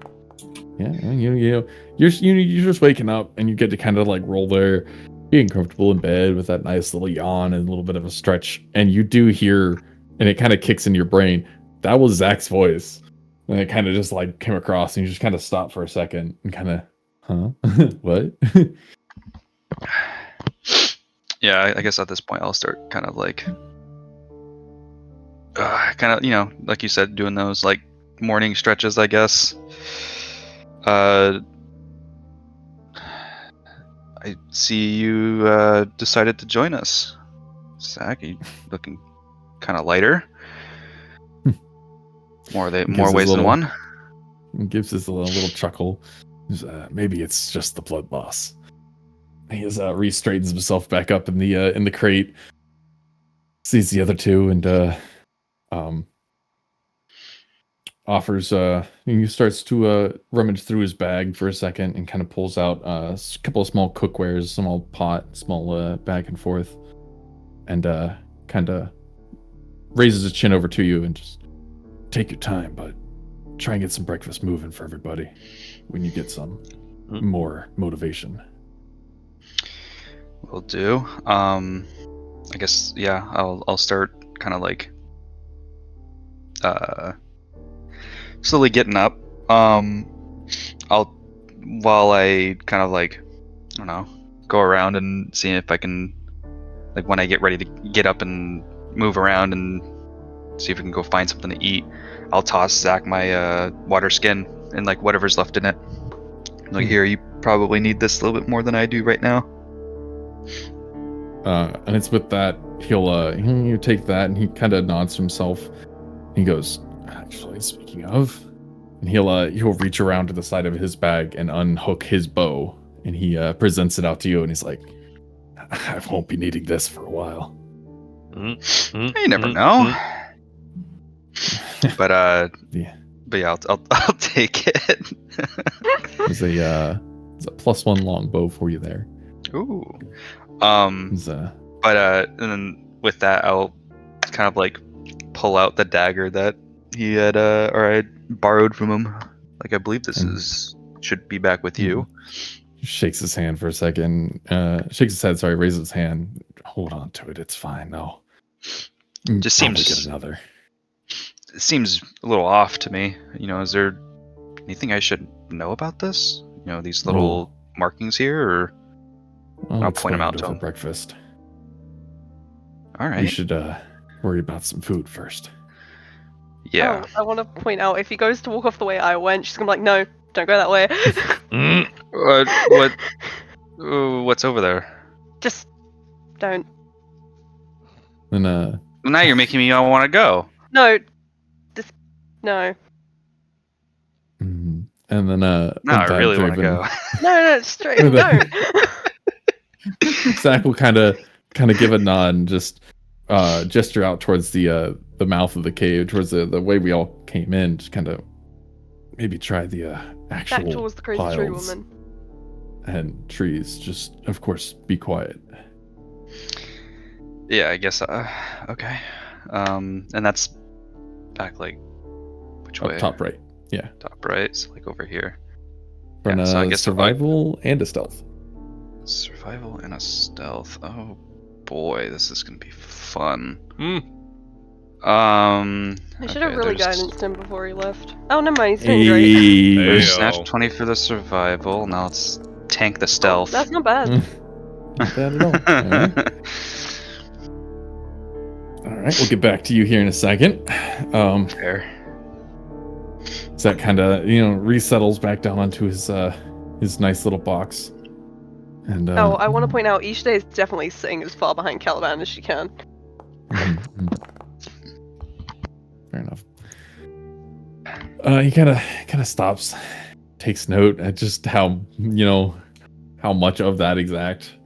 Yeah, you're just waking up, and you get to kind of like roll there, being comfortable in bed with that nice little yawn and a little bit of a stretch, and you do hear, and it kind of kicks in your brain, that was Zach's voice, and it kind of just like came across, and you just kind of stop for a second and kind of, huh, what? Yeah, I guess at this point I'll start kind of like, like you said, doing those like morning stretches, I guess. I see you decided to join us. Zach, you looking kind of lighter. More ways than one. Gives us a little chuckle. Maybe it's just the blood loss. He re-straightens himself back up in the crate. Sees the other two and offers. He starts to rummage through his bag for a second and kind of pulls out a couple of small cookwares, small pot, small back and forth, and kind of raises his chin over to you and just take your time, but try and get some breakfast moving for everybody when you get some more motivation. Will do. I guess yeah. I'll start kind of like slowly getting up. While I kind of like I don't know, go around and see if I can like when I get ready to get up and move around and see if we can go find something to eat. I'll toss Zach my water skin and like whatever's left in it. Like here, you probably need this a little bit more than I do right now. And it's with that he'll take that and he kind of nods to himself. He goes, actually, speaking of, and he'll reach around to the side of his bag and unhook his bow, and he presents it out to you, and he's like, I won't be needing this for a while. You never know. But yeah. But yeah, I'll take it. There's a +1 longbow for you there. Ooh. But and then with that, I'll kind of like pull out the dagger that he had or I borrowed from him. Like I believe this should be back with you. Shakes his hand for a second. Shakes his head. Sorry, raises his hand. Hold on to it. It's fine. No. Just seems get another. It seems a little off to me. You know, is there anything I should know about this? You know, these little markings here, or I'll point them out to him. Breakfast. All right. You should worry about some food first. Yeah. Oh, I want to point out if he goes to walk off the way I went, she's gonna be like, "No, don't go that way." What's over there? Just don't. And Well, now you're making me want to go. No. Just no. And then No, I really want to go. No, straight don't. Zach will kind of give a nod and just gesture out towards the mouth of the cave, towards the way we all came in. Just kind of maybe try the actual Back towards the crazy piles tree woman. and trees. Just of course be quiet. Yeah, I guess. Okay. And that's back like which way? Top right. Yeah. Top right. So like over here. For so I guess survival and a stealth. Survival and a stealth. Oh boy, this is gonna be fun. I should have really guidanced him before he left. Oh, never mind. He's doing great. There's nat 20 for the survival. Now let's tank the stealth. Oh, that's not bad. Not bad at all. All right, we'll get back to you here in a second. Fair. Zach kind of resettles back down onto his nice little box. And I want to point out each day is definitely sitting as far behind Caliban as she can. Fair enough. He kind of stops, takes note at just how much of that exact,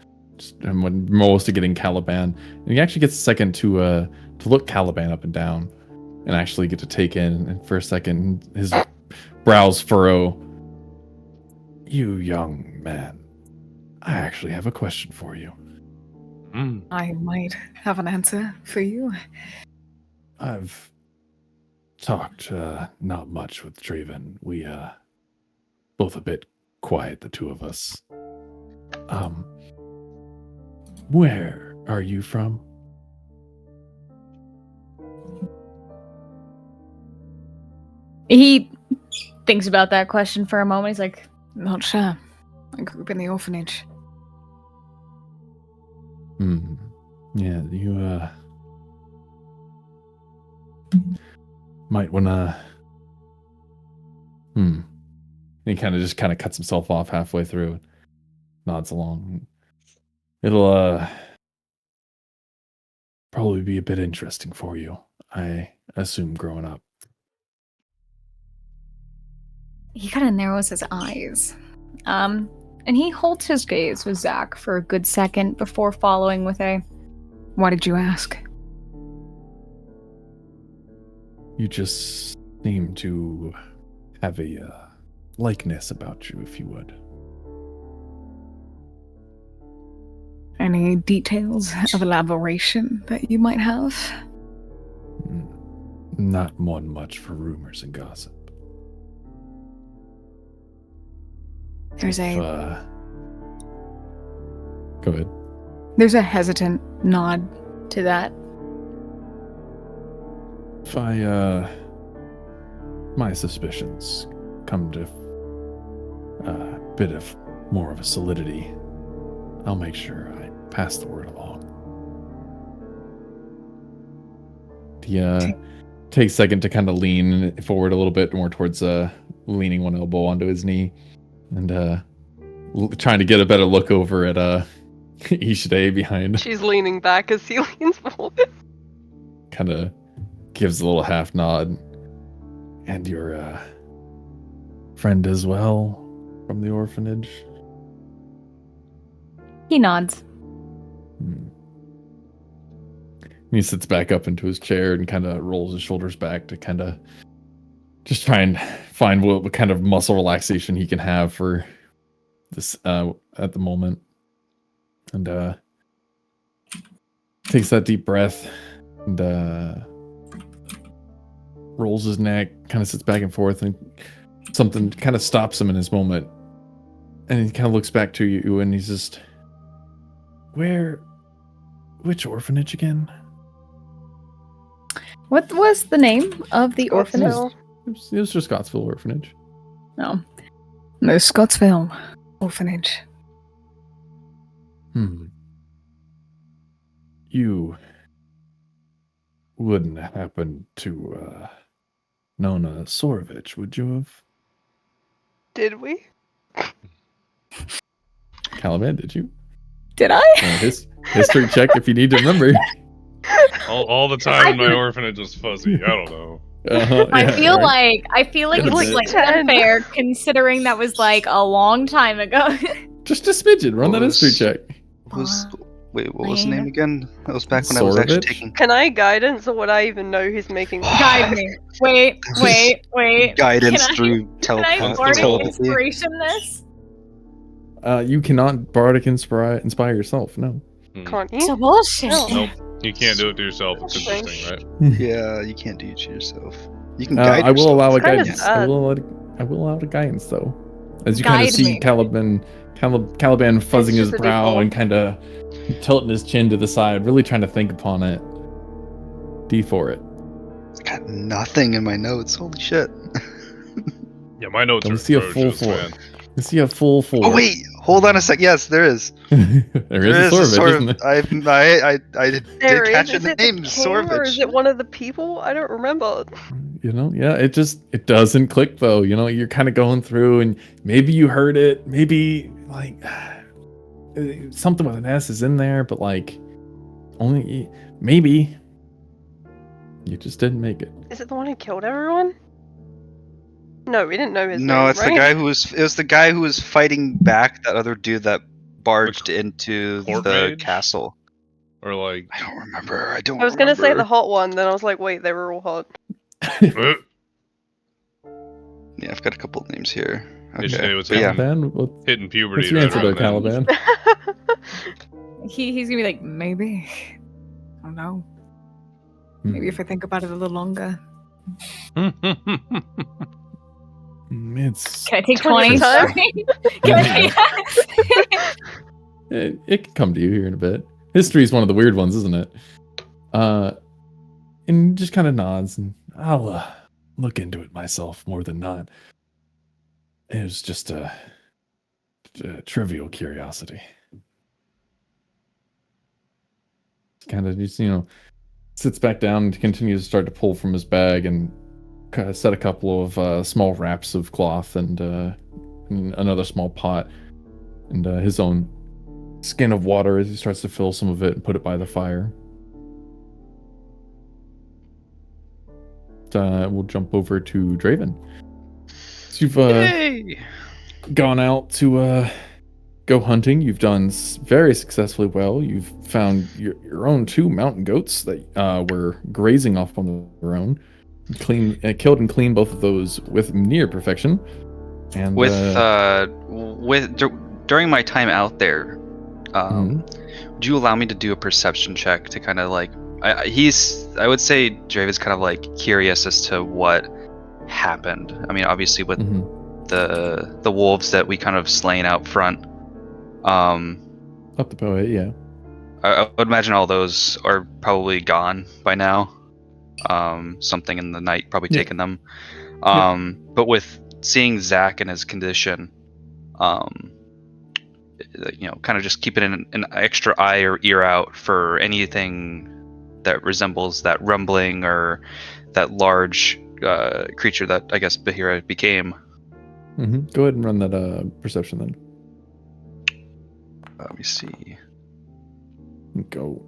and when most of getting Caliban, and he actually gets a second to look Caliban up and down, and actually get to take in. And for a second, his brows furrow. You young man, I actually have a question for you. I might have an answer for you. I've talked not much with Draven. We both a bit quiet, the two of us. Where are you from? He thinks about that question for a moment. He's like, Not sure. I grew up in the orphanage. Yeah, you might wanna And he kind of cuts himself off halfway through. nods along. It'll probably be a bit interesting for you, I assume, growing up. He kind of narrows his eyes. And he holds his gaze with Zach for a good second before following with a, Why did you ask? You just seem to have a likeness about you, if you would. Any details of elaboration that you might have? Not one much for rumors and gossip. There's Go ahead. There's a hesitant nod to that. If my suspicions come to a bit of more of a solidity, I'll make sure I pass the word along. He takes a second to kind of lean forward a little bit more towards leaning one elbow onto his knee and trying to get a better look over at Ishide behind. She's leaning back as he leans forward. Kind of gives a little half nod. And your friend as well from the orphanage? he nods. He sits back up into his chair and kind of rolls his shoulders back to kind of just try and find what kind of muscle relaxation he can have for this at the moment. And takes that deep breath and rolls his neck, kind of sits back and forth, and something kind of stops him in his moment. And he kind of looks back to you and he's just, which orphanage again? What was the name of the orphanage? Scottsville. It was just Scottsville Orphanage. No. The Scottsville Orphanage. You wouldn't happen to Nona Sorovich, would you have? Did we? Caliban, did you? Did I? History check if you need to remember. All the time my orphanage was fuzzy. I don't know. I feel right. like It it's was like 10. unfair considering that was like a long time ago. Just a smidgen. Run that history check. Wait, what was the name again? That was back when I was actually Sorovich? taking Can I guidance, or would I even know who's making Guide me. Wait. guidance Can I- through Can I Bardic bardic telepathy. inspiration this? You cannot bardic inspire yourself. No. Can't you? So bullshit. No. Nope. You can't do it to yourself. It's interesting, right? Yeah, you can't do it to yourself. You can I will allow a It's kinda guidance. sad. I will allow a guidance though. As you kind of Guide see me. Caliban fuzzing his just a brow D4. and kind of tilting his chin to the side, really trying to think upon it. D4 it. It's got nothing in my notes. Holy shit. Yeah, my notes Let are me see a full atrocious, 4. man. Let's see a full 4. Oh wait, hold on a sec. Yes, there is. there is a Sorovich, isn't it? I did There catch is. the Is it name the king, or is Sorovich. it one of the people? I don't remember. You know, yeah, it doesn't click though. You know, you're kind of going through and maybe you heard it, maybe like something with an S is in there, but like only maybe you just didn't make it. Is it the one who killed everyone? No, we didn't know his name. No, it's right? the guy who was. It was the guy who was fighting back that other dude that barged into court the mage? castle. Or like, I don't remember. I don't. I was gonna say the remember. hot one, then I was like, wait, they were all hot. uh, Yeah, I've got a couple of names here. His Okay. name was But yeah, Caliban, hitting puberty. what's your right answer though, around then. Caliban? He's gonna be like, Maybe. I don't know. Maybe if I think about it a little longer. It's can I take 20? 20 times? Sorry. Can I take it can come to you here in a bit. History is one of the weird ones, isn't it? And just kind of nods, and I'll look into it myself more than not. It was just a trivial curiosity. Kind of just, sits back down and continues to start to pull from his bag and kind of set a couple of small wraps of cloth and another small pot. and his own skin of water as he starts to fill some of it and put it by the fire. We'll jump over to Draven. So you've gone out to go hunting. You've done very successfully well. You've found your own 2 mountain goats that were grazing off on their own. Killed and cleaned both of those with near perfection. And during my time out there, would you allow me to do a perception check to kind of like? I would say Draven's kind of like curious as to what happened. I mean, obviously with the wolves that we kind of slain out front. Up the poet, yeah. I would imagine all those are probably gone by now. Something in the night probably taken them. But with seeing Zach in his condition, kind of just keeping an extra eye or ear out for anything that resembles that rumbling or that large creature that I guess Bahira became. Go ahead and run that perception then. Let me see. Go.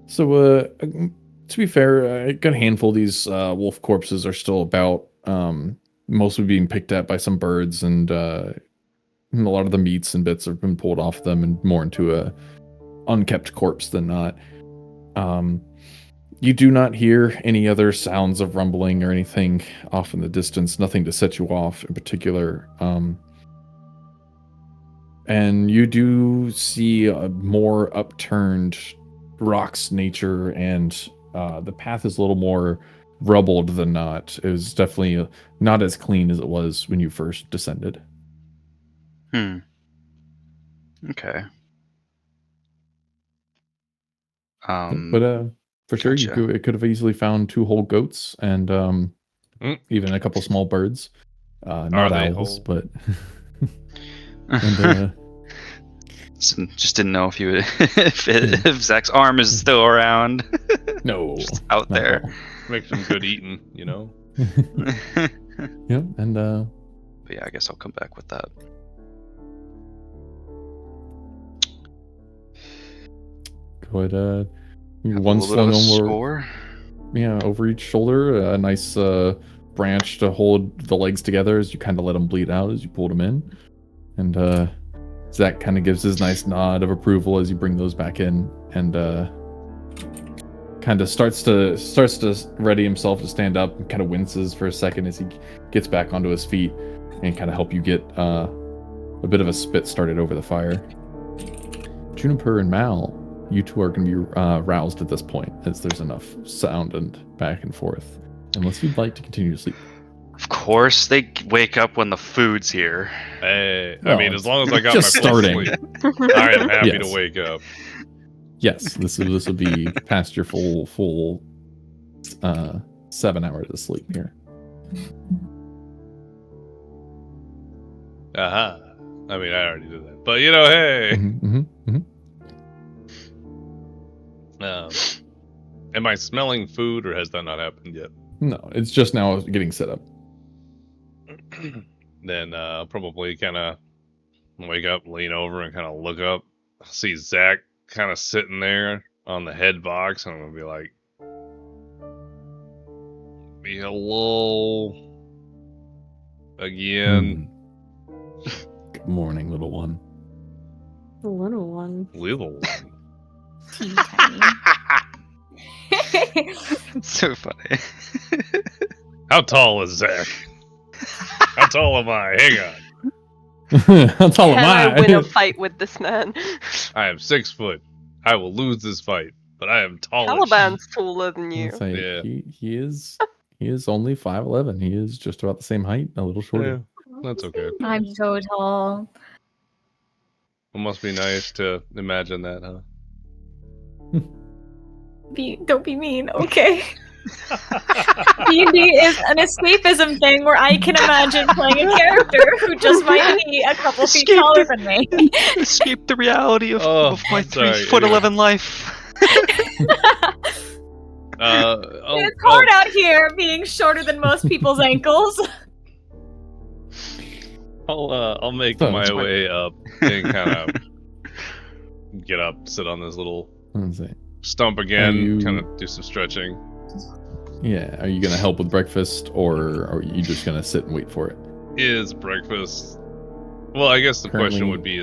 So, to be fair, a good handful of these wolf corpses are still about. Mostly being picked at by some birds, and a lot of the meats and bits have been pulled off them and more into a unkept corpse than not. You do not hear any other sounds of rumbling or anything off in the distance, nothing to set you off in particular. And you do see a more upturned rocks nature, and the path is a little more rubbled than not. It was definitely not as clean as it was when you first descended. Okay. But for sure, it could have easily found 2 whole goats and even a couple small birds. Not owls, but and, just didn't know if you would, if Zach's arm is still around. No, just out there. Make some good eating, you know. Yeah, and but yeah, I guess I'll come back with that. Go ahead. One slung over, over each shoulder. A nice branch to hold the legs together as you kind of let them bleed out as you pulled them in. And Zach kind of gives his nice nod of approval as you bring those back in, and kind of starts to ready himself to stand up, and kind of winces for a second as he gets back onto his feet and kind of help you get a bit of a spit started over the fire. Juniper and Mal, you 2 are going to be roused at this point, as there's enough sound and back and forth, unless you'd like to continue to sleep. Of course, they wake up when the food's here. Hey, I mean, as long as I got just my starting. Sleep, I am happy to wake up. Yes, this will be past your full 7 hours of sleep here. Aha. I mean, I already did that, but hey. Am I smelling food, or has that not happened yet? No, it's just now getting set up. Then I'll probably kind of wake up, lean over, and kind of look up. See Zach kind of sitting there on the head box, and I'm gonna be like, hello again. Good morning, little one. The little one. Little one. Teeny tiny. So funny. How tall is Zach? How tall am I? Hang on. How tall am I? Can I win a fight with this man? I am 6 foot. I will lose this fight, but I am tall. Caliban's taller than you. Yeah. He is only 5'11". He is just about the same height, a little shorter. Yeah, that's okay. I'm so tall. It must be nice to imagine that, huh? Don't be mean, okay? D&D is an escapism thing where I can imagine playing a character who just might be a couple feet taller than me. Escape the reality of my 3'11" life. It's hard out here being shorter than most people's ankles. I'll make So- my way up and kind of get up, sit on this little Let's see. stump again, you- kind of do some stretching. Yeah, are you gonna help with breakfast, or are you just gonna sit and wait for it? Is breakfast? Well, I guess the question Currently- would be: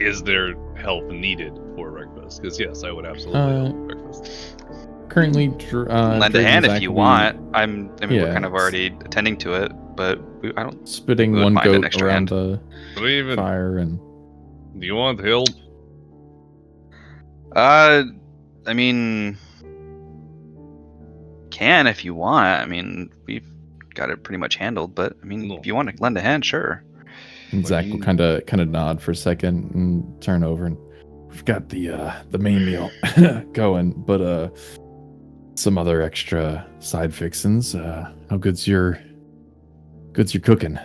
is there help needed for breakfast? Because yes, I would absolutely help with breakfast. Currently, Lend a Drake hand and if Zach you will be want. I mean, we're Yeah, kind of already attending to it, but I don't. spitting would one mind an goat extra around hand. the But even, fire, and do you want help? I mean, can if you want. I mean, we've got it pretty much handled. But I mean, if you want to lend a hand, sure. and Zach will kind of nod for a second and turn over, and we've got the main meal going, but some other extra side fixins. How good's your cooking?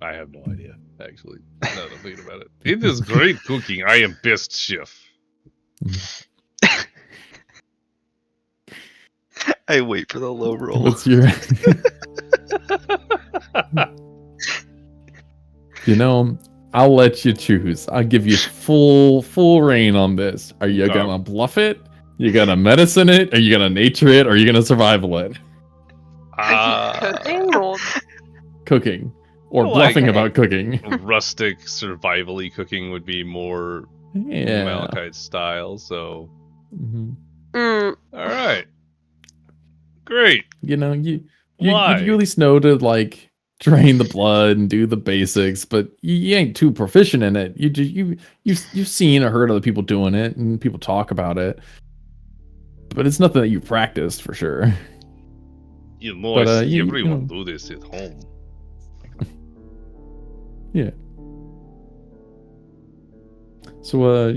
I have no idea, actually. Now that I'm thinking about it. It is great cooking. I am best chef. I wait for the low roll. What's your You know, I'll let you choose. I'll give you full reign on this. Are you gonna bluff it? You gonna medicine it? Are you gonna nature it? Or are you gonna survival it? Cooking or Cooking. Or Like- bluffing about cooking. Rustic, survivally cooking would be more Yeah. Malachite's style, so... Mhm. Alright. Great. You know, you Why? at least know to like drain the blood and do the basics, but you ain't too proficient in it. You've seen or heard other people doing it, and people talk about it, but it's nothing that you practiced for sure. You know, But, I see you everyone know. do this at home. Yeah. So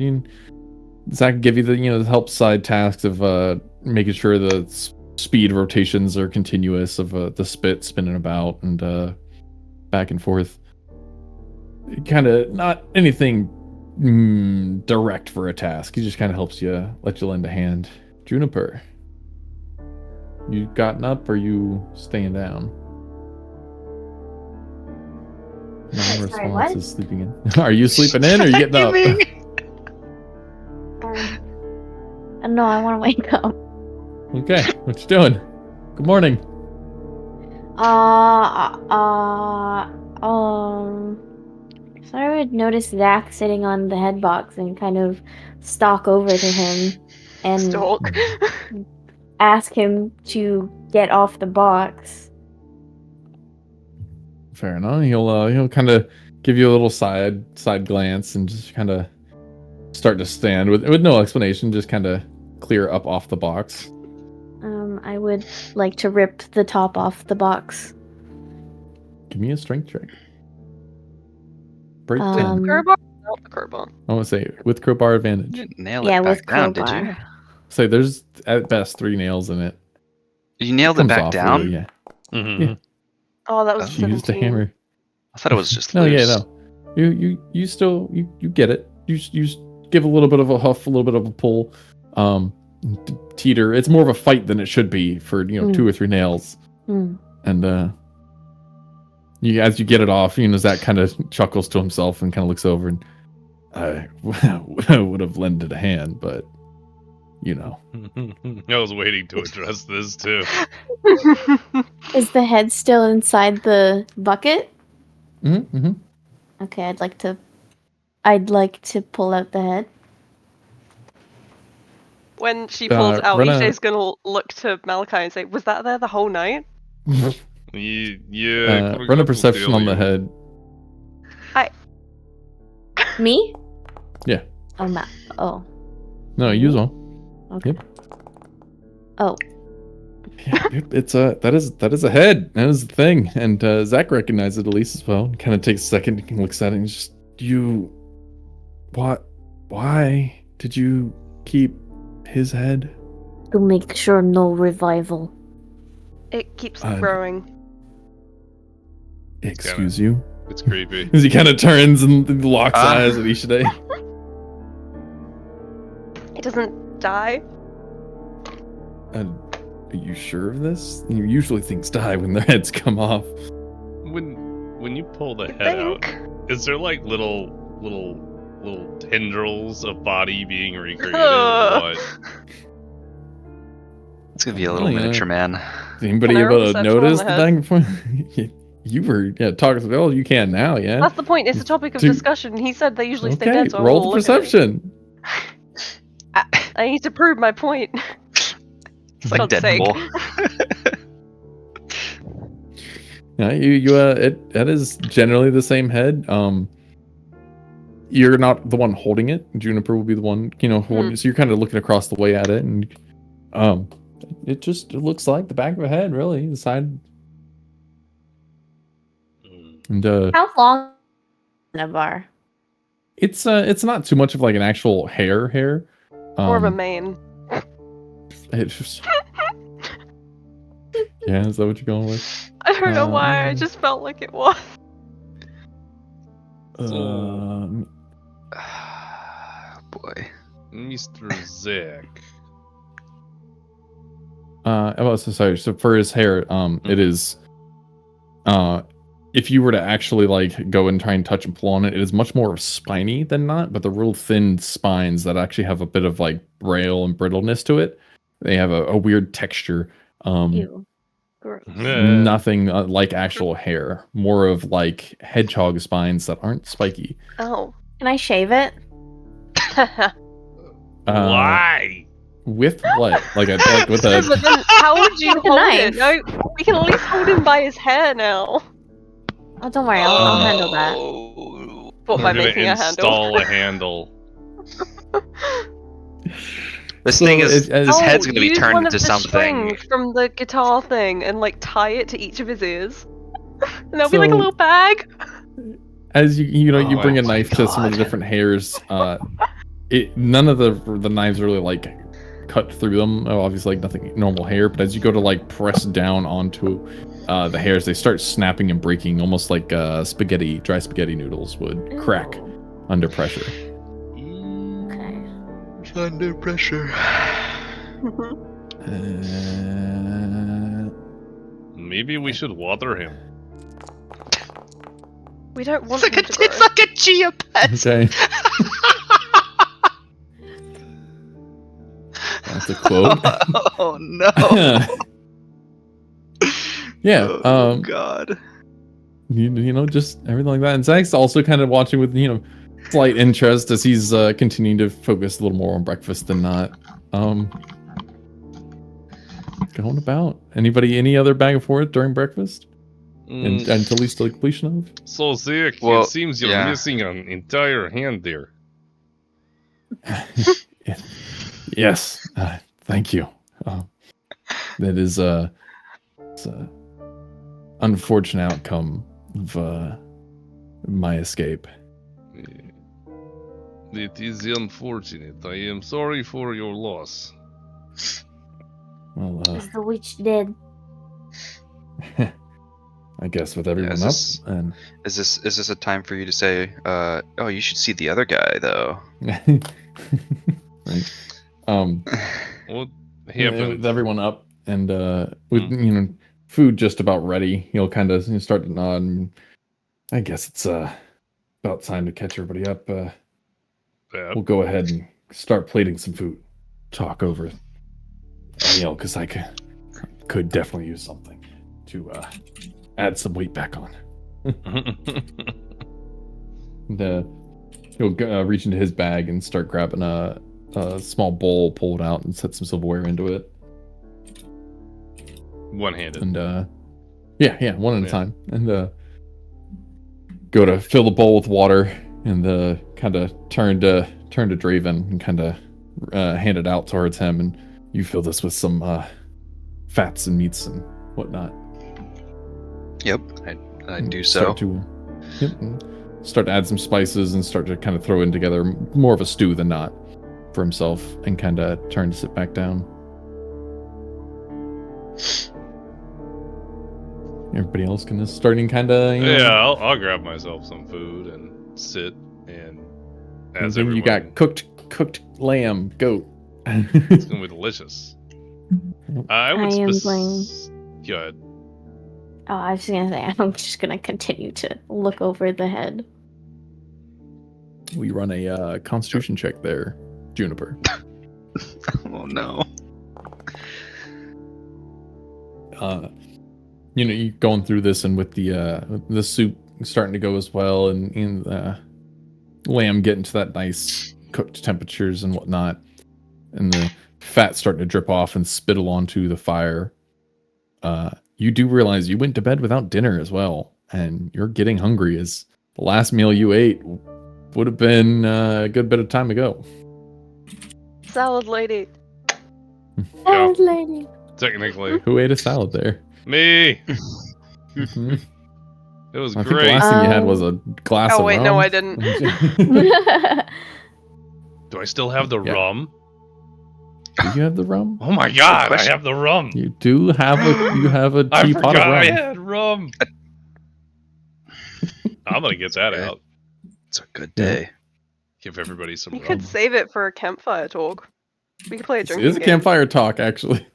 Zach can give you the help side tasks of making sure the speed rotations are continuous, of the spit spinning about and back and forth. Kind of not anything direct for a task. He just kind of helps you, let you lend a hand. Juniper, you gotten up or you staying down? Sorry, Non-response what? is sleeping in. Are you sleeping in or are you getting up? No, I want to wake up. Okay, what you doing? Good morning. So I would notice Zach sitting on the head box and kind of stalk over to him and stalk. ask him to get off the box. Fair enough. He'll kind of give you a little side glance and just kind of start to stand with no explanation, just kind of clear up off the box. I would like to rip the top off the box. Give me a strength check. Break 10. Crowbar? Not the crowbar. I want to say with crowbar You advantage. didn't nail Yeah, it with back down, crowbar. did you? Say there's at best 3 nails in it. You nailed it Comes back off down? really, yeah. Mm-hmm. Yeah. Oh, that was Oh. She used a 17. hammer. I thought it was just No, loose. yeah, no. You still you get it. You give a little bit of a huff, a little bit of a pull. Teeter. It's more of a fight than it should be for 2 or 3 nails. And as you get it off, Zach kind of chuckles to himself and kind of looks over and I would have lended a hand, but I was waiting to address this too. Is the head still inside the bucket? Mm-hmm. Okay, I'd like to pull out the head. When she pulls out, run a- EJ's gonna look to Malachi and say, "Was that there the whole night?" Yeah. Run a perception on the head. Me? Yeah. Oh. No, use one. Okay. Yep. Oh. Yeah, it's that is a head. That is the thing. And Zach recognizes it at least as well. Kind of takes a second and looks at it and just why did you keep his head? To make sure no revival. It keeps Uh, growing. Excuse you? It's creepy. As he kind of turns and locks eyes with Ishide. It doesn't die. Are you sure of this? Usually things die when their heads come off. When you pull the You head out, think? is there like little tendrils of body being recreated or what? It's gonna be a little miniature man. Is anybody Can I roll able to perception on notice the the head? bag? You were talking. Oh, you can now, yeah. That's the point. It's a topic of Do- discussion. He said they usually stay Okay, dead, so I roll will the look at it. perception. I need to prove my point. It's like God's sake. Deadpool. Yeah, it is generally the same head. You're not the one holding it. Juniper will be the one, holding it. So you're kind of looking across the way at it, and it looks like the back of a head, really. The side. And How long is a bar? it's not too much of like an actual hair. More of a mane. It's just, yeah, is that what you're going with? I don't know why. I just felt like it was. Boy. Mr. Zack. So for his hair, it is, if you were to actually like go and try and touch and pull on it, it is much more spiny than not, but the real thin spines that actually have a bit of like braille and brittleness to it, they have a weird texture. Ew. Gross. Nothing like actual hair, more of like hedgehog spines that aren't spiky. Oh. Can I shave it? Why? With what? Like with Yeah, but a then how would you With a hold knife. it? No, we can at least hold him by his hair now. Oh, don't worry, I'll handle that. What, We're by gonna making a handle? install a handle. This thing is his head's Oh, gonna be use turned one of into the something. strings from the guitar thing and like tie it to each of his ears. And there'll be like a So- little bag. as you Oh bring a my knife to some of the God. different hairs. None of the knives really like cut through them. Obviously, like nothing normal hair. But as you go to like press down onto the hairs, they start snapping and breaking, almost like dry spaghetti noodles would crack Ooh. under pressure. Okay. Under pressure. Maybe we should water him. We don't want It's like him to grow. it's like a chia pet. Okay, that's a quote. Oh no. Yeah. Oh God. Just everything like that. And Zach's also kind of watching with slight interest as he's continuing to focus a little more on breakfast than not. Going about. Any other bag of forth during breakfast? Until he's to completion of? So Zack, Well, it seems you're yeah. missing an entire hand there. Yes. Thank you. That is it's a unfortunate outcome of my escape. It is unfortunate. I am sorry for your loss. Well, Is the witch dead? I guess with everyone is up this- and Is this a time for you to say, oh, you should see the other guy though? right. What With happened? everyone up and with food just about ready, he'll kind of start to nod. And I guess it's about time to catch everybody up. We'll go ahead and start plating some food. Talk over a meal because I could definitely use something to add some weight back on. And, he'll reach into his bag and start grabbing a small bowl, pull it out, and set some silverware into it. One-handed. And yeah, one at a Yeah. time. And go to fill the bowl with water, and kind of turn to Draven and kind of hand it out towards him. And you fill this with some fats and meats and whatnot. Yep, I do Start so. start to add some spices and start to kind of throw in together more of a stew than not for himself, and kind of turn to sit back down. Everybody else kind of starting kind of Yeah, I'll grab myself some food and sit and And as then you got everyone- cooked lamb, goat. It's gonna be delicious. I would I am Go ahead. Oh, I was gonna say I'm just gonna continue to look over the head. We run a Constitution check there, Juniper. Oh no. You're going through this, and with the soup starting to go as well, and lamb getting to that nice cooked temperatures and whatnot, and the fat starting to drip off and spittle onto the fire. You do realize you went to bed without dinner as well, and you're getting hungry, as the last meal you ate would have been a good bit of time ago. Salad lady. Salad lady. Technically. Who ate a salad there? Me! Mhm. It was I think the great. last thing you had was a glass of Oh wait, rum. no, I didn't. Do I still have the Yeah. rum? Do you have the rum? Oh my god, I question. have the rum! You do have a I teapot forgot of I rum. had rum! I'm gonna get that Okay. out. It's a good day. Give everybody some You rum. could save it for a campfire talk. We could play a This drinking is a game. campfire talk, actually.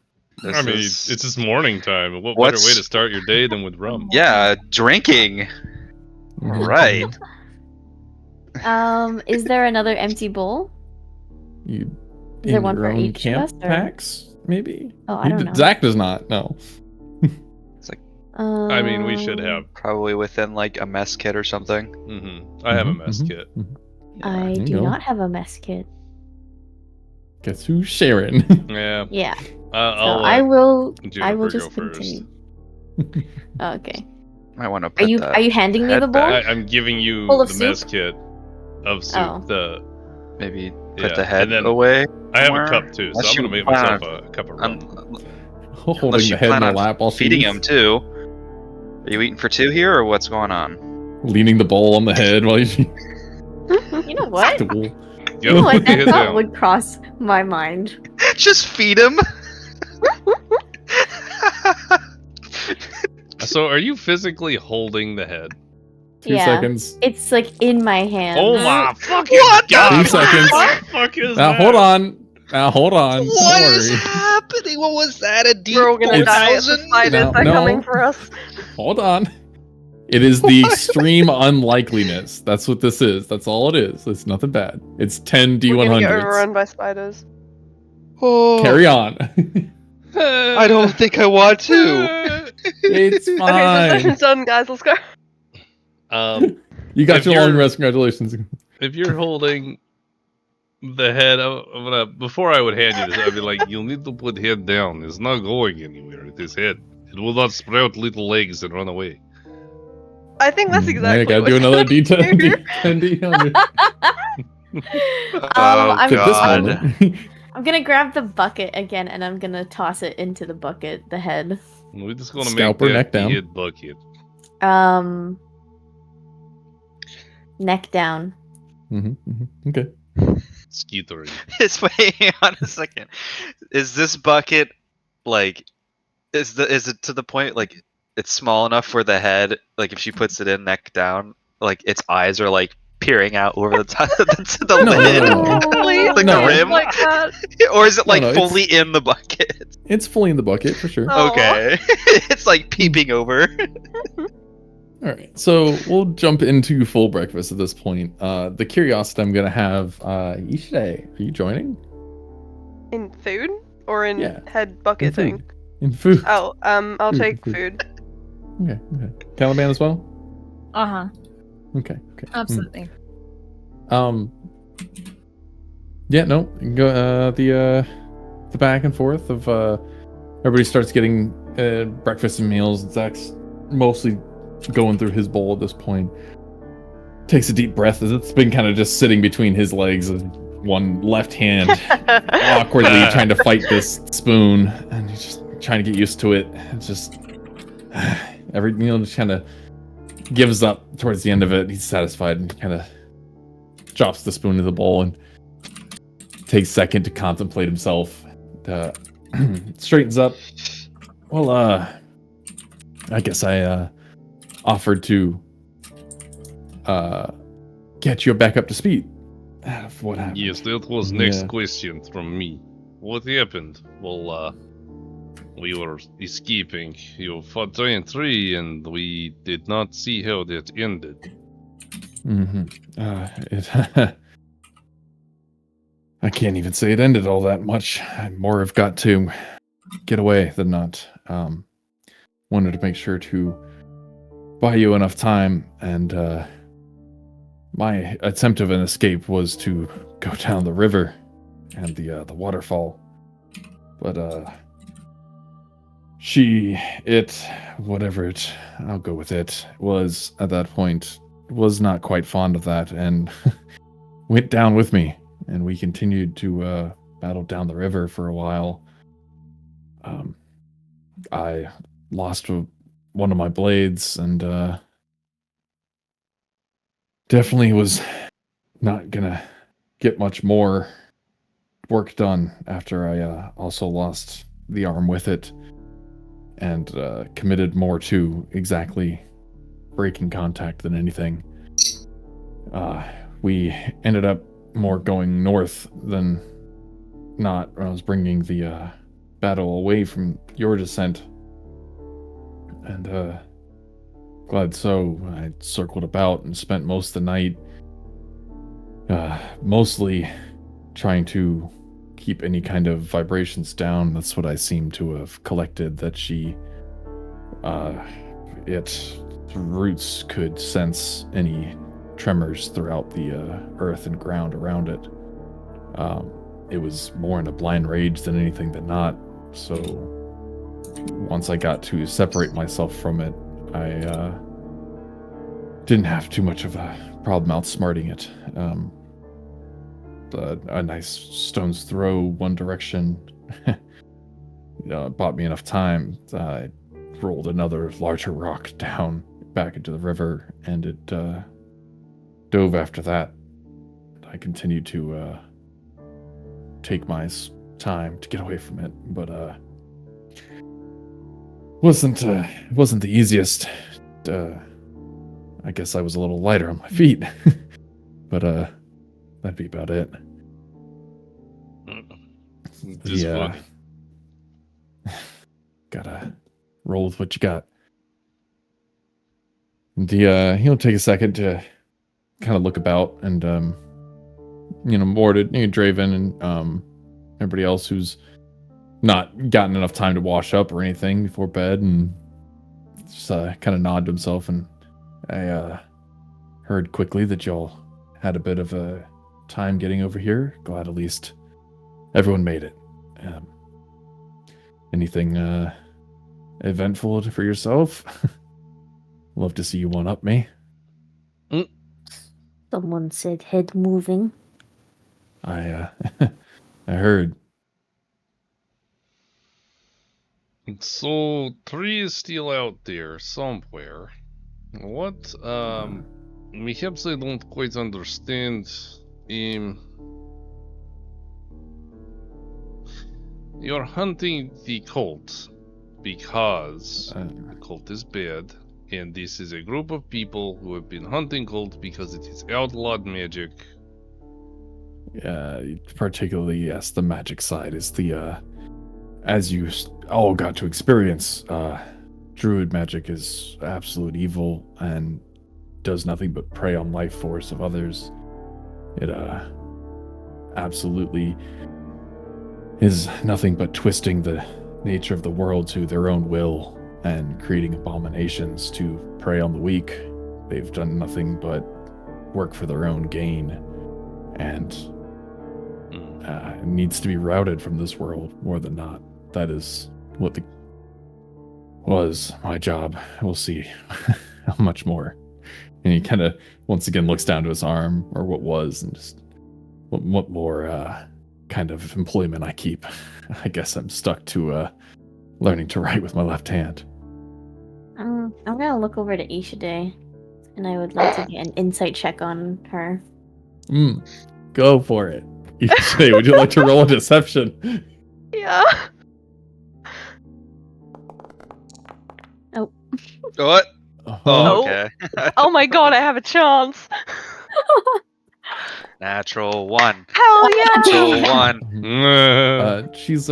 This I mean, is- it's just morning time. What better What's- way to start your day than with rum? Yeah, drinking. Mhm. Right. Is there another empty bowl? You Is there in one your for own each of camp us, or- packs, maybe? Oh, I don't know. Zach does not. No. I mean, we should have. Probably within like a mess kit or something. Mm-hmm. I have a Mhm, mess mhm, kit. mhm. I There you do go. not have a mess kit. Guess who's sharing? Yeah. Yeah. I'll So I will Juniper just go first. continue. Okay. Might want to Are put you that are you handing me the head bowl? back. I'm giving you Full of the mess soup? kit of soup. Oh. Maybe put Yeah, the head and then away. I have somewhere. a cup too, so Unless I'm gonna you make plan myself a cup of on- rum. Holding Unless the you head in plan her on lap while she feeding eats, him too. Are you eating for two here, or what's going on? leaning the bowl on the head while you You know what? stool. Yep, You know what? put the That head thought down. would cross my mind. Just feed him. So, are you physically holding the head? 2 Yeah. seconds. It's like in my hand. Oh my fucking What the god! 2 seconds. What the fuck is Now that? hold on. Now hold on. What Don't is worry. happening? What was that? A deep We're all gonna die as the 4000? spiders. No, They're no. coming for us. Hold on. It is the What? extreme unlikeliness. That's what this is. That's all it is. It's nothing bad. It's 10 We're gonna get D100s. overrun by spiders. Oh, Carry on. I don't think I want to. It's Okay, so fine. session's done, guys. Let's go. You got If your long you're- rest. Congratulations. If you're holding the head, I'm gonna. Before I would hand you this, I'd be like, "You'll need to put head down. It's not going anywhere. It is head. It will not sprout little legs and run away." I think that's exactly I gotta what do another you D10. do. D10 D100. I'm To this God. moment. I'm gonna grab the bucket again and I'm gonna toss it into the bucket, the head. We're just gonna Scalper, make neck that down. the head bucket. Neck down. Okay. Skeetery. Just wait on a second. Is this bucket like? Is it to the point like it's small enough for the head? Like if she puts it in neck down, like its eyes are like peering out over the top to the No, lid, no. Please, like No. the rim, like that. or is it like No, it's- fully in the bucket? It's fully in the bucket for sure. Oh. Okay, it's like peeping over. All right, so we'll jump into full breakfast at this point. The curiosity I'm gonna have, Ishide, are you joining? In food or in Yeah. head bucket In thing? food. In food. Oh, I'll Food, take food. food. Okay. Caliban as well. Uh-huh. Okay. Absolutely. Yeah. No. You can go. The back and forth of everybody starts getting breakfast and meals. Zach's mostly going through his bowl at this point. Takes a deep breath as it's been kind of just sitting between his legs, and one left hand awkwardly trying to fight this spoon, and he's just trying to get used to it. It's just just kind of gives up towards the end of it. He's satisfied and kind of drops the spoon into the bowl and takes a second to contemplate himself. Straightens up. Well, I guess I offered to get you back up to speed. What happened? Yes, that was next Yeah. question from me. What happened? Well, we were escaping. You fought giant tree, and we did not see how that ended. It. I can't even say it ended all that much. I more have got to get away than not. Wanted to make sure to buy you enough time, and my attempt of an escape was to go down the river and the waterfall. But I'll go with it, was at that point was not quite fond of that and went down with me, and we continued to battle down the river for a while. I lost one of my blades, and definitely was not gonna get much more work done after I also lost the arm with it, and committed more to exactly breaking contact than anything. We ended up more going north than not when I was bringing the battle away from your descent. And glad so. I circled about and spent most of the night mostly trying to keep any kind of vibrations down. That's what I seem to have collected, that its roots could sense any tremors throughout the earth and ground around it. It was more in a blind rage than anything than not. So once I got to separate myself from it, I didn't have too much of a problem outsmarting it. A nice stone's throw one direction bought me enough time. I rolled another larger rock down back into the river, and it dove after that. I continued to take my time to get away from it, but wasn't the easiest. I guess I was a little lighter on my feet, but that'd be about it. Yeah. Gotta roll with what you got. He'll take a second to kind of look about, and more to Draven and everybody else who's not gotten enough time to wash up or anything before bed, and just kind of nod to himself. And I heard quickly that y'all had a bit of a time getting over here. Glad at least everyone made it. Anything eventful for yourself? Love to see you one up me. Someone said head moving. I heard. So, tree is still out there somewhere. What, perhaps I don't quite understand. You're hunting the cult because the cult is bad, and this is a group of people who have been hunting cult because it is outlawed magic. Particularly, yes, the magic side is the, as you all got to experience, druid magic is absolute evil and does nothing but prey on life force of others. It, absolutely is nothing but twisting the nature of the world to their own will and creating abominations to prey on the weak. They've done nothing but work for their own gain, and it needs to be routed from this world more than not. That is what was my job. We'll see how much more. And he kind of once again looks down to his arm, or what was, and just what more kind of employment I keep. I guess I'm stuck to learning to write with my left hand. I'm gonna look over to Ishide, and I would like to get an insight check on her. Go for it. Ishide, would you like to roll a deception? Yeah. Oh. What? Uh-huh. Oh, okay. Oh my god, I have a chance. Natural 1. Hell yeah! Natural 1. She's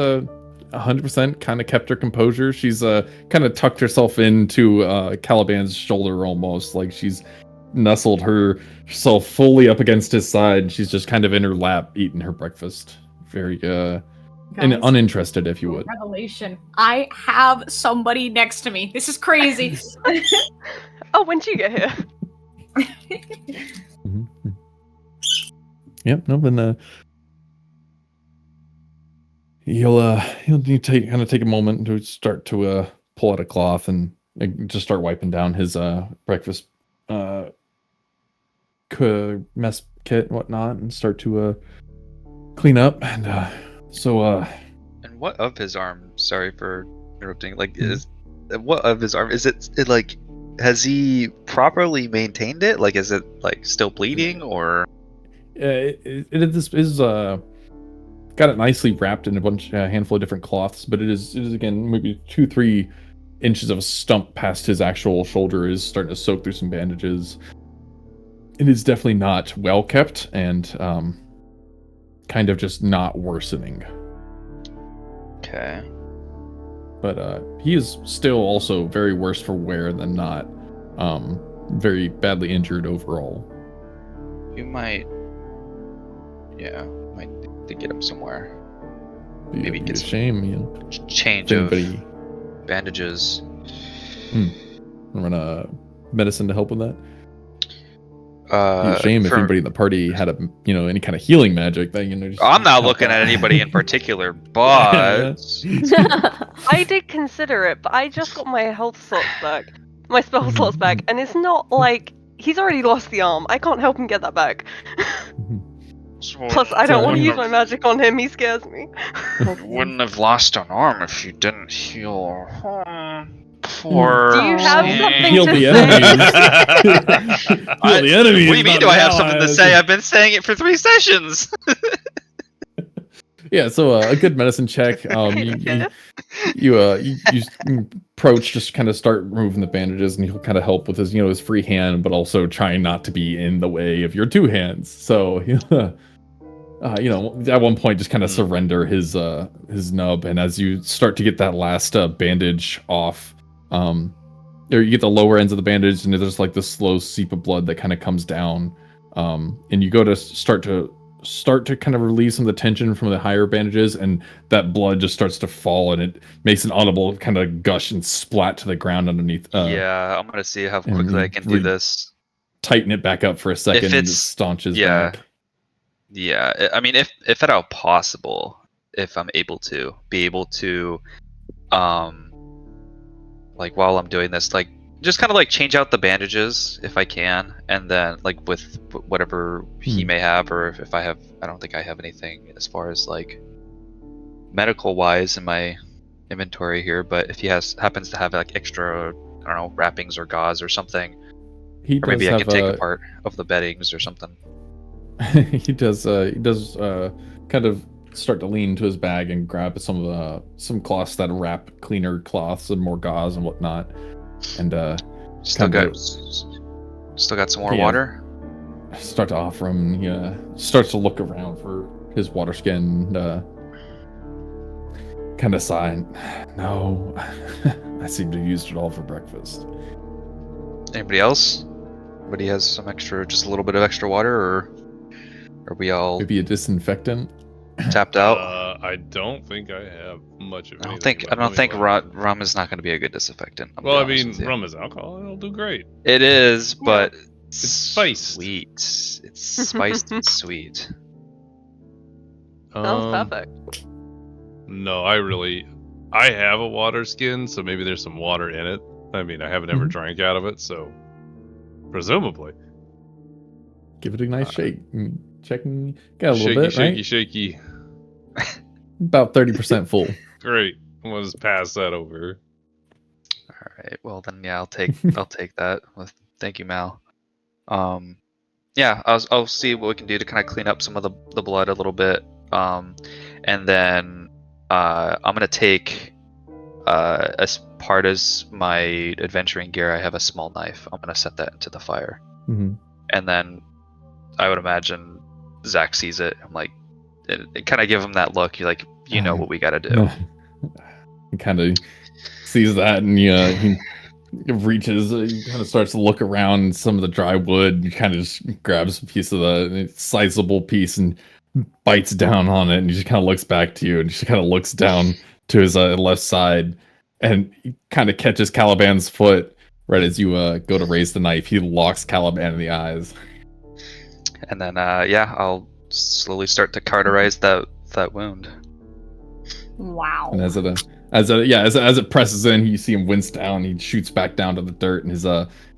100% kind of kept her composure. She's kind of tucked herself into Caliban's shoulder almost, like she's nestled herself fully up against his side. She's just kind of in her lap eating her breakfast. Very and Guys, uninterested, if you would. revelation. I have somebody next to me. This is crazy. Oh, when did you get here? Mhm. Yep. No, then you'll need to take a moment to start to pull out a cloth and just start wiping down his breakfast mess kit and whatnot, and start to clean up. And And what of his arm? Sorry for interrupting. Like, what of his arm? Is it like? Has he properly maintained it? Like, is it like still bleeding or? it is got it nicely wrapped in a handful of different cloths, but it is again maybe 2-3 inches of a stump past his actual shoulder is starting to soak through some bandages. It is definitely not well kept and kind of just not worsening. Okay. But he is still also very worse for wear than not. Very badly injured overall. You might. Yeah, might need to get him somewhere. Maybe Maybe get a some shame, you know. change If of anybody bandages. run a medicine to help with that. Be Uh, a shame if for- anybody in the party had any kind of healing magic that just I'm not help looking out. at anybody in particular, but I did consider it, but I just got my health slots back, my spell slots back, and it's not like he's already lost the arm. I can't help him get that back. Plus, I don't want to use my magic on him. He scares me. You wouldn't have lost an arm if you didn't heal. Poor. Do you have something Heal to the say? enemies. Heal the enemies. What do you mean? not Do I have allies. something to say? I've been saying it for 3 sessions. Yeah, so a good medicine check. You approach, just kind of start removing the bandages, and he'll kind of help with his free hand, but also trying not to be in the way of your 2 hands. So at one point, just kind of surrender his nub, and as you start to get that last bandage off, or you get the lower ends of the bandage, and there's like this slow seep of blood that kind of comes down, and you go to start to kind of release some of the tension from the higher bandages, and that blood just starts to fall, and it makes an audible kind of gush and splat to the ground underneath. Yeah, I'm gonna see how quickly I can do this. Tighten it back up for a second, and it it's- staunches yeah. back. Yeah, I mean, if at all possible, if I'm able to like while I'm doing this, like just kind of like change out the bandages if I can, and then like with whatever he may have, or if I don't think I have anything as far as like medical wise in my inventory here, but if he happens to have like extra, I don't know, wrappings or gauze or something, or maybe I can take a part of the beddings or something. He does kind of start to lean into his bag and grab some cloths that wrap, cleaner cloths and more gauze and whatnot, and Still kinda- got some more Yeah. water. start to offer him. Starts to look around for his water skin, kind of sighing. No, I seem to have used it all for breakfast. Anybody else? Anybody has some extra, just a little bit of extra water, or are we all Maybe a disinfectant. tapped out? I don't think I have much of I anything. don't think rum is not going to be a good disinfectant. Well, I mean, rum is alcohol. It'll do great. It is, but It's spiced. Sweet. It's spiced and sweet. Sounds perfect. No, I have a water skin, so maybe there's some water in it. I mean, I haven't ever drank out of it, so presumably. Give it a nice shake. Checking, got a little Shaky, bit, shaky, right? shaky. About 30% full. Great. I'm gonna just pass that over. All right. Well, then yeah, I'll take that. Well, thank you, Mal. Yeah, I'll see what we can do to kind of clean up some of the blood a little bit. And then I'm gonna take as part as my adventuring gear, I have a small knife. I'm gonna set that into the fire, Mhm. and then I would imagine Zach sees it. I'm like, it kind of give him that look. You're like, you know what we got to do. He kind of sees that, and he reaches, he kind of starts to look around some of the dry wood, and kind of just grabs a piece of the sizable piece and bites down on it, and he just kind of looks back to you, and just kind of looks down to his left side, and he kind of catches Caliban's foot right as you go to raise the knife. He locks Caliban in the eyes. And then, I'll slowly start to cauterize that wound. Wow. And as it presses in, you see him wince down. He shoots back down to the dirt, and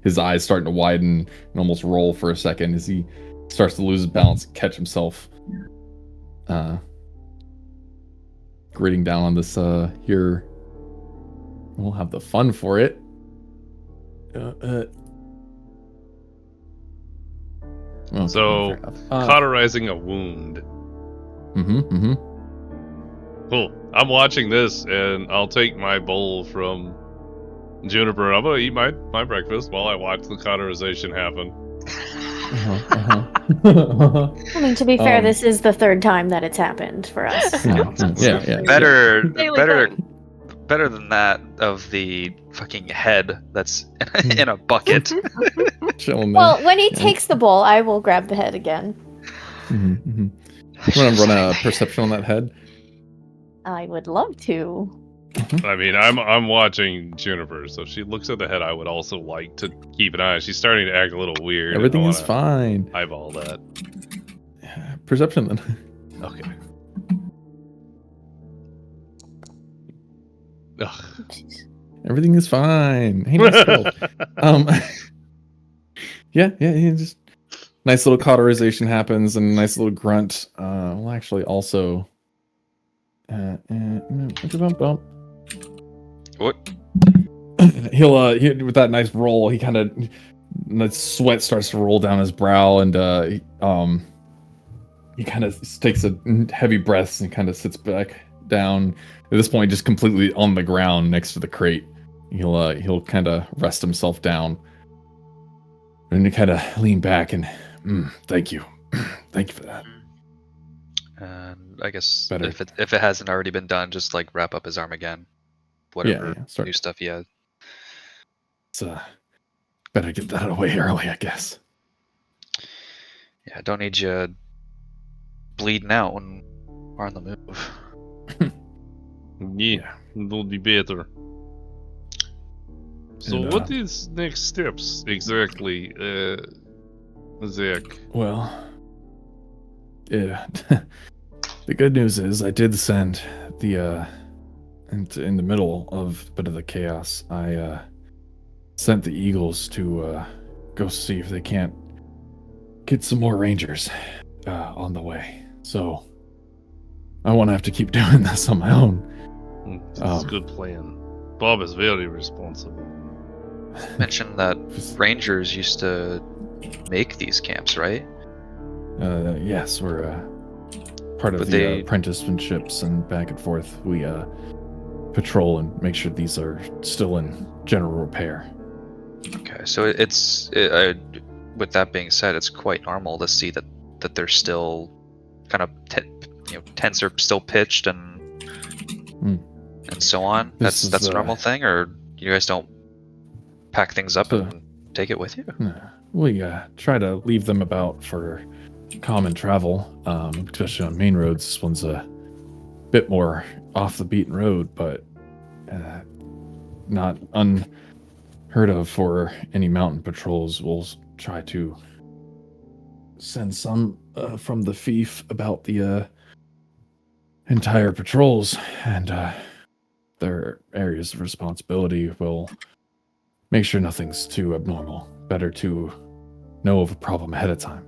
his eyes starting to widen and almost roll for a second as he starts to lose his balance and catch himself. Gritting down on this here. We'll have the fun for it. Okay, So, cauterizing a wound. Cool. I'm watching this, and I'll take my bowl from Juniper. I'm gonna eat my breakfast while I watch the cauterization happen. I mean, to be fair, this is the third time that it's happened for us. Yeah. Better Thing. better than that of the fucking head that's in a bucket. Chilling there. Well, when he takes the bowl, I will grab the head again. You want to run a perception on that head? I would love to. I mean, I'm watching Juniper, so if she looks at the head, I would also like to keep an eye. She's starting to act a little weird. Everything is fine. Eyeball that. Perception then. Okay. Ugh. Everything is fine. Hey, nice spell. Yeah, just nice little cauterization happens and a nice little grunt. We'll actually also What? He'll with that nice roll, he kind of sweat starts to roll down his brow, and he kind of takes a heavy breath and kind of sits back down. At this point, just completely on the ground next to the crate. He'll kind of rest himself down, and he kind of lean back and thank you for that. And I guess Better. if it hasn't already been done, just like wrap up his arm again. Whatever Start. new stuff he had. It's better get that away early, I guess. Yeah, don't need you bleeding out when we're on the move. Yeah, it'll be better. So And, what is next steps exactly, Zach? Well, yeah. The good news is I did send the in the middle of a bit of the chaos, I sent the Eagles to go see if they can't get some more Rangers on the way. So I won't have to keep doing this on my own. That's a good plan. Bob is very responsible. Mentioned that Rangers used to make these camps, right? Yes, we're part of But the apprenticeships, and back and forth we patrol and make sure these are still in general repair. Okay, so with that being said, it's quite normal to see that they're still kind of tents are still pitched and so on. This That's is, a normal thing, or you guys don't pack things up and take it with you? We try to leave them about for common travel, especially on main roads. This one's a bit more off the beaten road, but not unheard of for any mountain patrols. We'll try to send some from the fief about the entire patrols, and their areas of responsibility will make sure nothing's too abnormal. Better to know of a problem ahead of time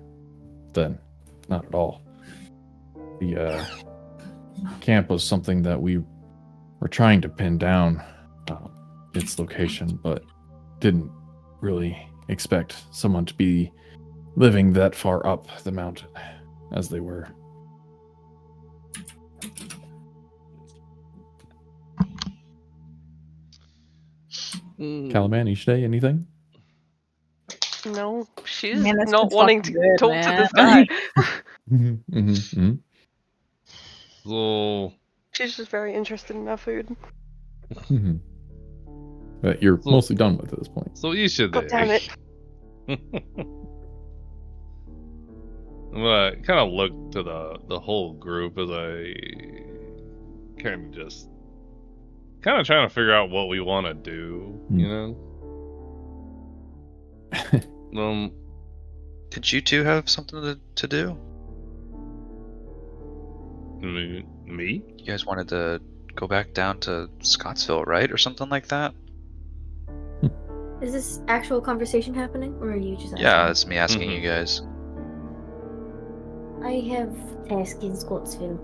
than not at all. The camp was something that we were trying to pin down its location, but didn't really expect someone to be living that far up the mountain as they were. Calaman, each day, anything? No, she's Man, that's not been wanting to fucking good, talk man. to this guy. So, She's just very interested in our food. Mhm. That you're So- mostly done with at this point. So you should. God damn it. Well, I kind of look to the whole group as I kind of just kind of trying to figure out what we want to do, you know? Did you two have something to do? Me? You guys wanted to go back down to Scottsville, right? Or something like that? Is this actual conversation happening, or are you just asking? Yeah, it's me asking you guys. I have task in Scottsville.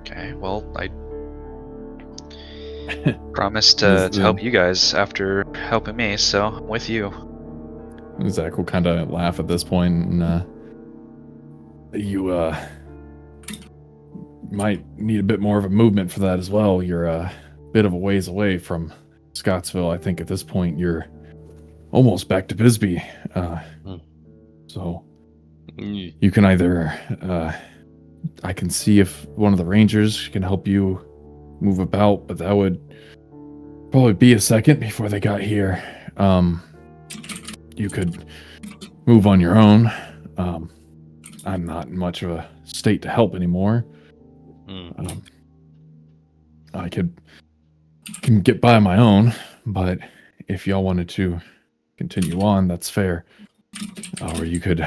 Okay, well, I promised to help you guys after helping me, so I'm with you. Zach will kind of laugh at this point, and you might need a bit more of a movement for that as well. You're a bit of a ways away from Scottsville. I think at this point you're almost back to Bisbee. So you can either I can see if one of the rangers can help you move about, but that would probably be a second before they got here. You could move on your own. I'm not in much of a state to help anymore. I can get by on my own, but if y'all wanted to continue on, that's fair. Or you could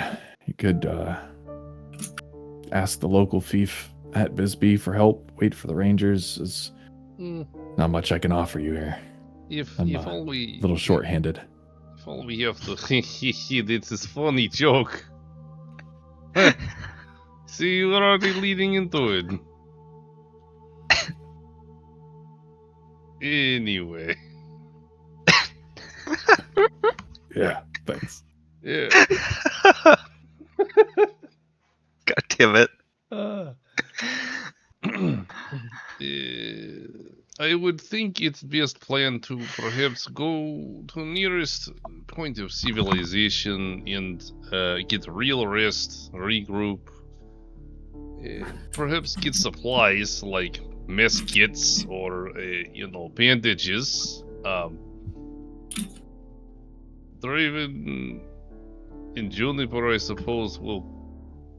ask the local fief at Bisbee for help. Wait for the rangers. There's not much I can offer you here. I'm a little short-handed. If all we have to this is funny joke. See, you're already leading into it. Anyway. Yeah, thanks. Yeah. God damn it. I would think it's best plan to perhaps go to nearest point of civilization and get real rest, regroup. Perhaps get supplies like mess kits or bandages. Draven and Juniper, I suppose, will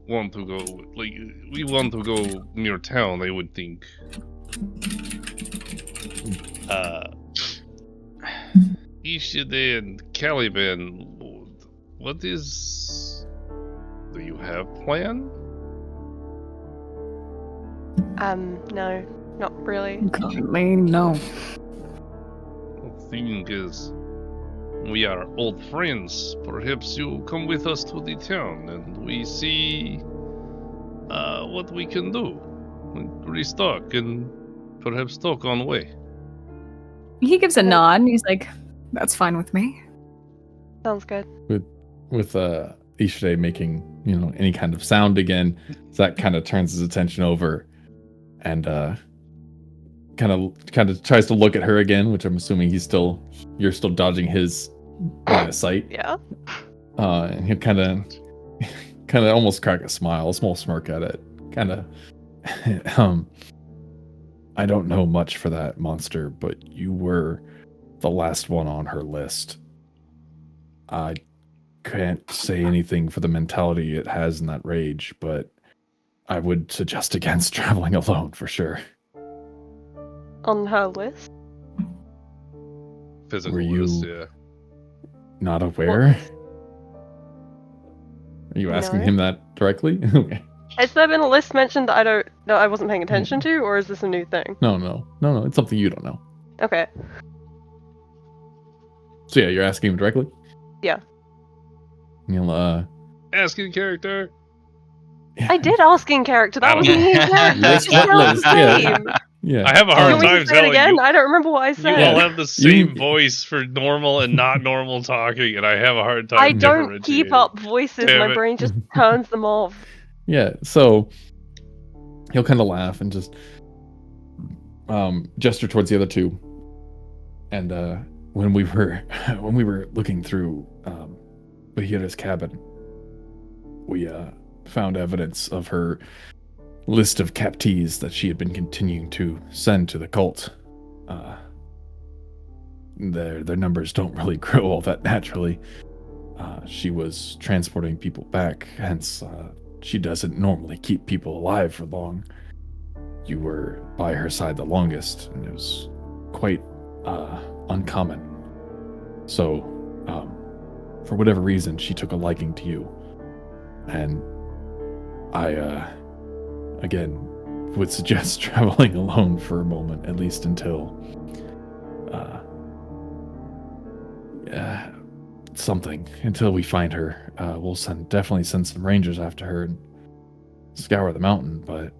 want to go. Like, we want to go near town, I would think. Ishide and Caliban, what is... Do you have plan? No, not really. Currently, no. The thing is, we are old friends. Perhaps you come with us to the town and we see what we can do. Restock and perhaps talk on the way. He gives a nod and he's like, that's fine with me. Sounds good. With Ishide making, any kind of sound again, Zach kind of turns his attention over and kind of tries to look at her again, which I'm assuming you're still dodging his line of sight. Yeah. And he'll kind of almost crack a smile, a small smirk at it. Kind of, I don't know much for that monster, but you were the last one on her list. I can't say anything for the mentality it has in that rage, but I would suggest against traveling alone for sure. On her list? Physical Were you list, yeah. not aware? Are you asking No. him that directly? Okay. Has there been a list mentioned that I wasn't paying attention to, or is this a new thing? No. It's something you don't know. Okay. So yeah, you're asking him directly? Yeah. You'll Asking character. I did ask in character. That I was don't a know. new character. List, She sounds list, the yeah. same. Yeah. I have a Do you hard want me time to say it telling again? you. I don't remember what I You said. all have the same You- voice for normal and not normal talking, and I have a hard time I don't keep differentiating. up voices. Damn My it. brain just turns them off. Yeah, so he'll kind of laugh and just gesture towards the other two. And when we were looking through Bahira's cabin, we found evidence of her list of captees that she had been continuing to send to the cult. Their numbers don't really grow all that naturally. She was transporting people back, hence she doesn't normally keep people alive for long. You were by her side the longest, and it was quite uncommon. So, for whatever reason, she took a liking to you. And I, again, would suggest traveling alone for a moment, at least until until we find her. We'll definitely send some rangers after her and scour the mountain, but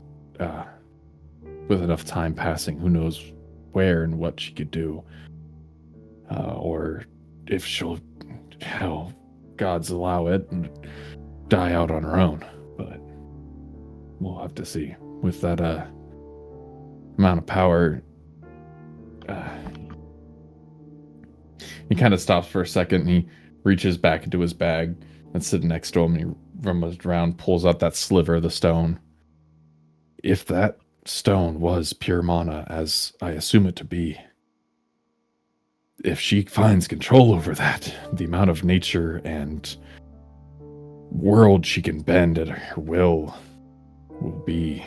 with enough time passing, who knows where and what she could do. Or if she'll, hell, gods allow it, and die out on her own. But we'll have to see. With that amount of power, he kind of stops for a second, and he reaches back into his bag that's sitting next to him, and he rumbles around, pulls out that sliver of the stone. If that stone was pure mana, as I assume it to be, if she finds control over that, the amount of nature and world she can bend at her will be...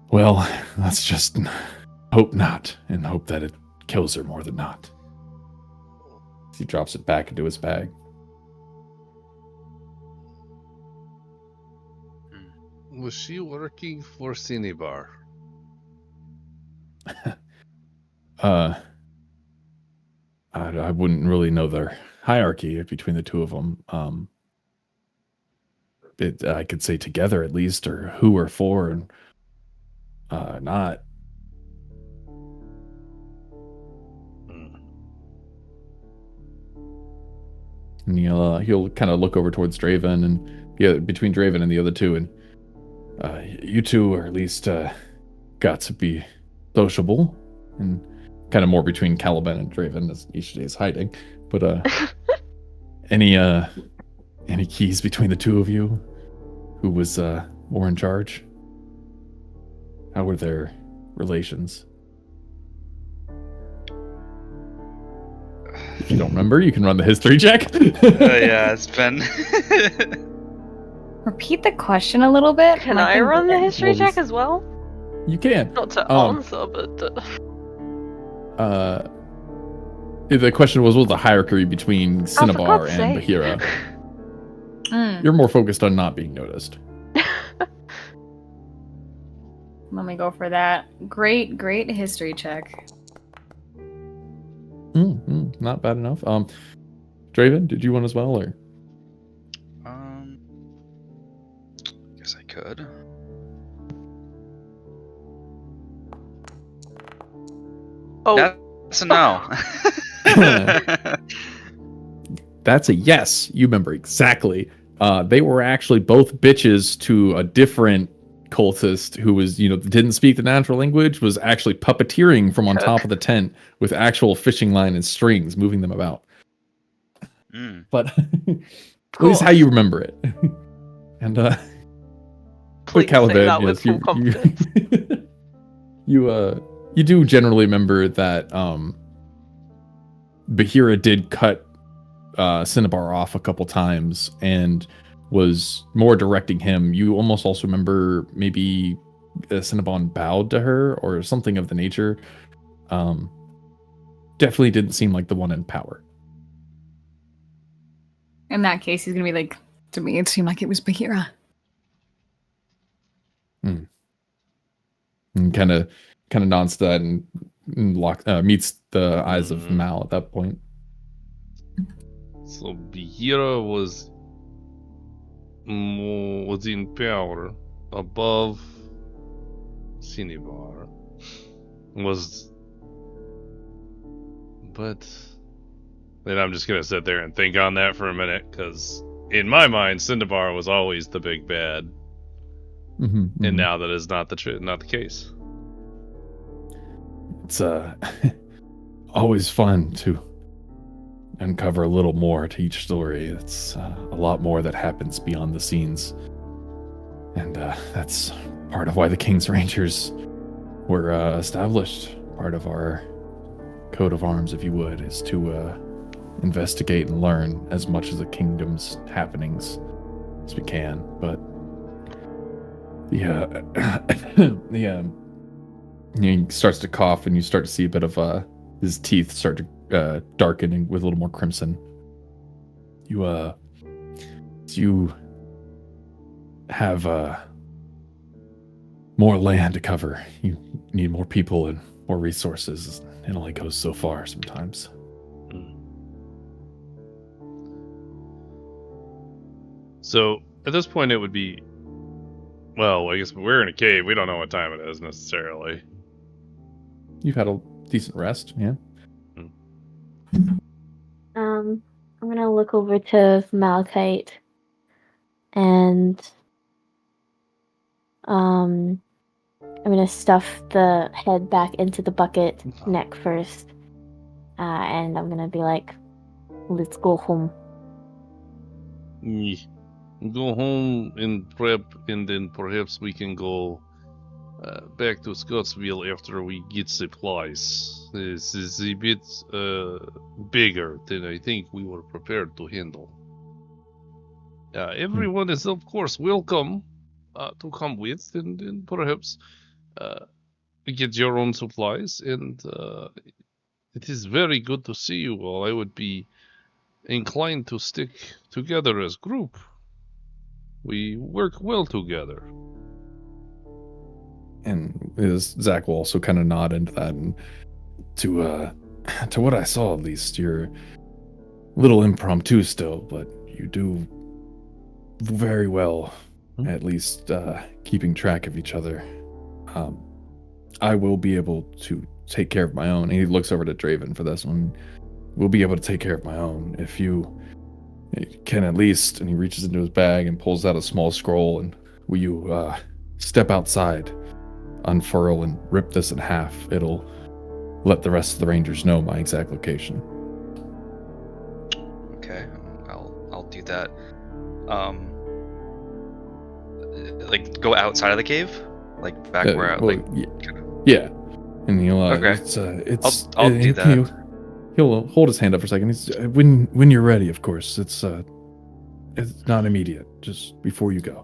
Well, let's just hope not, and hope that it kills her more than not. He drops it back into his bag. Was she working for Cinnabar? I wouldn't really know their hierarchy between the two of them. I could say together at least, or who or for, and not. And he'll kind of look over towards Draven, and between Draven and the other two, and you two are at least got to be sociable, and kind of more between Caliban and Draven as each day is hiding. But any keys between the two of you? Who was more in charge? How were their relations? If you don't remember, you can run the history check. Yeah, it's been... Repeat the question a little bit. Can I run the history Well, check as well? You can. Not to answer, but... The question was, what was the hierarchy between Cinnabar and Bahira? You're more focused on not being noticed. Let me go for that. Great history check. Not bad enough. Draven, did you want as well, or? Guess I could. Oh. That's a no. That's a yes. You remember exactly. They were actually both bitches to a different cultist who was, didn't speak the natural language, was actually puppeteering from on top of the tent with actual fishing line and strings, moving them about. But at least how you remember it. And Please Caliban, say that with yes, full confidence. you do generally remember that Bahira did cut Cinnabar off a couple times and was more directing him. You almost also remember maybe Cinnabar bowed to her or something of the nature. Definitely didn't seem like the one in power. In that case, he's gonna be like, to me, it seemed like it was Bahira. And kind of nods to that and meets the eyes of Mal at that point. So Bahira was in power above Cinnabar. But then I'm just gonna sit there and think on that for a minute, because in my mind, Cinnabar was always the big bad, and now that is not the case. It's always fun to uncover a little more to each story. It's a lot more that happens beyond the scenes. And that's part of why the King's Rangers were established. Part of our coat of arms, if you would, is to investigate and learn as much of the kingdom's happenings as we can. But he starts to cough, and you start to see a bit of his teeth start to darken with a little more crimson. You have more land to cover. You need more people and more resources. It only goes so far sometimes. So at this point, it would be, well, I guess we're in a cave. We don't know what time it is necessarily. You've had a decent rest, yeah? I'm gonna look over to Malachite and I'm gonna stuff the head back into the bucket, neck first, and I'm gonna be like, "Let's go home." Go home and prep, and then perhaps we can go back to Scottsville after we get supplies. This is a bit bigger than I think we were prepared to handle. Everyone is, of course, welcome to come with, and perhaps get your own supplies. And it is very good to see you all. I would be inclined to stick together as group. We work well together. And Zach will also kind of nod into that, and to what I saw, at least, you're a little impromptu still, but you do very well, at least keeping track of each other. I will be able to take care of my own. And he looks over to Draven for this one. We'll be able to take care of my own if you can at least. And he reaches into his bag and pulls out a small scroll. And will you step outside, unfurl, and rip this in half? It'll let the rest of the Rangers know my exact location. Okay, I'll do that. Like go outside of the cave, like back where well, like. Yeah, and he'll Okay. I'll do that. He'll hold his hand up for a second. He's, when you're ready, of course. It's not immediate. Just before you go.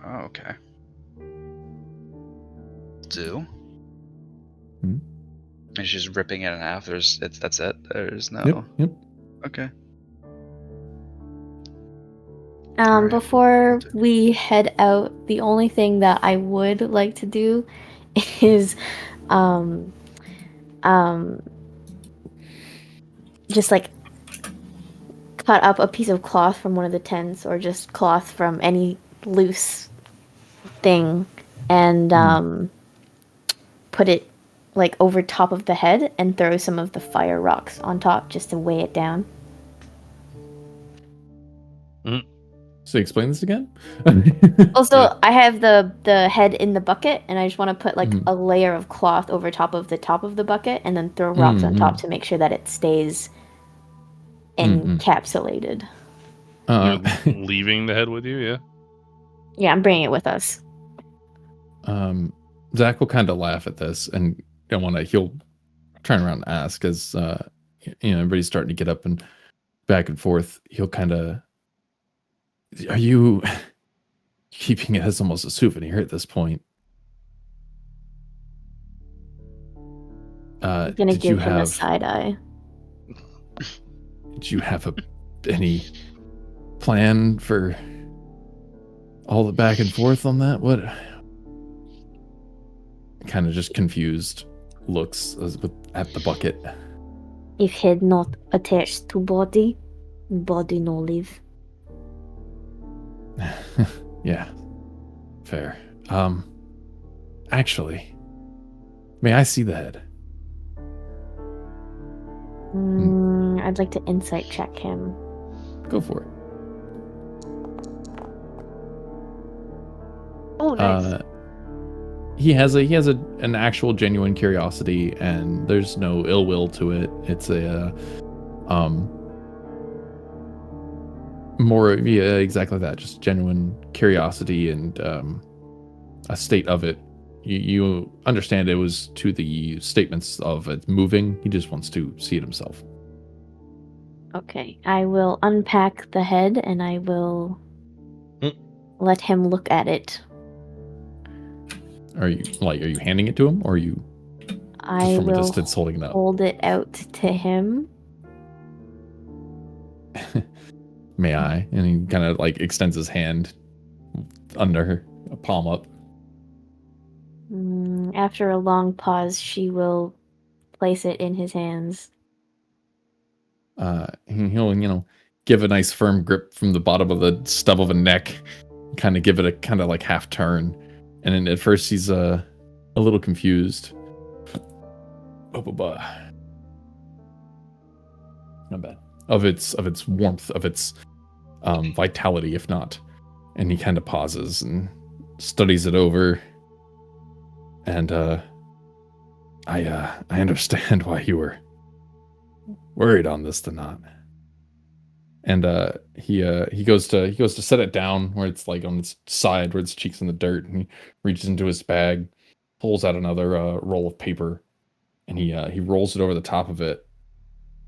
Oh, okay. Do. It's just ripping it in half. That's it. There's no. Yep. Okay. Right. Before we head out, the only thing that I would like to do is just like cut up a piece of cloth from one of the tents, or just cloth from any loose thing, and put it like over top of the head and throw some of the fire rocks on top just to weigh it down. So explain this again? Also, I have the head in the bucket, and I just want to put like a layer of cloth over top of the bucket, and then throw rocks on top to make sure that it stays encapsulated. You're leaving the head with you, yeah? Yeah, I'm bringing it with us. Zach will kind of laugh at this, and he'll turn around and ask, as everybody's starting to get up and back and forth. He'll kind of, are you keeping it as almost a souvenir at this point? I'm gonna give him a side eye. Did you have any plan for all the back and forth on that? What? Kind of just confused looks at the bucket. If head not attached to body, body no live. Yeah, fair. Actually, may I see the head? I'd like to insight check him. Go for it. Oh, nice. He has an actual genuine curiosity, and there's no ill will to it. It's More, yeah, exactly that. Just genuine curiosity and a state of it. You understand it was to the statements of it moving. He just wants to see it himself. Okay, I will unpack the head and I will Mm. let him look at it. Are you handing it to him, or are you just I from a will distance holding it up? hold it out to him. May I? And he kind of like extends his hand under a palm up. After a long pause, she will place it in his hands. He'll give a nice firm grip from the bottom of the stub of a neck, kind of give it a kind of like half turn, and then at first he's a little confused. Not bad. Of its warmth, of its vitality, if not. And he kind of pauses and studies it over. And I understand why you were worried on this, not. And he goes to set it down where it's like on its side, where its cheeks in the dirt, and he reaches into his bag, pulls out another roll of paper, and he rolls it over the top of it.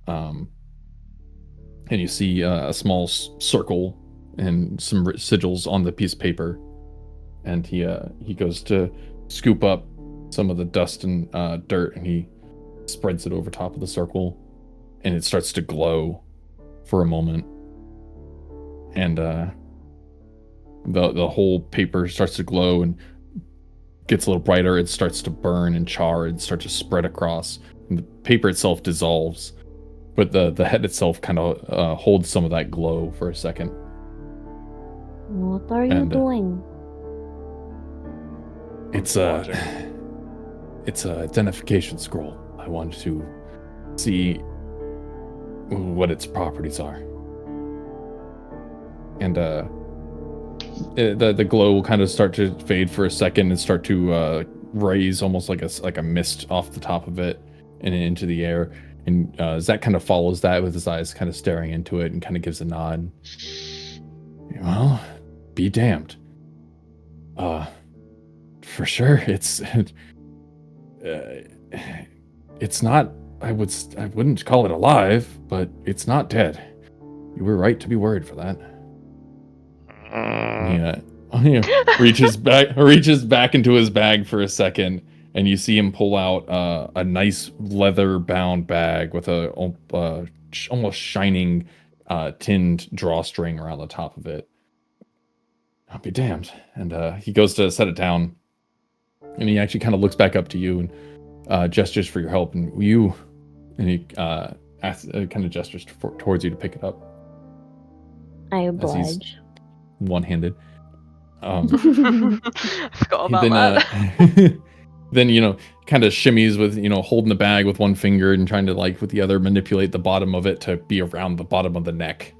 And you see a small circle and some sigils on the piece of paper, and he goes to scoop up some of the dust and dirt, and he spreads it over top of the circle, and it starts to glow for a moment, and the whole paper starts to glow and gets a little brighter. It starts to burn and char and start to spread across, and the paper itself dissolves, but the head itself kind of holds some of that glow for a second. What are you doing? It's a identification scroll. I wanted to see what its properties are. And the glow will kind of start to fade for a second and start to raise almost like a mist off the top of it and into the air. And Zach kind of follows that with his eyes kind of staring into it and kind of gives a nod. Well, be damned. For sure, it's not. I wouldn't call it alive, but it's not dead. You were right to be worried for that. Yeah, reaches back into his bag for a second, and you see him pull out a nice leather-bound bag with a almost shining tinned drawstring around the top of it. I'll be damned. And he goes to set it down, and he actually kind of looks back up to you and gestures for your help. And he kind of gestures towards you to pick it up. I oblige. One-handed. I forgot about that. Then kind of shimmies with holding the bag with one finger and trying to with the other manipulate the bottom of it to be around the bottom of the neck,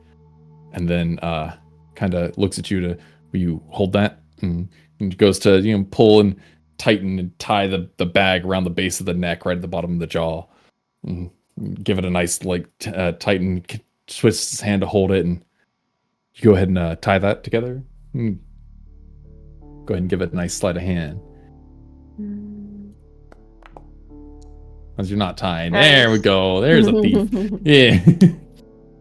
and then kind of looks at you to, will you hold that, and goes to pull and tighten and tie the bag around the base of the neck right at the bottom of the jaw, and give it a nice tighten, twists his hand to hold it, and you go ahead and tie that together. Go ahead and give it a nice sleight of hand. As you're not tying. Nice. There we go. There's a thief. Yeah.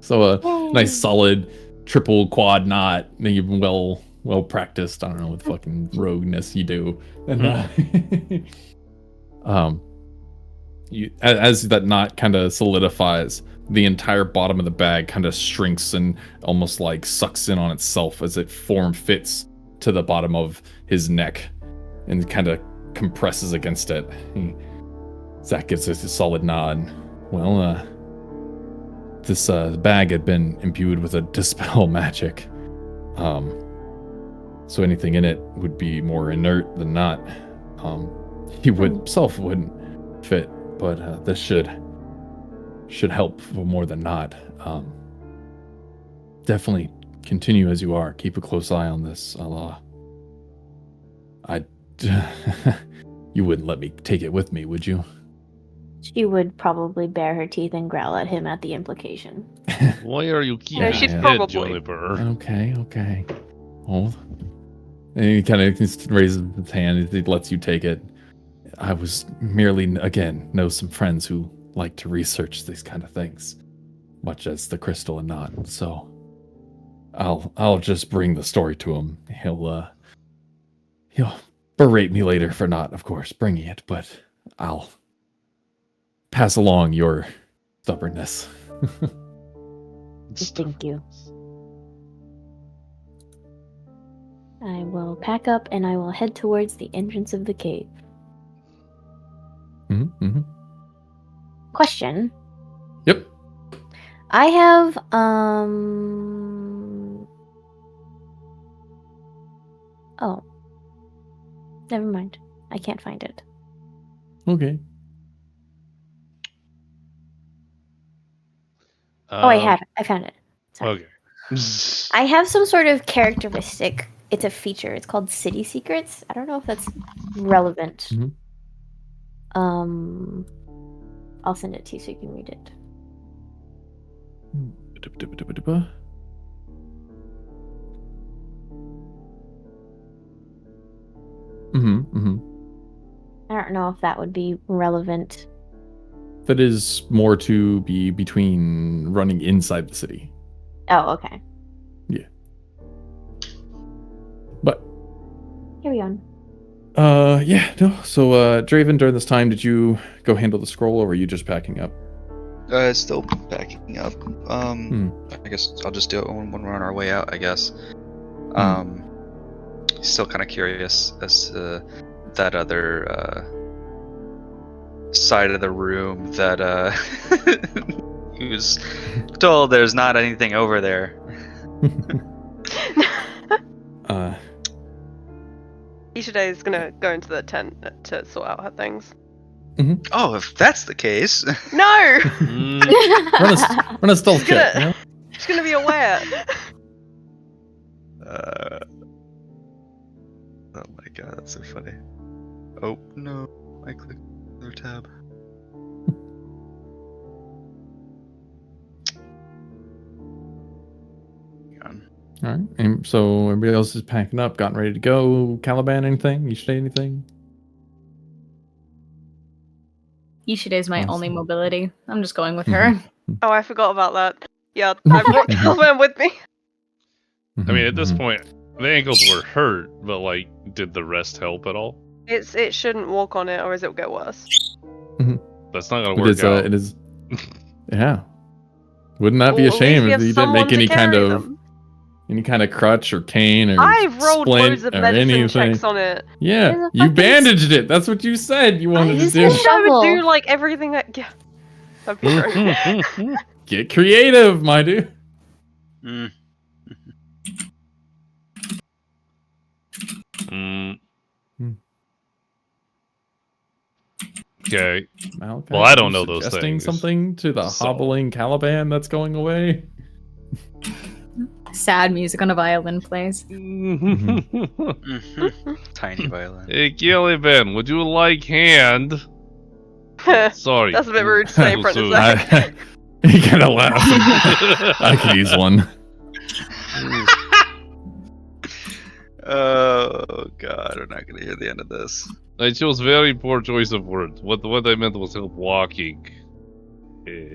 So a nice solid triple quad knot. You've well practiced. I don't know what fucking rogueness you do. And as that knot kind of solidifies, the entire bottom of the bag kind of shrinks and almost sucks in on itself as it fits to the bottom of his neck and kind of compresses against it. Zach gives us a solid nod. Well, this bag had been imbued with a dispel magic. So anything in it would be more inert than not. He himself wouldn't fit, but this should help more than not. Definitely continue as you are. Keep a close eye on this, Allah. You wouldn't let me take it with me, would you? She would probably bare her teeth and growl at him at the implication. Why are you keeping No, she'd dead, probably- Juniper? Okay. Hold. And he kind of raises his hand. He lets you take it. I was merely, again, know some friends who like to research these kind of things, much as the crystal and not. So I'll just bring the story to him. He'll berate me later for not, of course, bringing it, but I'll pass along your stubbornness. Thank you. I will pack up and I will head towards the entrance of the cave. Mm-hmm. Question. Yep. I have oh. Never mind. I can't find it. Okay. Oh, I have it. I found it. Sorry. Okay. I have some sort of characteristic. It's a feature. It's called City Secrets. I don't know if that's relevant. Mhm. I'll send it to you so you can read it. I don't know if that would be relevant. That is more to be between running inside the city. Oh, okay. But Carry on. yeah, no. So Draven, during this time, did you go handle the scroll or were you just packing up? Still backing up. I guess I'll just do it when we're on our way out, I guess. Still kind of curious as to that other side of the room that he was told there's not anything over there. Ishide is gonna go into the tent to sort out her things. Oh, if that's the case. No! Run a stealth check. gonna- You know? She's gonna be aware. Oh my god, that's so funny. Oh no, I clicked another tab. Hang on. All right. And so everybody else is packing up, gotten ready to go. Caliban, anything? You say anything? Ishide is my Awesome. only mobility. I'm just going with her. Oh, I forgot about that. Yeah, I brought Calvin with me. I mean, at this point, the ankles were hurt, but like, did the rest help at all? It shouldn't walk on it, or it'll get worse. That's not gonna It work is. out. It is. Yeah. Wouldn't that be a Well, at least shame we if have you didn't make someone to any kind carry of them. crutch or cane or I've rolled splint loads of or medicine anything? checks on it. Yeah, There's a you fucking bandaged it. That's what you said you wanted to use do. a I shovel. would do like everything that. Yeah. That'd be great. Get creative, my dude. Mm. Okay. Malachi, Well, I are don't you know those suggesting things, something to the so- hobbling Caliban that's going away. Sad music on a violin plays. Tiny violin. Hey, Caliban, would you like hand? Sorry. That's a bit rude to say in front of Zach. He kind of laughs. I could use one. Oh god, we're not gonna hear the end of this. I chose very poor choice of words. What I meant was help walking. Yeah.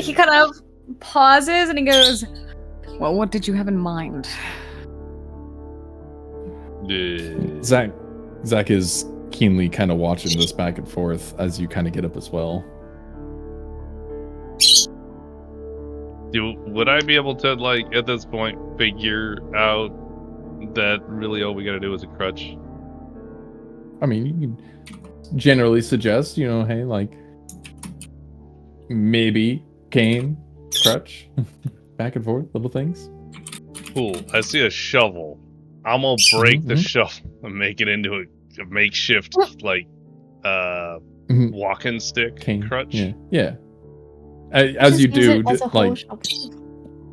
He kind of pauses and he goes, "Well, what did you have in mind?" Yeah. Zach is keenly kind of watching this back and forth as you kind of get up as well. Would I be able to, like, at this point, figure out that really all we gotta do is a crutch? I mean, you can generally suggest, hey, like, maybe cane, crutch, back and forth, little things. Cool. I see a shovel. I'm gonna break the shovel and make it into a makeshift, like, walking stick Cane. crutch. Yeah. As you do,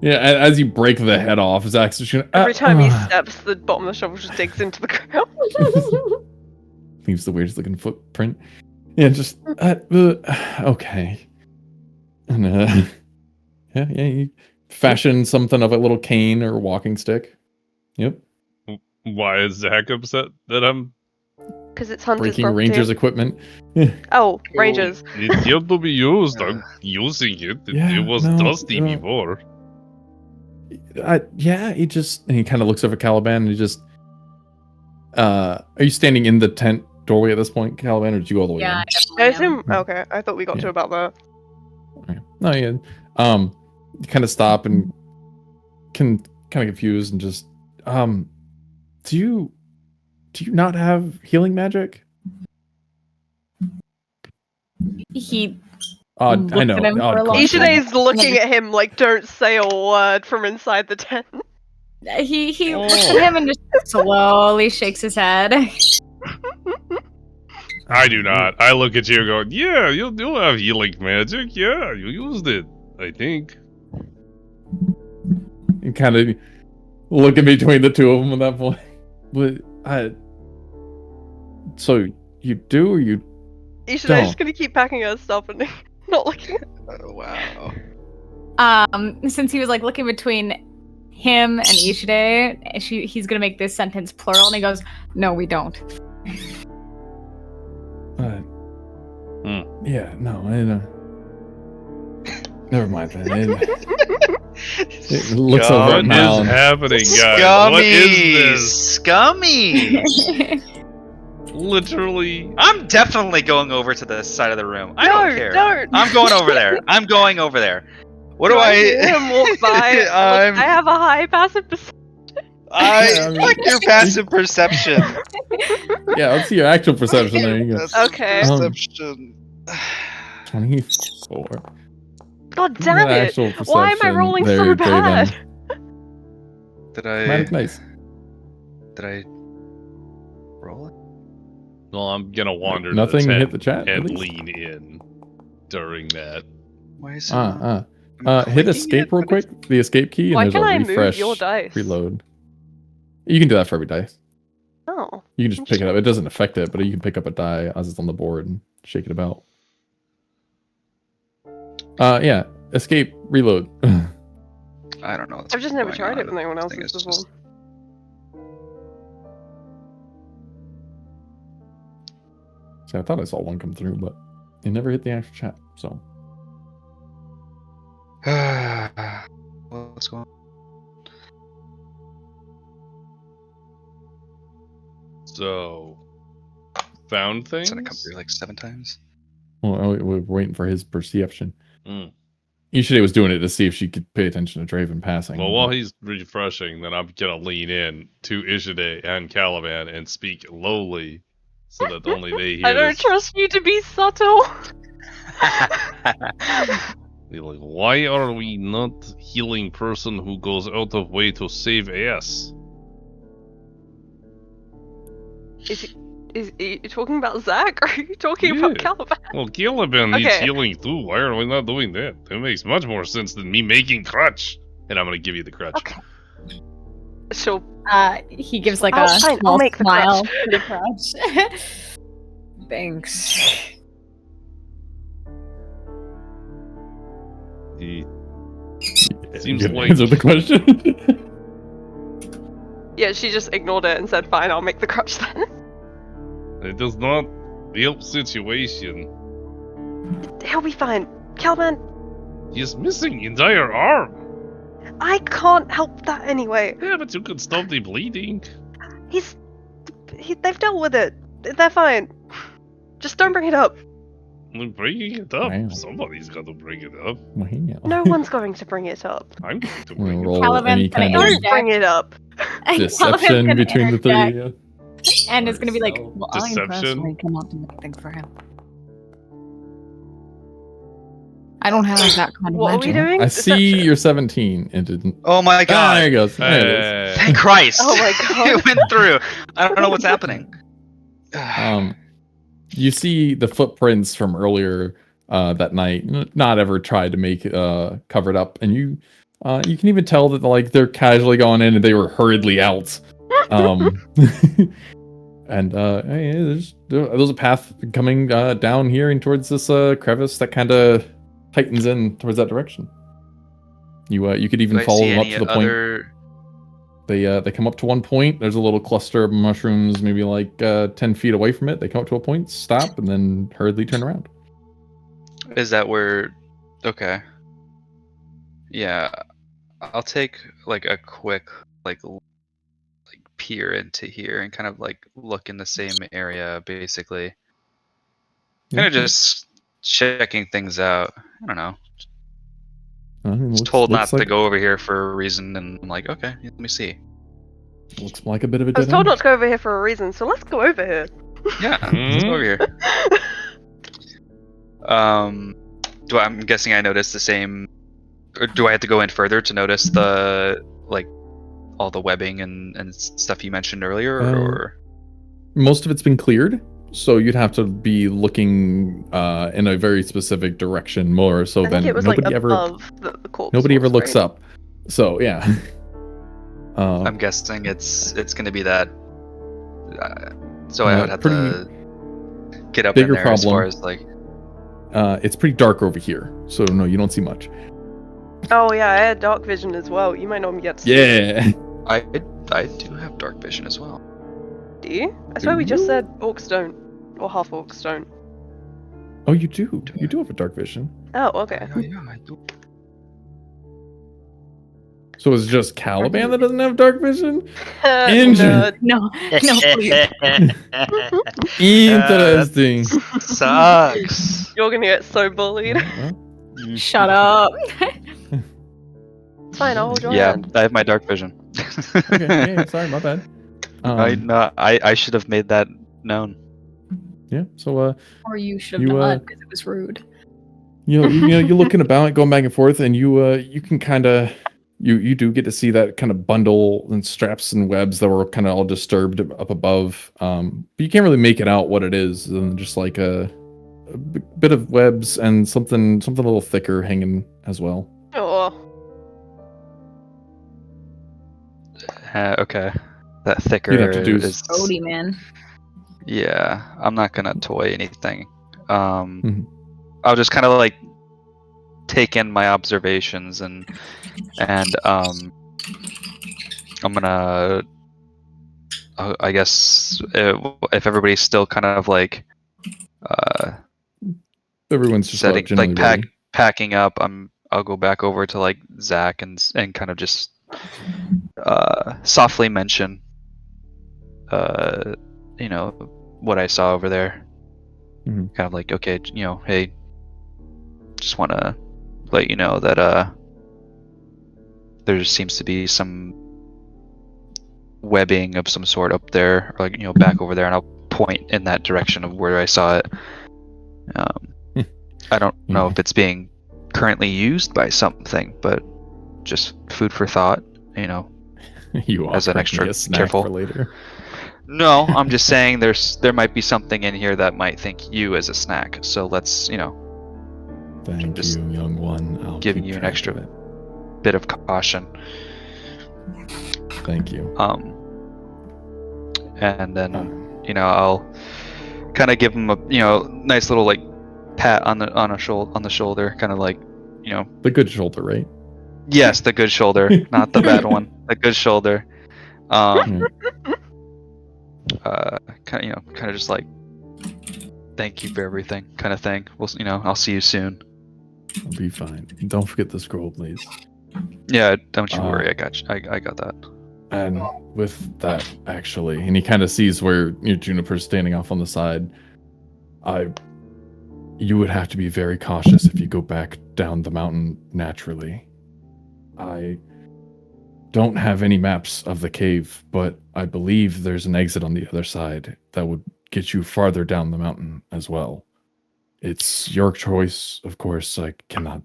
as you break the head off, Zach's just gonna, Every time he steps, the bottom of the shovel just digs into the ground. leaves the weirdest looking footprint. Yeah, just okay. And Yeah, you fashion something of a little cane or walking stick. Yep. Why is Zach upset that I'm... Because it's Hunter's Breaking property. Rangers equipment. Oh, Rangers. It's yet to be used. I'm using it. Yeah, It was no, dusty before. Yeah, he kind of looks over Caliban and he just... are you standing in the tent doorway at this point, Caliban, or did you go all the way in? Yeah, I I definitely am. assume. Okay, I thought we got to about that. Okay. No, yeah. You kind of stop and kind of confused and just do you not have healing magic? He I looked know. at him for a long gosh, time. Ishine's looking at him like, don't say a word from inside the tent. He looks at him and just slowly shakes his head. I do not. I look at you going, yeah, you'll have healing magic. Yeah, you used it, I think. You kind of look in between the two of them at that point. But so you do or you Ishine's don't? just gonna keep packing her stuff and not looking. Oh, wow. Since he was like looking between him and Ishide, he's gonna make this sentence plural, and he goes, "No, we don't." Yeah, no, never mind then. It looks over at What Mal. is happening, guys? What is this? Scummy! Literally. I'm definitely going over to the side of the room. I don't care. Don't. I'm going over there. I'm going over there. What do hear him walk by? Look, I have a high passive perception. Fuck your passive perception. Yeah, let's see your actual perception. There you go. Okay. Perception. 24. God damn Your it! actual Why am I perception rolling there, so bad? Draven. Did I Nice. roll it? Well, I'm gonna wander Nothing to the hit tent the chat, at and least? lean in during that. Why is it not- I'm Hit clicking escape it, real but it's- quick. The escape key, and Why there's can a I move refresh. your dice? Reload. You can do that for every dice. Oh. You can just pick it up. It doesn't affect it, but you can pick up a die as it's on the board and shake it about. Yeah. Escape. Reload. I don't know. what's I've just never going tried it on. with anyone I else think it's before. just- So I thought I saw one come through, but it never hit the actual chat. So What's going on? So, found things? It's gonna come through like 7 times. well, we're waiting for his perception. Mm. Ishide was doing it to see if she could pay attention to Draven passing. Well, while he's refreshing, then I'm gonna lean in to Ishide and Caliban and speak lowly, so that only they hear. I don't this. trust you to be subtle. They're like, why are we not healing person who goes out of way to save ass? Is you talking about Zach, or are you talking about Yeah. Caliban? Well, Caliban needs Okay. healing too. Why are we not doing that? That makes much more sense than me making crutch. And I'm gonna give you the crutch. Okay. Sure. He gives like I'll- a fine, I'll small make the smile crutch. to the crutch. Thanks. He You seems can like answer the question. Yeah, she just ignored it and said, "Fine, I'll make the crutch then." it does not help situation. He'll be fine. Caliban, He's missing entire arm. I can't help that anyway. Yeah, but you could stop the bleeding. They've dealt with it. They're fine. Just don't bring it up. I'm bringing it up. Wow. Somebody's got to bring it up. No one's going to bring it up. I'm going to We'll bring it roll up. Caliban's any gonna kind Don't of interject. bring it up. deception Caliban's between the gonna three. interject, and it's gonna be like, Well, I Deception? personally cannot do anything for him. I don't have that kind of What are we magic. doing? I see Deception. you're 17. It didn't. Oh my Ah, god! there it goes. There it is. Thank Christ! Oh my God. It went through. I don't know what's happening. You see the footprints from earlier that night. Not ever tried to make covered up, and you can even tell that they're casually going in and they were hurriedly out. And hey, there's a path coming down here and towards this crevice that kind of tightens in towards that direction. You could Do even I follow see them up any to the point. other? They come up to one point. There's a little cluster of mushrooms, maybe like 10 feet away from it. They come up to a point, stop, and then hurriedly turn around. Is that where? Okay. Yeah, I'll take like a quick peer into here and kind of like look in the same area, basically. Kind of just checking things out. I don't know. I mean, Was told not looks like to go over here for a reason, and I'm like, okay, let me see. looks like a bit of a I was dead told end. not to go over here for a reason, so let's go over here. Yeah, let's go over here. I'm guessing I noticed the same, or do I have to go in further to notice the all the webbing and stuff you mentioned earlier, or? Most of it's been cleared, so you'd have to be looking in a very specific direction more so I think than it was nobody like ever above the corpse. nobody ever was, looks right? up. So yeah. I'm guessing it's gonna be that. So I would have pretty to get up in bigger there as far problem. as like. It's pretty dark over here, so no, you don't see much. Oh yeah, I had dark vision as well. You might not be able to see. Yeah. I do have dark vision as well. Do you? I swear we just said orcs don't, or half orcs don't. Oh, you do. You do have a dark vision. Oh, okay. Yeah, I do. So it's just Caliban that doesn't have dark vision? Nerd. No, please. Interesting. Sucks. You're gonna get so bullied. Well, Shut up. It's fine, I'll hold your Yeah, hand. I have my dark vision. okay, yeah, sorry, my bad. I should have made that known. Yeah, so Or you should have You, not, because it was rude. you're looking about, going back and forth, and you can kind of you do get to see that kind of bundle and straps and webs that were kind of all disturbed up above. But you can't really make it out what it is, and just like a bit of webs and something a little thicker hanging as well. Oh, Okay, that thicker You'd have to do is. Odie, man. Yeah, I'm not gonna toy anything. Mhm. I'll just kind of like take in my observations and I'm gonna. I guess if everybody's still kind of like Everyone's just setting generally ready. packing up, I'll go back over to like Zach and kind of just softly mention what I saw over there. Mhm. Kind of like, okay, hey, just want to let you know that there just seems to be some webbing of some sort up there, or like back over there, and I'll point in that direction of where I saw it. I don't know if it's being currently used by something, but just food for thought, You as an offering extra me a snack careful. for later. No, I'm just saying there might be something in here that might think you as a snack. So let's, Thank Just you, young one. I'll giving keep you an track extra of it. bit of caution. Thank you. And then I'll kind of give him a nice little like pat on the shoulder, kind of like The good shoulder, right? yes, the good shoulder, not the bad one, the good shoulder. Kind of just like thank you for everything, kind of thing. I'll see you soon. I'll be fine. Don't forget the scroll, please. Yeah, don't you worry. I got you. I got that. And with that, actually, and he kind of sees where Juniper's standing off on the side. You would have to be very cautious if you go back down the mountain naturally. I don't have any maps of the cave, but I believe there's an exit on the other side that would get you farther down the mountain as well. It's your choice, of course. I cannot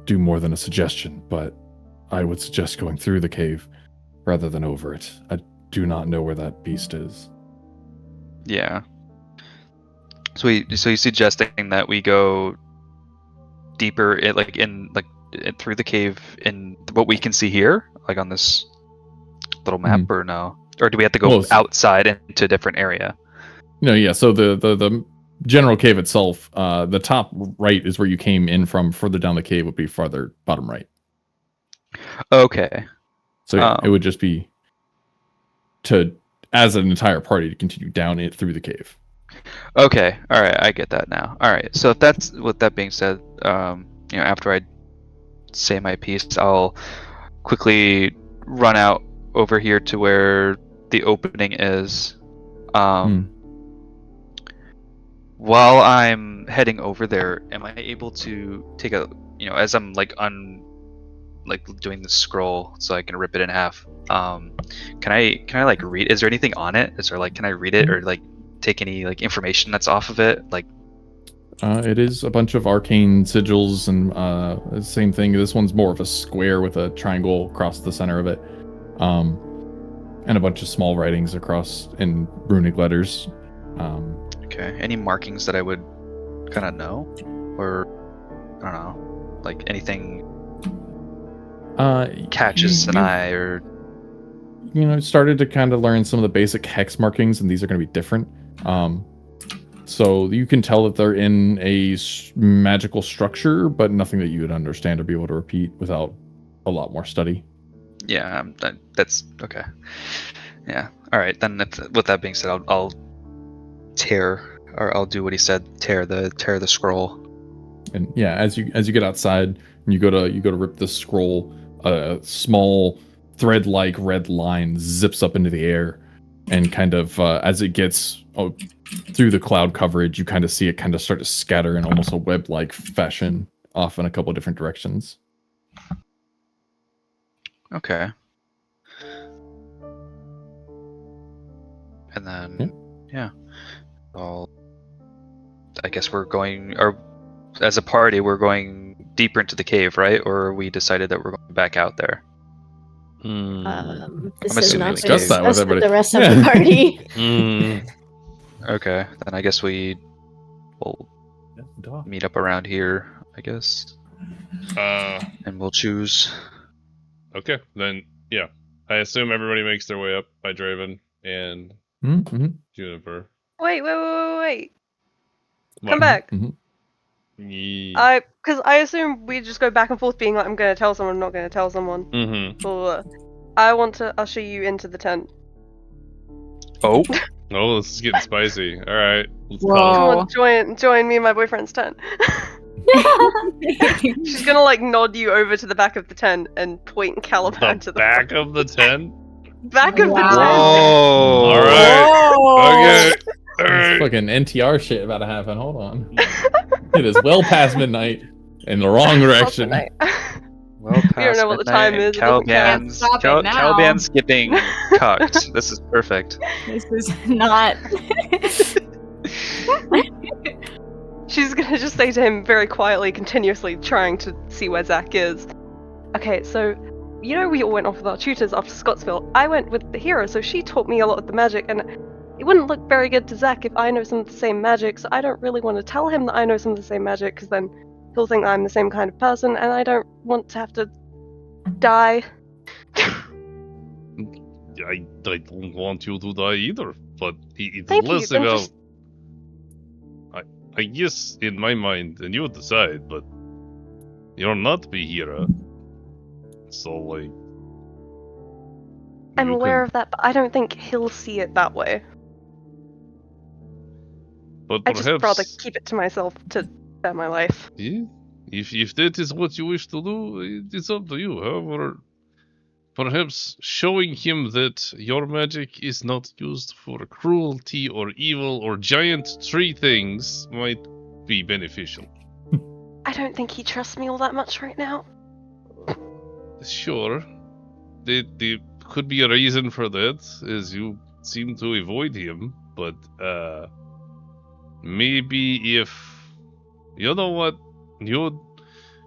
do more than a suggestion, but I would suggest going through the cave rather than over it. I do not know where that beast is. Yeah. So you're suggesting that we go deeper, through the cave in what we can see here, like on this little map, or no? Or do we have to go outside into a different area? No, yeah. So the general cave itself, the top right is where you came in from. Further down the cave would be farther bottom right. Okay. So yeah, it would just be as an entire party to continue down it through the cave. Okay. All right. I get that now. All right. So if that's with that being said, after I say my piece, I'll quickly run out over here to where the opening is. While I'm heading over there, am I able to take a, as I'm like doing the scroll so I can rip it in half? Can I like read? Is there anything on it? Is there like, can I read it or like take any like information that's off of it? Like, it is a bunch of arcane sigils and same thing. This one's more of a square with a triangle across the center of it, and a bunch of small writings across in runic letters. Okay. Any markings that I would kind of know, or I don't know, like anything catches an eye, or started to kind of learn some of the basic hex markings, and these are going to be different. So you can tell that they're in a magical structure, but nothing that you would understand or be able to repeat without a lot more study. Yeah, that's okay. Yeah. All right. Then with that being said, I'll tear, or I'll do what he said. Tear the scroll. And yeah, as you get outside and you go to rip the scroll, a small thread-like red line zips up into the air, and kind of as it gets through the cloud coverage, you kind of see it kind of start to scatter in almost a web-like fashion off in a couple of different directions. Okay. And then yeah. I guess we're going, or as a party, we're going deeper into the cave, right? Or we decided that we're going back out there. This I'm is assuming not the discussed cave. with the rest of the party. Okay, then I guess we'll meet up around here, I guess. And we'll choose. Okay, then yeah. I assume everybody makes their way up by Draven and Juniper. Wait. What? Come back. Yeah. Because I assume we just go back and forth being like, I'm going to tell someone, I'm not going to tell someone. I want to usher you into the tent. Oh. Oh, this is getting spicy. All right. Let's Whoa. go. Come on, join me and my boyfriend's tent. She's gonna like nod you over to the back of the tent and point Caliban to the back of the tent. Back of the tent. Whoa. All right. Okay. All This right. fucking NTR shit about to happen. Hold on. It is well past midnight in the wrong direction. Well, We don't know what the time is. It doesn't count. Stop it now. Caliban's getting cucked. This is perfect. This is not. She's gonna just say to him very quietly, continuously trying to see where Zach is. Okay, so we all went off with our tutors after Scottsville. I went with the hero, so she taught me a lot of the magic, and it wouldn't look very good to Zach if I know some of the same magic, so I don't really want to tell him that I know some of the same magic, because then he'll think I'm the same kind of person, and I don't want to have to die. I don't want you to die either, but it's Thank you, less then about. just- I guess in my mind, and you decide, but you're not the hero. So like. I'm you aware can- of that, but I don't think he'll see it that way. But I'd perhaps. just rather keep it to myself to spare my life. Yeah, if that is what you wish to do, it's up to you. However, perhaps showing him that your magic is not used for cruelty or evil or giant tree things might be beneficial. I don't think he trusts me all that much right now. Sure, there could be a reason for that, as you seem to avoid him, but maybe if... You know what?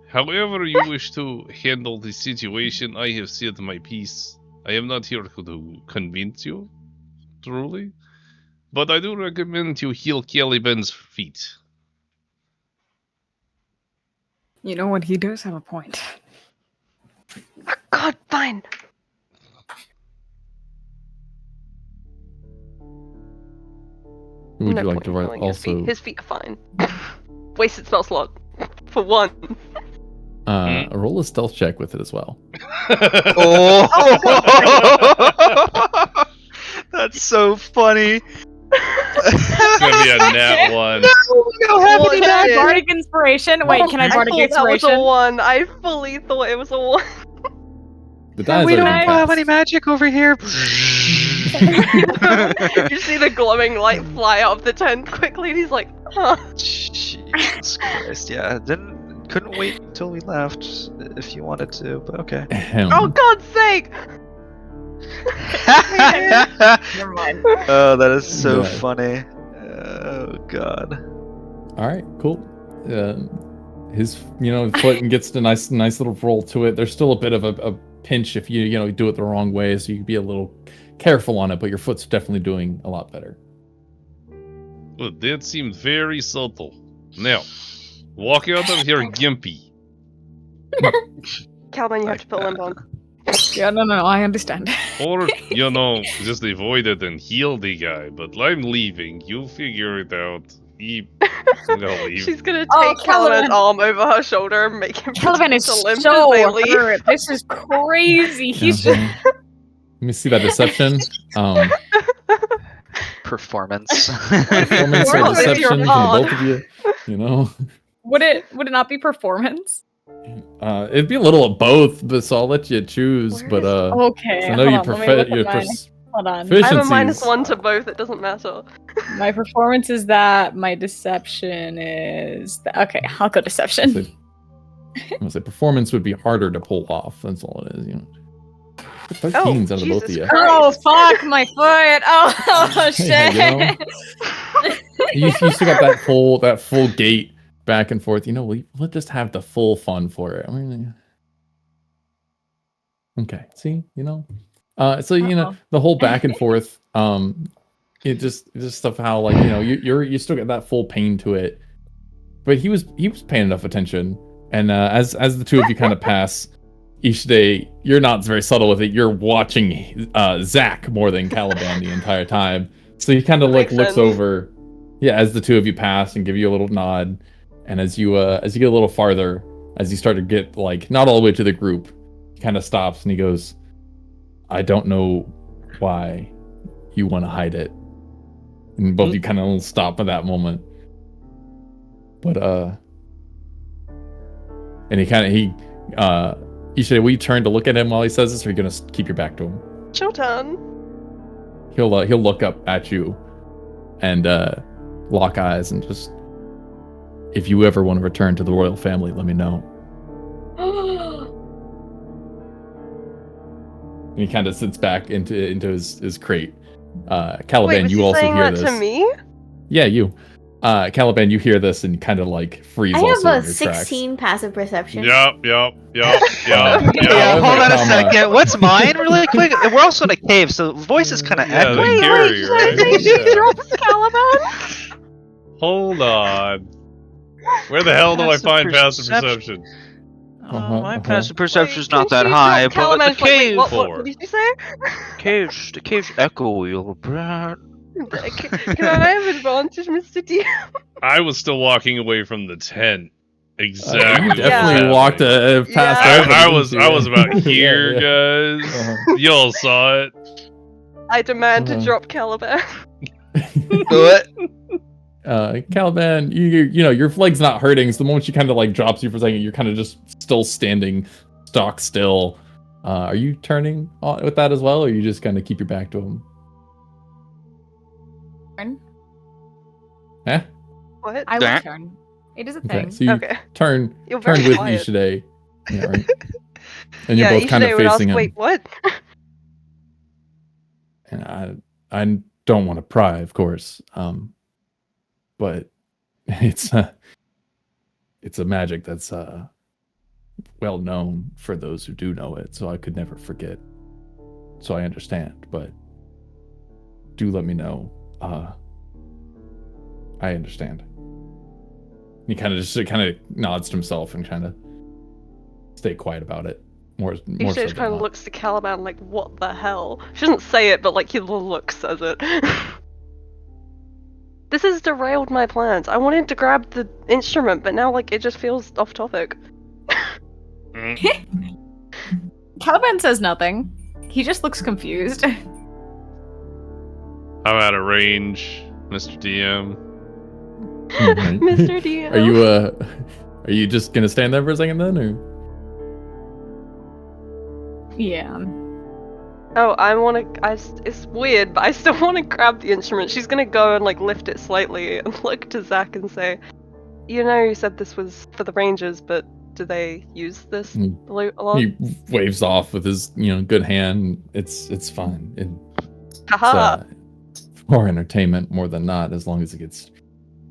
However you wish to handle the situation, I have said my piece. I am not here to convince you, truly. But I do recommend you heal Caliban's feet. You know what? He does have a point. Oh, God, fine. Would No you like point to in write healing also his feet are fine. Wasted spell slot. For one. roll a stealth check with it as well? Oh! That's so funny. It's gonna be a nat one. We don't have any Bullshit. Can I magic. bardic inspiration? Wait, can I I bardic thought that was a inspiration? 1. I fully thought it was a 1. The die We is don't already have any cast. magic over here. You see the glowing light fly out of the tent quickly, and he's like, huh. Jesus Christ! Yeah, couldn't wait until we left if you wanted to, but okay. Oh, God's sake! Never mind. Oh, that is so Yeah. funny. Oh God. All right, cool. His foot gets a nice little roll to it. There's still a bit of a pinch if you do it the wrong way, so you can be a little careful on it. But your foot's definitely doing a lot better. Well, that seemed very subtle. Now, walk out of here, gimpy. Calvin, you have to put limp on. Yeah, no, I understand. Or, just avoid it and heal the guy. But I'm leaving. You figure it out. I'm gonna leave. She's gonna take Oh, Caliban's Caliban. arm over her shoulder and make him Caliban is to limp so as they leave. hurt. This is crazy. He's Mhm. Let me see that deception. Performance. Performance or Performance, deception you're from on. both of you. Would it not be performance? It'd be a little of both, but so I'll let you choose. Where But is- Okay. so I know hold you on, let me look your at mine. Hold on. I have a proficiencies. -1 to both, it doesn't matter. My performance is that. My deception is okay. I'll go deception. I'm gonna say performance would be harder to pull off. That's all it is. 13s out of both of Jesus you. Christ. Oh fuck my foot! Oh shit! Yeah, you still got that full gait back and forth. We'll just have the full fun for it. I mean, okay. See, so the whole back and forth. It just stuff how you still get that full pain to it, but he was paying enough attention, and as the two of you kind of pass. Each day, you're not very subtle with it. You're watching Zach more than Caliban the entire time. So he kind of Makes looks sense. over, as the two of you pass and give you a little nod. And as you get a little farther, as you start to get not all the way to the group, he kind of stops and he goes, "I don't know why you want to hide it." And both of you kind of stop at that moment. But and will you turn to look at him while he says this, or are you gonna keep your back to him? It's your turn. He'll look up at you and lock eyes and just, if you ever want to return to the royal family, let me know. And he kind of sits back into his crate. Caliban, Wait, was you he also saying hear that this. to me? Yeah, you. Caliban, you hear this and kind of freeze I also have in a your tracks. 16 passive perception. Yup. Yeah, Yeah, hold on a comma. second. What's mine, really quick? We're also in a cave, so the voice is kind of Yeah, echoing. they carry, Did I right? say she Yeah. drops Caliban? Hold on. Where the hell do I Passive find passive perception. perception? My passive perception's Wait, not can that she high, drop but Caliban's the like, wait, cave, what did you say? the cave's echoey, Brad. Can I have advantage, Mr. D? I was still walking away from the tent. Exactly. You what was definitely walked happening. past. Yeah. everybody, I didn't was you? about Yeah, here, yeah. guys. Uh-huh. Y'all saw it. I demand to Uh-huh. drop Caliban. What? Caliban, your leg's not hurting, so the moment she kind of drops you for a second, you're kind of just still standing stock still. Are you turning on with that as well, or you just kind of keep your back to him? Turn. Eh? What? I will That- turn. It is a Okay, thing. so you Okay. turn You're turn very with quiet. Ishide. Yeah, right. And you're Yeah, both kind of Ishide would ask, facing him. wait, what? And I don't want to pry, of course. But it's a magic that's well known for those who do know it, so I could never forget. So I understand, but do let me know. I understand. He kind of nods to himself and kind of stay quiet about it. More so Ishide than just kind of not. looks to Caliban like, what the hell? She doesn't say it, but his look says it. This has derailed my plans. I wanted to grab the instrument, but now it just feels off topic. Caliban says nothing. He just looks confused. I'm out of range, Mr. DM. Mr. DM. Are you just gonna stand there for a second then, or? Yeah. Oh, it's weird, but I still want to grab the instrument. She's gonna go and like lift it slightly and look to Zach and say, "You know, you said this was for the Rangers, but do they use this a lot?" He waves off with his, good hand. It's fine. It's Haha. for entertainment more than not, as long as it gets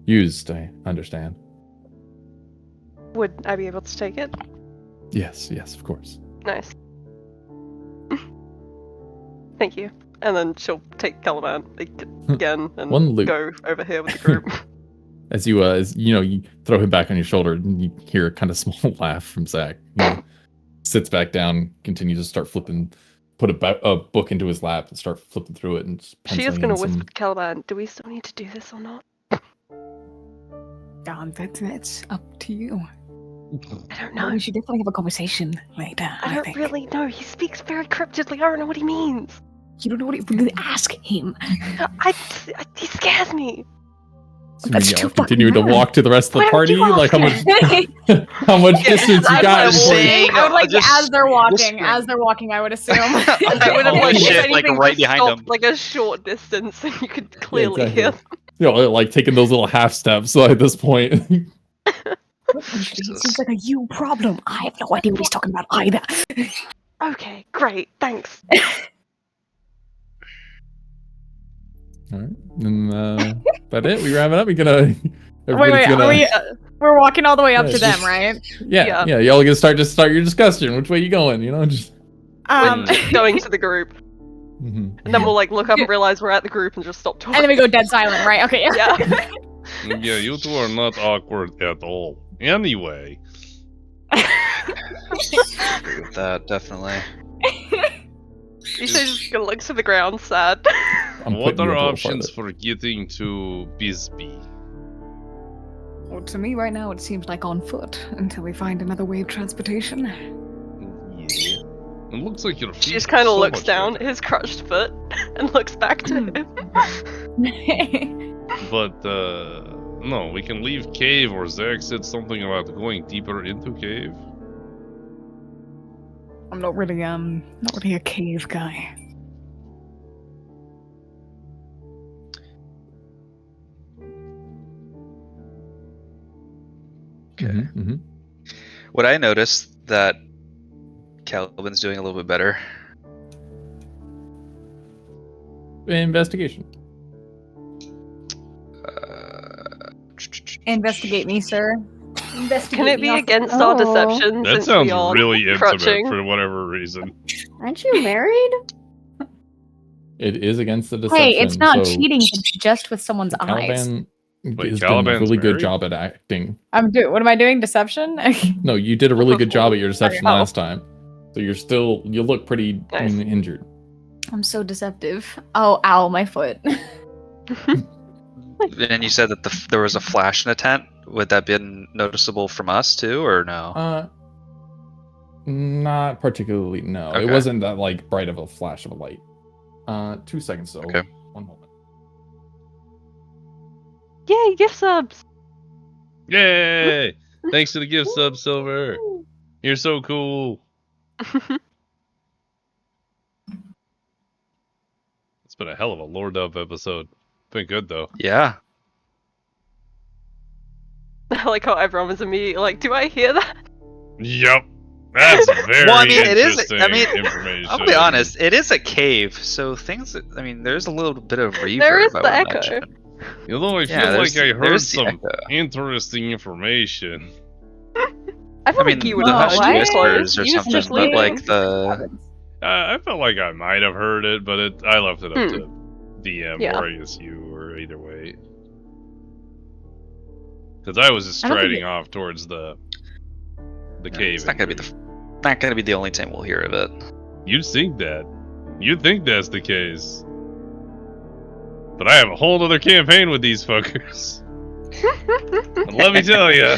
used. I understand. Would I be able to take it? Yes, of course. Nice. Thank you. And then she'll take Caliban again and One loop. go over here with the group. As you you throw him back on your shoulder, and you hear a kind of small laugh from Zach. He sits back down, continues to start flipping, put a book into his lap and start flipping through it. And She is going to whisper to Caliban, "Do we still need to do this or not?" That's up to you. I don't No, know. we should definitely have a conversation later. I don't think. really know. He speaks very cryptically. I don't know what he means. You don't know what he ask him. He scares me. That's you too continue to fucking walk to the rest of the Why party. don't you Like how much how much distance you I got? was before you- saying- I would Just as they're walking, whispering. I would assume. I would have Holy like, if shit, like anything, right just behind stopped, him. like a short distance, and you could clearly exactly. hear. Like taking those little half steps. So at this point, It seems like a you problem. I have no idea what he's talking about either. Okay, great, thanks. all right, and that it. We wrap it up. We gonna. Wait, Everybody's gonna. we're walking all the way up Yeah, to them, just- right? Yeah. Y'all gonna start your discussion. Which way you going? Just. Um, We're going to the group, Mhm. and then we'll like look up and realize we're at the group and just stop talking. and then we go dead silent, right? Okay. Yeah. Yeah, you two are not awkward at all. Anyway, Agree with that, definitely. You say just gonna look to the ground, sad. I'm what putting you are up a little options farther. for getting to Bisbee? Well, to me right now, it seems like on foot until we find another way of transportation. Yeah. It looks like your feet She just kind are of so looks much down better. at his crushed foot and looks back to him. But, no, we can leave cave, or Zach said something about going deeper into cave. I'm not really a cave guy. Okay. Mhm. Would I notice that Caliban's doing a little bit better? Investigation. Investigate me, sir. Investigate Can it me be off- against our Oh. deception? That since sounds we are really intimate crutching? for whatever reason. Aren't you married? It is against the deception. Hey, it's not so cheating. It's just with someone's eyes. Caliban Wait, has done a Caliban's really good married? job at acting. What am I doing? Deception? No, you did a really good job at your deception Oh. last time. So you look pretty Nice. injured. I'm so deceptive. Oh, ow, my foot. And you said that there was a flash in the tent. Would that been noticeable from us too, or no? Not particularly, no. Okay. It wasn't that like bright of a flash of a light. 2 seconds though. Okay. 1 moment. Yay, gift subs! Yay! Thanks to the gift sub, Silver. You're so cool. It's been a hell of a Lord Dove episode. Been good though. Yeah. I like how everyone was immediately like, do I hear that? Yep. That's very Well, I mean, it is- interesting I mean, information. I'll be honest. It is a cave, so things. I mean, there's a little bit of reverb. There is I the would echo. imagine. You know, I Yeah, feel there's- like I heard there's the some echo. interesting information. I feel I mean, like you would the have hushed heard it whispers close. or You was something, just but leaving. like the. I felt like I might have heard it, but I left it up to DM Yeah. or I guess you, or either way. Because I was just I don't think striding off towards the cave. It's not gonna be not gonna be the only time we'll hear of it. You'd think that. You'd think that's the case. But I have a whole other campaign with these fuckers. And let me tell you.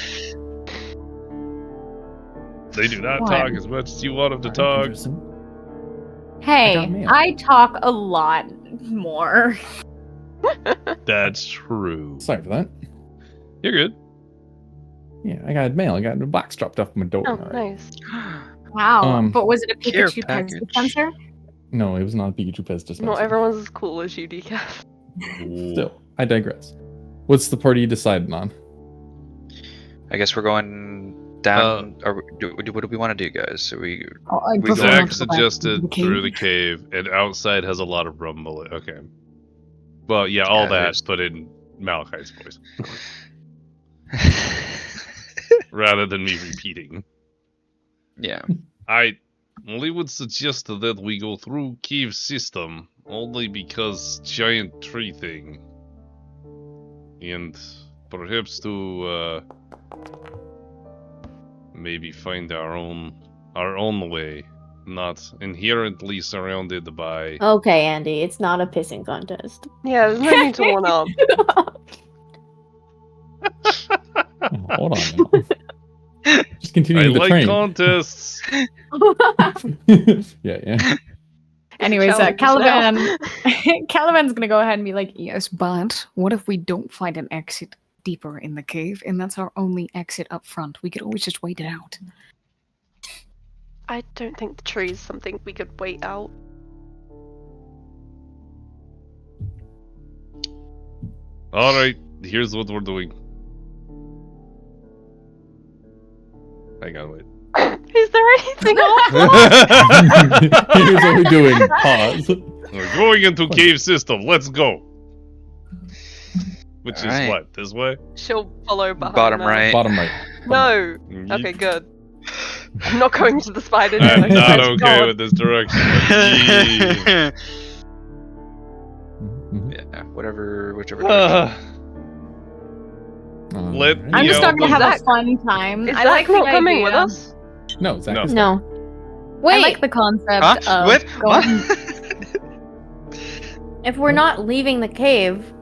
They do not What? talk as much as you want them to talk. I Hey, got mail. I talk a lot more. That's true. Sorry for that. You're good. Yeah, I got mail. I got a box dropped off my door. Oh, All right. nice. Wow. But was it a Care Pikachu Pez package. dispenser? No, it was not a Pikachu Pez dispenser. Not everyone's as cool as you, Decaf. Still, I digress. What's the party deciding on? I guess we're going down. What do we want to do, guys? Are we? Oh, I We prefer go- Zach not to go back suggested to the cave. through the cave, and outside has a lot of rumble. Okay. Well, yeah, all Yeah, that, there's- but in Malachi's voice, rather than me repeating. Yeah. I only would suggest that we go through cave system, only because giant tree thing. And perhaps to maybe find our own way, not inherently surrounded by Okay, Andy, it's not a pissing contest. Yeah, there's no need to one up. Oh, hold on. Now. Just continue I the like train. contests. yeah. Anyways, Challenge Caliban, Caliban's gonna go ahead and be like, Yes, but what if we don't find an exit deeper in the cave, and that's our only exit up front? We could always just wait it out. I don't think the tree is something we could wait out. All right, here's what we're doing. Hang on, wait. Is there anything else? Here's what we're doing. Pause. We're going into cave system. Let's go. Which is Alright. what? This way? She'll follow behind Bottom her. right. Bottom right. No. Okay, good. I'm not going to the spider. I'm anyway. not Let's okay go. with this direction. Yeah. Mhm. Yeah, whichever. Let- Alright. I'm just Yo, not gonna have Zach- a fun time. Is I Zach like not the coming idea. with us? No, Zach No. is No. I Wait, like the concept Huh? of What? going. if we're not leaving the cave,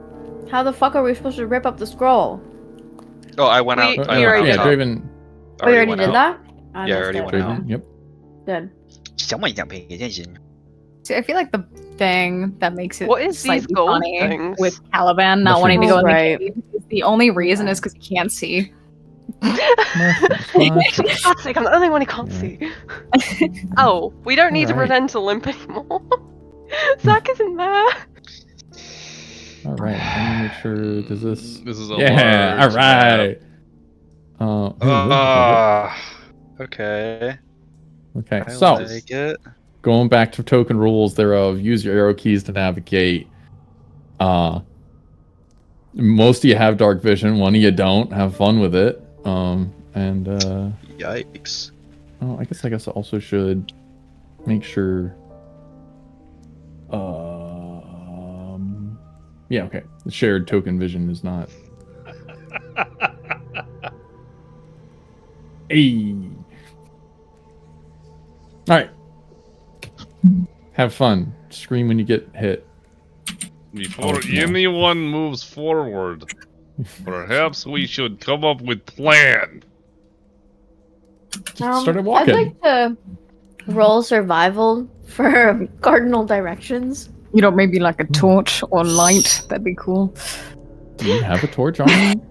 how the fuck are we supposed to rip up the scroll? Oh, I went We- out. we I already went did out. that. Draven. Oh, you already went did out. that? Yeah, I already went out. Draven. Yep. Good. Someone's not paying attention. See, I feel like the thing that makes it What is these slightly gold funny things? with Caliban not Mushroom wanting to go in the Right. cave is the only reason is because he can't see. Mushrooms. God's sake, I'm the only one who can't see. Oh, we don't need to Alright. pretend to limp anymore. Zach isn't there. All right. Let me make sure. Does this? This is a Yeah. All large map. right. Okay. Okay. I So like it. going back to token rules thereof, use your arrow keys to navigate. Most of you have dark vision. One of you don't. Have fun with it. And Yikes. oh, I guess I also should make sure. Yeah. Okay. The shared token vision is not. Hey. All right. Have fun. Scream when you get hit. Before Oh, no. anyone moves forward, perhaps we should come up with plan. Just started walking. I'd like to roll survival for cardinal directions. You know, maybe like a torch or light. That'd be cool. Do you have a torch on you?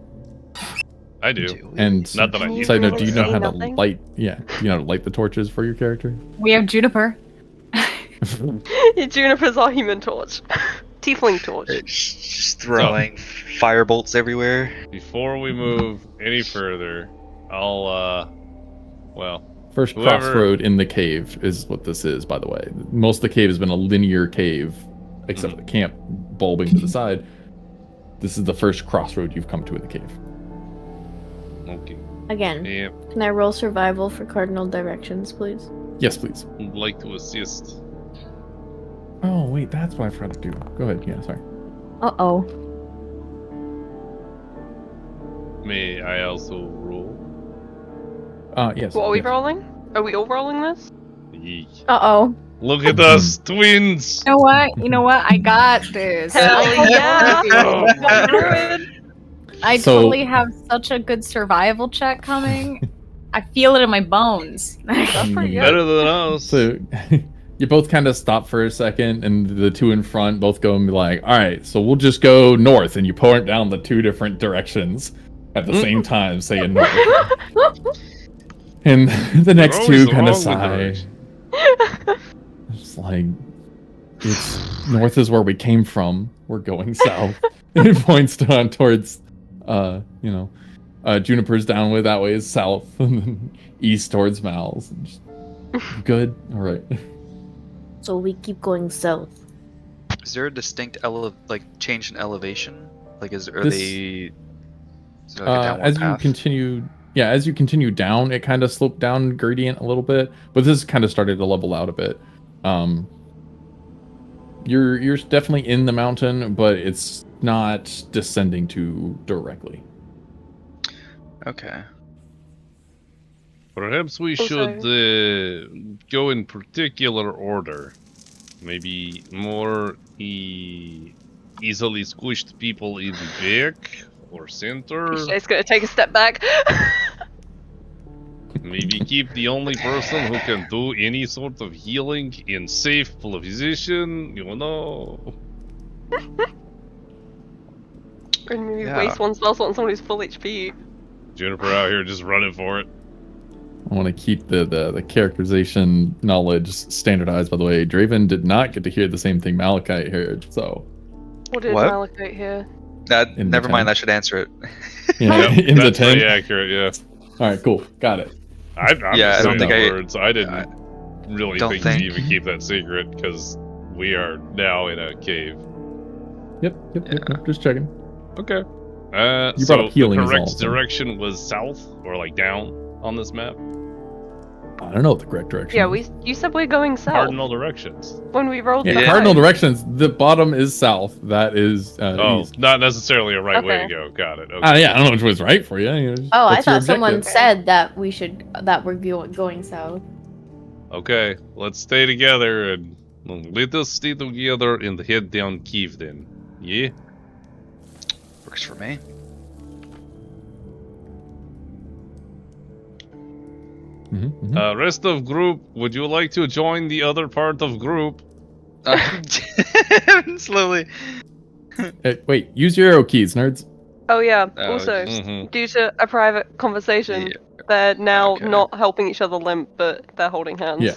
I do. And Not that I Can you side note, do you know say how to nothing? light? Yeah, do you know how to light the torches for your character? We have Juniper. Juniper's our human torch. Tiefling torch. It's just throwing firebolts everywhere. Before we move any further, I'll well, First Whoever- crossroad in the cave is what this is, by the way. Most of the cave has been a linear cave, except for the camp bulbing to the side. This is the first crossroad you've come to in the cave. okay. Again, Yeah, can I roll survival for cardinal directions, please? Yes, please. would like to assist. Oh, wait, that's what I forgot to do. Go ahead. Yeah, sorry. Uh-oh. May I also roll? Yes. What are we yes. rolling? Are we all rolling this? Yeek. Uh-oh. Look at us, twins! You know what? You know what? I got this. Hell yeah! Oh. Druid. I So- totally have such a good survival check coming. I feel it in my bones. That's pretty good. Better than us. So you both kind of stop for a second, and the two in front both go and be like, all right, so we'll just go north, and you point down the two different directions at the same time, saying north. And the next always two the kind of wrong sigh. direction. It's like, it's north is where we came from. We're going south. And it points down towards, Juniper's down with that way is south, and then east towards Mal's. Good. All right. So we keep going south. Is there a distinct change in elevation? Like, is there This- is there like a downward as path? you continue down, it kind of sloped down gradient a little bit, but this kind of started to level out a bit. You're definitely in the mountain, but it's not descending too directly. Okay. Perhaps we should go in particular order. Maybe more easily squished people in the back or center. Shay's gonna take a step back. Maybe keep the only person who can do any sort of healing in safe position, And maybe Yeah. waste one spell slot on someone who's full HP. Juniper out here just running for it. I want to keep the characterization knowledge standardized, by the way. Draven did not get to hear the same thing Malachite heard, so... What did What? Malachite hear? That In the never mind. 10. That should answer it. Yeah, Yep, in the that's 10? pretty accurate, yeah. Alright, cool. Got it. I'm Yeah, just I don't saying think words. I didn't really don't think think- to even keep that secret, because we are now in a cave. Yep, just checking. Okay. You So brought up healing the as correct well, so- direction was south, or like down on this map? I don't know what the correct direction Yeah, is. you said we're going south Cardinal directions. when we rolled Yeah, the cardinal die. directions. The bottom is south. That is Oh, east. not necessarily a right way to Okay. go. Got it. Okay. Yeah, I don't know which was right for you. Oh, I What's your thought someone objective? said that we're going south. Okay, let's stay together and let us stay together and head down Kiev then. Yeah? Works for me. Rest of group, would you like to join the other part of group? Slowly. Wait, use your arrow keys, nerds. Oh yeah. Oh, Also, Mhm. due to a private conversation, Yeah. they're now Okay. not helping each other limp, but they're holding hands. Yeah.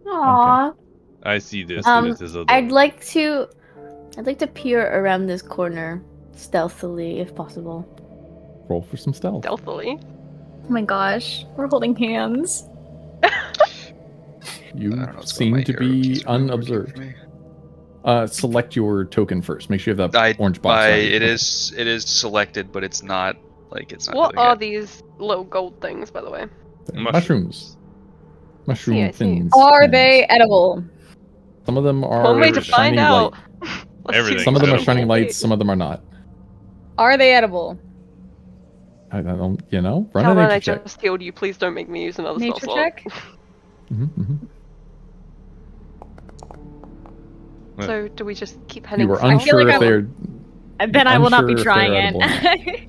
Aww. I see this. Um, This is a I'd like to peer around this corner stealthily, if possible. Roll for some stealth. Stealthily. Oh my gosh, we're holding hands. You I don't know what's seem going to on my hero be keys, but working for unobserved. me. Select your token first. Make sure you have that orange box. ready. It is selected, but it's not not. What really are yet. these little gold things, by the way? Mushrooms. Mushroom I see. thins. Are thins. they edible? Some of them are One way to everything. find shining out. light. Let's Everything. use Some of them are edible. shining lights. Some of them are not. Are they edible? I don't. Run a Caroline, I nature check. just healed you. Please don't make me use another spell Nature slot. check? Mhm. So, do we just keep heading You were south? unsure like if I'm- they're. And then I will not be Unsure if they're trying it.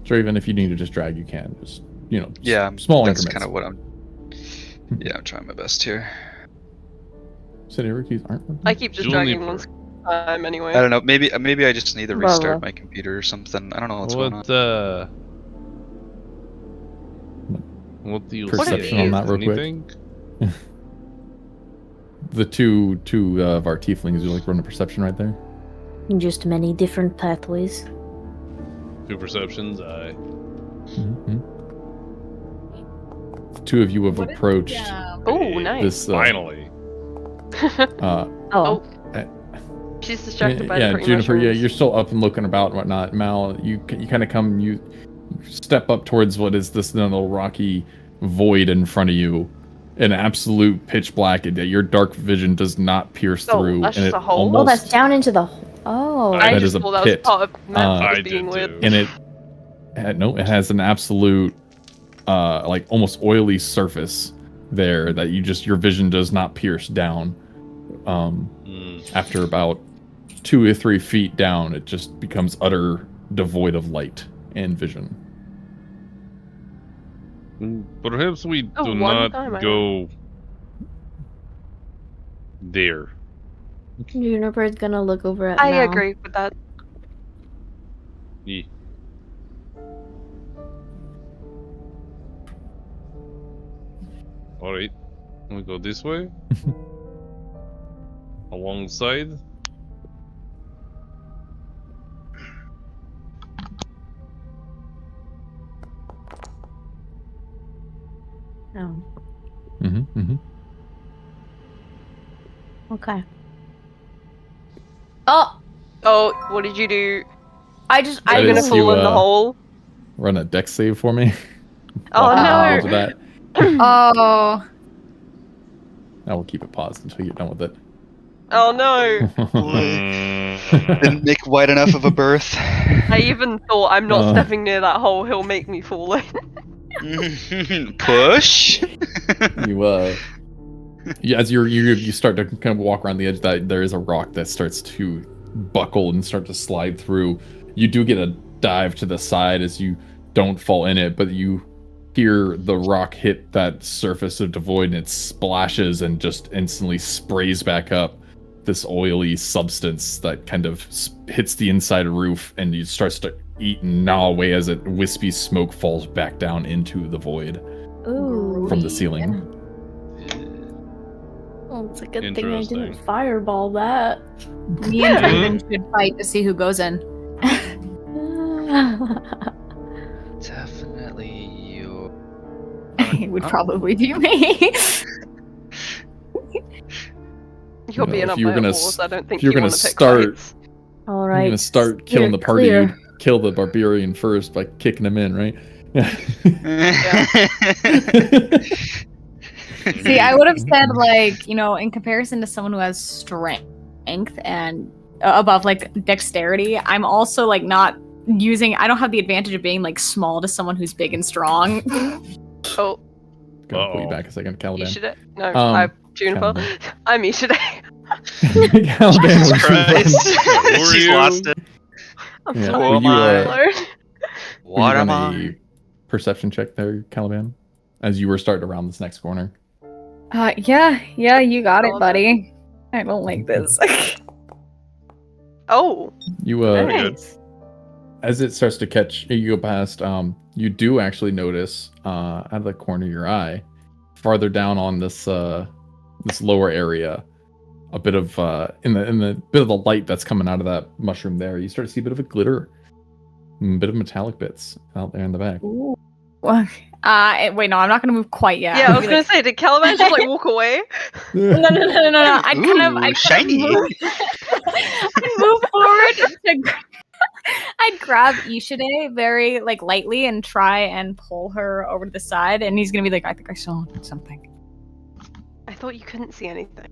Sure, even if you need to just drag, you can. Just Yeah, small that's increments. kind of what I'm. Yeah, I'm trying my best here. City keys aren't working. I keep just dragging Juniper. one time anyway. I don't know. Maybe I just need to Bravo. restart my computer or something. I don't know what's going on. What do you Perception see? on that real quick. Anything? The two of our tieflings who run a perception right there. Just many different pathways. 2 perceptions. Mhm. The two of you have approached Oh, nice. this. Finally. Oh, She's distracted by the yeah, pretty Juniper. Yeah, mushrooms. you're still up and looking about and whatnot. Mal, you kind of come. You step up towards what is this little rocky void in front of you, an absolute pitch black. Your dark vision does not pierce Oh, through, that's and just it a hole? oh, almost that's down into the. Oh, I I that just is a thought that was pit. part of map that I was did being too. weird. and it has an absolute like almost oily surface there that your vision does not pierce down. After about 2 or 3 feet down, it just becomes utter devoid of light and vision. Perhaps we Oh, do one not time I go there. Juniper's gonna look over at I Mal. agree with that. Yeah. Alright. We go this way. Alongside. Oh, Mm-hmm. okay. Oh, Oh, what did you do? I just Are That you gonna is, fall you, in the hole? Run a dex save for me. Oh Walk around the no! edge of that. Oh, I will keep it paused until you're done with it. Oh no! Didn't make wide enough of a berth. I even thought I'm not Uh. stepping near that hole, he'll make me fall in. Push. As you start to kind of walk around the edge, that there is a rock that starts to buckle and start to slide through. You do get a dive to the side as you don't fall in it, but you hear the rock hit that surface of the void and it splashes and just instantly sprays back up this oily substance that kind of hits the inside roof, and you starts to eat and gnaw away as it wispy smoke falls back down into the void ooh. from the ceiling. Well, it's a good thing I didn't Interesting. fireball that. me and Draven should fight to see who goes in. Definitely you. It would probably be me. You're being if up you were by a gonna horse, I don't think you're you gonna want to pick start- fights. All You're right. gonna start killing the party. clear. You kill the barbarian first by kicking him in, right? See, I would have said like, in comparison to someone who has strength and above like dexterity, I'm also like not using. I don't have the advantage of being like small to someone who's big and strong. Oh, Gonna pull you Uh-oh. back a second, Caliban. Ishide? No, Um, Juniper. Caliban. I'm Ishide. Caliban, Jesus would you run- Christ. Who are She's you? lost it. I'm Yeah, flying Who am you, I? alone. Will What you am run I? a perception check there, Caliban? As you were starting around this next corner. Yeah, you got it, Oh, buddy. I don't like this. Oh, You Very good. nice. as it starts to catch, you go past. You do actually notice out of the corner of your eye, farther down on this this lower area, a bit of in the bit of the light that's coming out of that mushroom there. You start to see a bit of a glitter, a bit of metallic bits out there in the back. Ooh. Wait, no, I'm not gonna move quite yet. Yeah, I was gonna say, did Caliban just like walk away? No. I'd shiny. I'd move forward I'd grab Ishide very like lightly and try and pull her over to the side, and he's gonna be like, I think I saw something. I thought you couldn't see anything.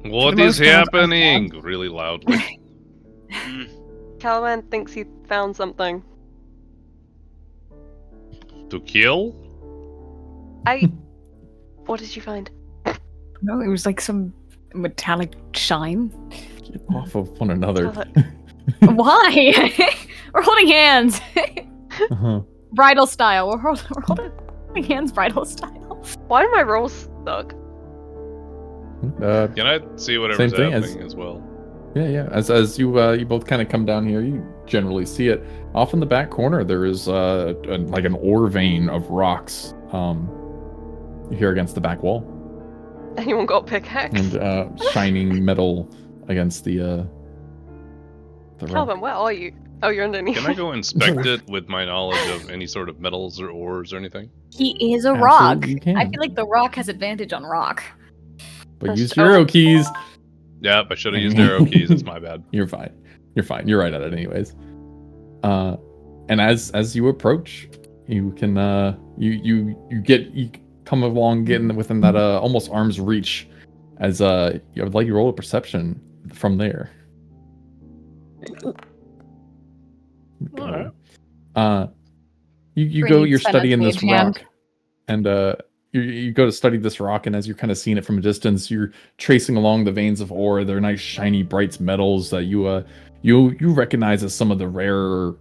What the is most part, happening? Really loudly. Caliban thinks he found something. To kill? What did you find? No, it was like some metallic shine. Get off of one another. Why? We're holding hands. Uh-huh. Bridal style. We're holding hands bridal style. Why do my rolls suck? Can I see whatever's Same thing happening as well? Yeah. As you you both kind of come down here, you generally see it. Off in the back corner, there is like an ore vein of rocks. Here against the back wall, Anyone got a pickaxe? and shining metal against the rock. Caliban, where are you? Oh, you're underneath. Can I go inspect it with my knowledge of any sort of metals or ores or anything? He is a rock. Absolutely you can. I feel like the rock has advantage on rock. But use your arrow keys. Yep, I should have used arrow keys. It's my bad. You're fine. You're fine. You're right at it anyways. And as you approach, you can you come along getting within that almost arm's reach as I would like you to roll a perception from there. Alright. You Bring go, you you're Senna's studying this mage hand. rock, and you go to study this rock, and as you're kind of seeing it from a distance, you're tracing along the veins of ore. They're nice, shiny, bright metals that you recognize as some of the rarer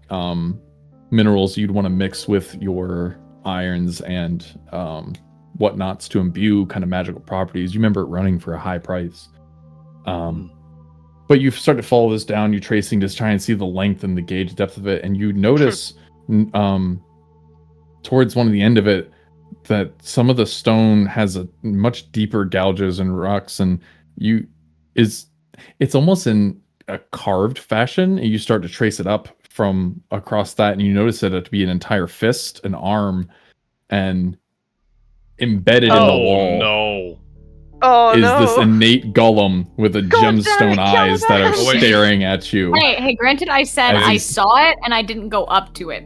minerals you'd want to mix with your irons and whatnots to imbue kind of magical properties. You remember it running for a high price. But you start to follow this down, you're tracing to try and see the length and the gauge depth of it, and you notice towards one of the end of it that some of the stone has a much deeper gouges and rocks, and it's almost in a carved fashion, and you start to trace it up from across that, and you notice it to be an entire fist, an arm, and embedded in the wall No. Oh is no. this innate golem with the God damn it, gemstone eyes that are Caliban! staring at you. Hey, granted, I said As I he's- saw it and I didn't go up to it.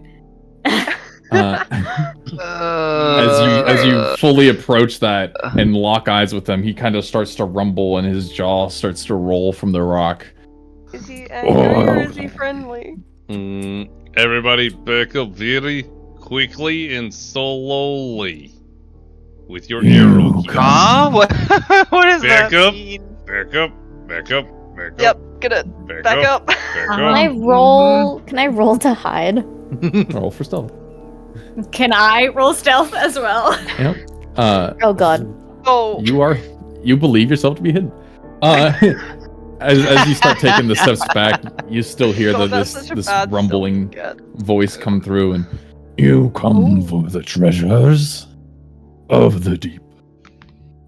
As you fully approach that and lock eyes with him, he kind of starts to rumble and his jaw starts to roll from the rock. Is he angry or is he friendly? Everybody back up very quickly and slowly. With your arrow keys. Huh? What does Back that up. mean? Back up, back up, back Yep, up. gonna Back back up. Back Can I up. roll? Can I roll to hide? Roll for stealth. Can I roll stealth as well? Yep. Oh god. Oh. You believe yourself to be hidden. As you start taking the steps back, you still hear God, this that's such a this bad rumbling stealth voice come through, and you come for the treasures of the deep.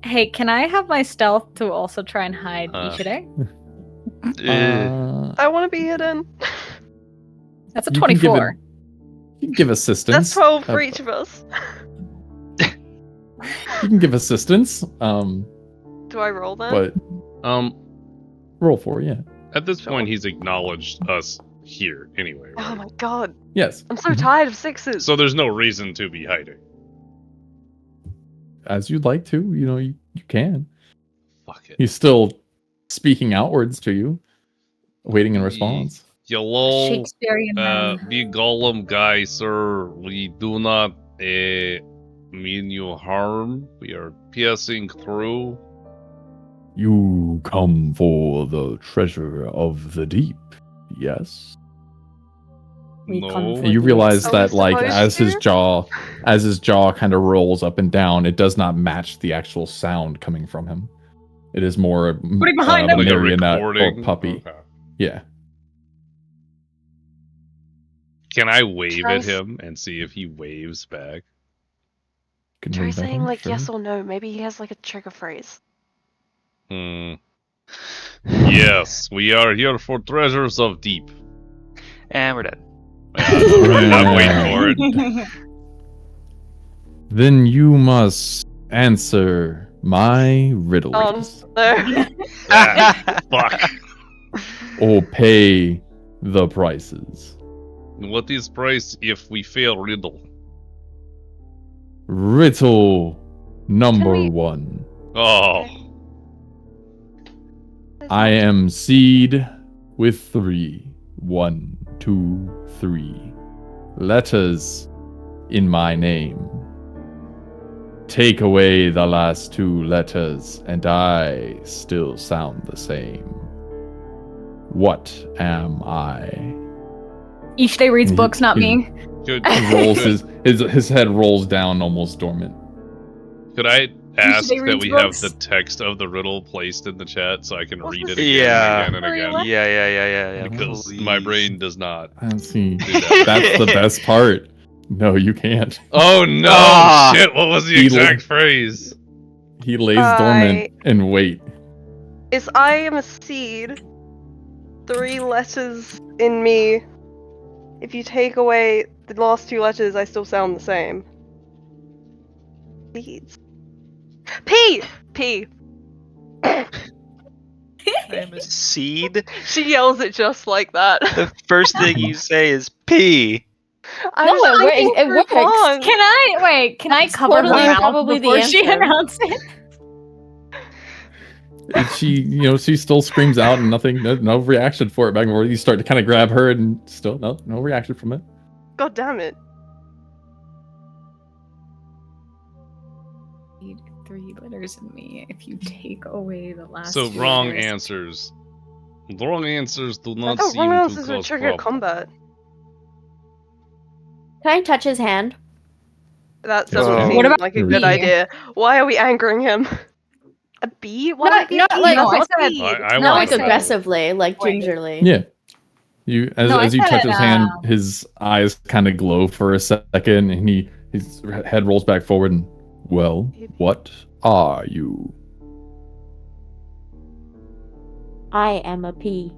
Hey, can I have my stealth to also try and hide Ishide? I want to be hidden. That's a You can give 24. You can give assistance. That's 12 for each of us. You can give assistance. Do I roll then? But roll for it, yeah. At this point, he's acknowledged us here anyway. Right? Oh my god. Yes. I'm so tired of sixes. So there's no reason to be hiding. As you'd like to, you can. Fuck it. He's still speaking outwards to you, waiting in response. Hello, Shakespearean man. big golem guy, sir. We do not mean you harm. We are piercing through. You come for the treasure of the deep, yes? We come No. for And you realize Are that, we like, supposed as his jaw kind of rolls up and down, it does not match the actual sound coming from him. It is more Putting behind him. Like a marionette or recording? puppy. Okay. Yeah. Can I wave Try at s- him and see if he waves back? Can Try wave at saying him, like sure. yes or no. Maybe he has like a trigger phrase. Yes, we are here for treasures of deep. And we're dead. I'm waiting for it. Then you must answer my riddles No. Ah, fuck. or pay the prices. What is price if we fail riddle? Riddle number we- 1. Oh, I am seed with 3. 1, 2, 3 letters in my name. Take away the last 2 letters, and I still sound the same. What am I? Each day reads He- books, not he- me. good. He rolls his head rolls down almost dormant. Could I ask they that read we books? have the text of the riddle placed in the chat so I can What's read it this? again Yeah. and again and again? Yeah. Because my Please. brain does not. Let's see. Do that. That's the best part. No, you can't. Oh no! Ah. Shit! What was the He- exact phrase? He lays dormant and wait. Is I am a seed. 3 letters in me. If you take away the last 2 letters, I still sound the same. Seeds. P. P. I'm a seed. She yells it just like that. The first thing you say is P. I No, was it thinking it for works. long. Can I cover That's her totally mouth probably the before she answer. announced it? And she still screams out and nothing, no reaction for it back and forth. You start to kind of grab her and still no reaction from it. God damn it. Need 3 letters in me. If you take away the last So 2 wrong letters. answers. Wrong answers do I not thought seem wrong to answers would cause trigger problem. combat. Can I touch his hand? That Yes, doesn't you can. seem What about like a the good bee? idea. Why are we angering him? A bee? Why would it be a Not bee? like- That's No, I not said- weed. I Not want like to know. aggressively, like Wait. gingerly. Yeah. You No, I as you touch said, his hand, his eyes kind of glow for a second, and his head rolls back forward. And well, what are you? I am a pea.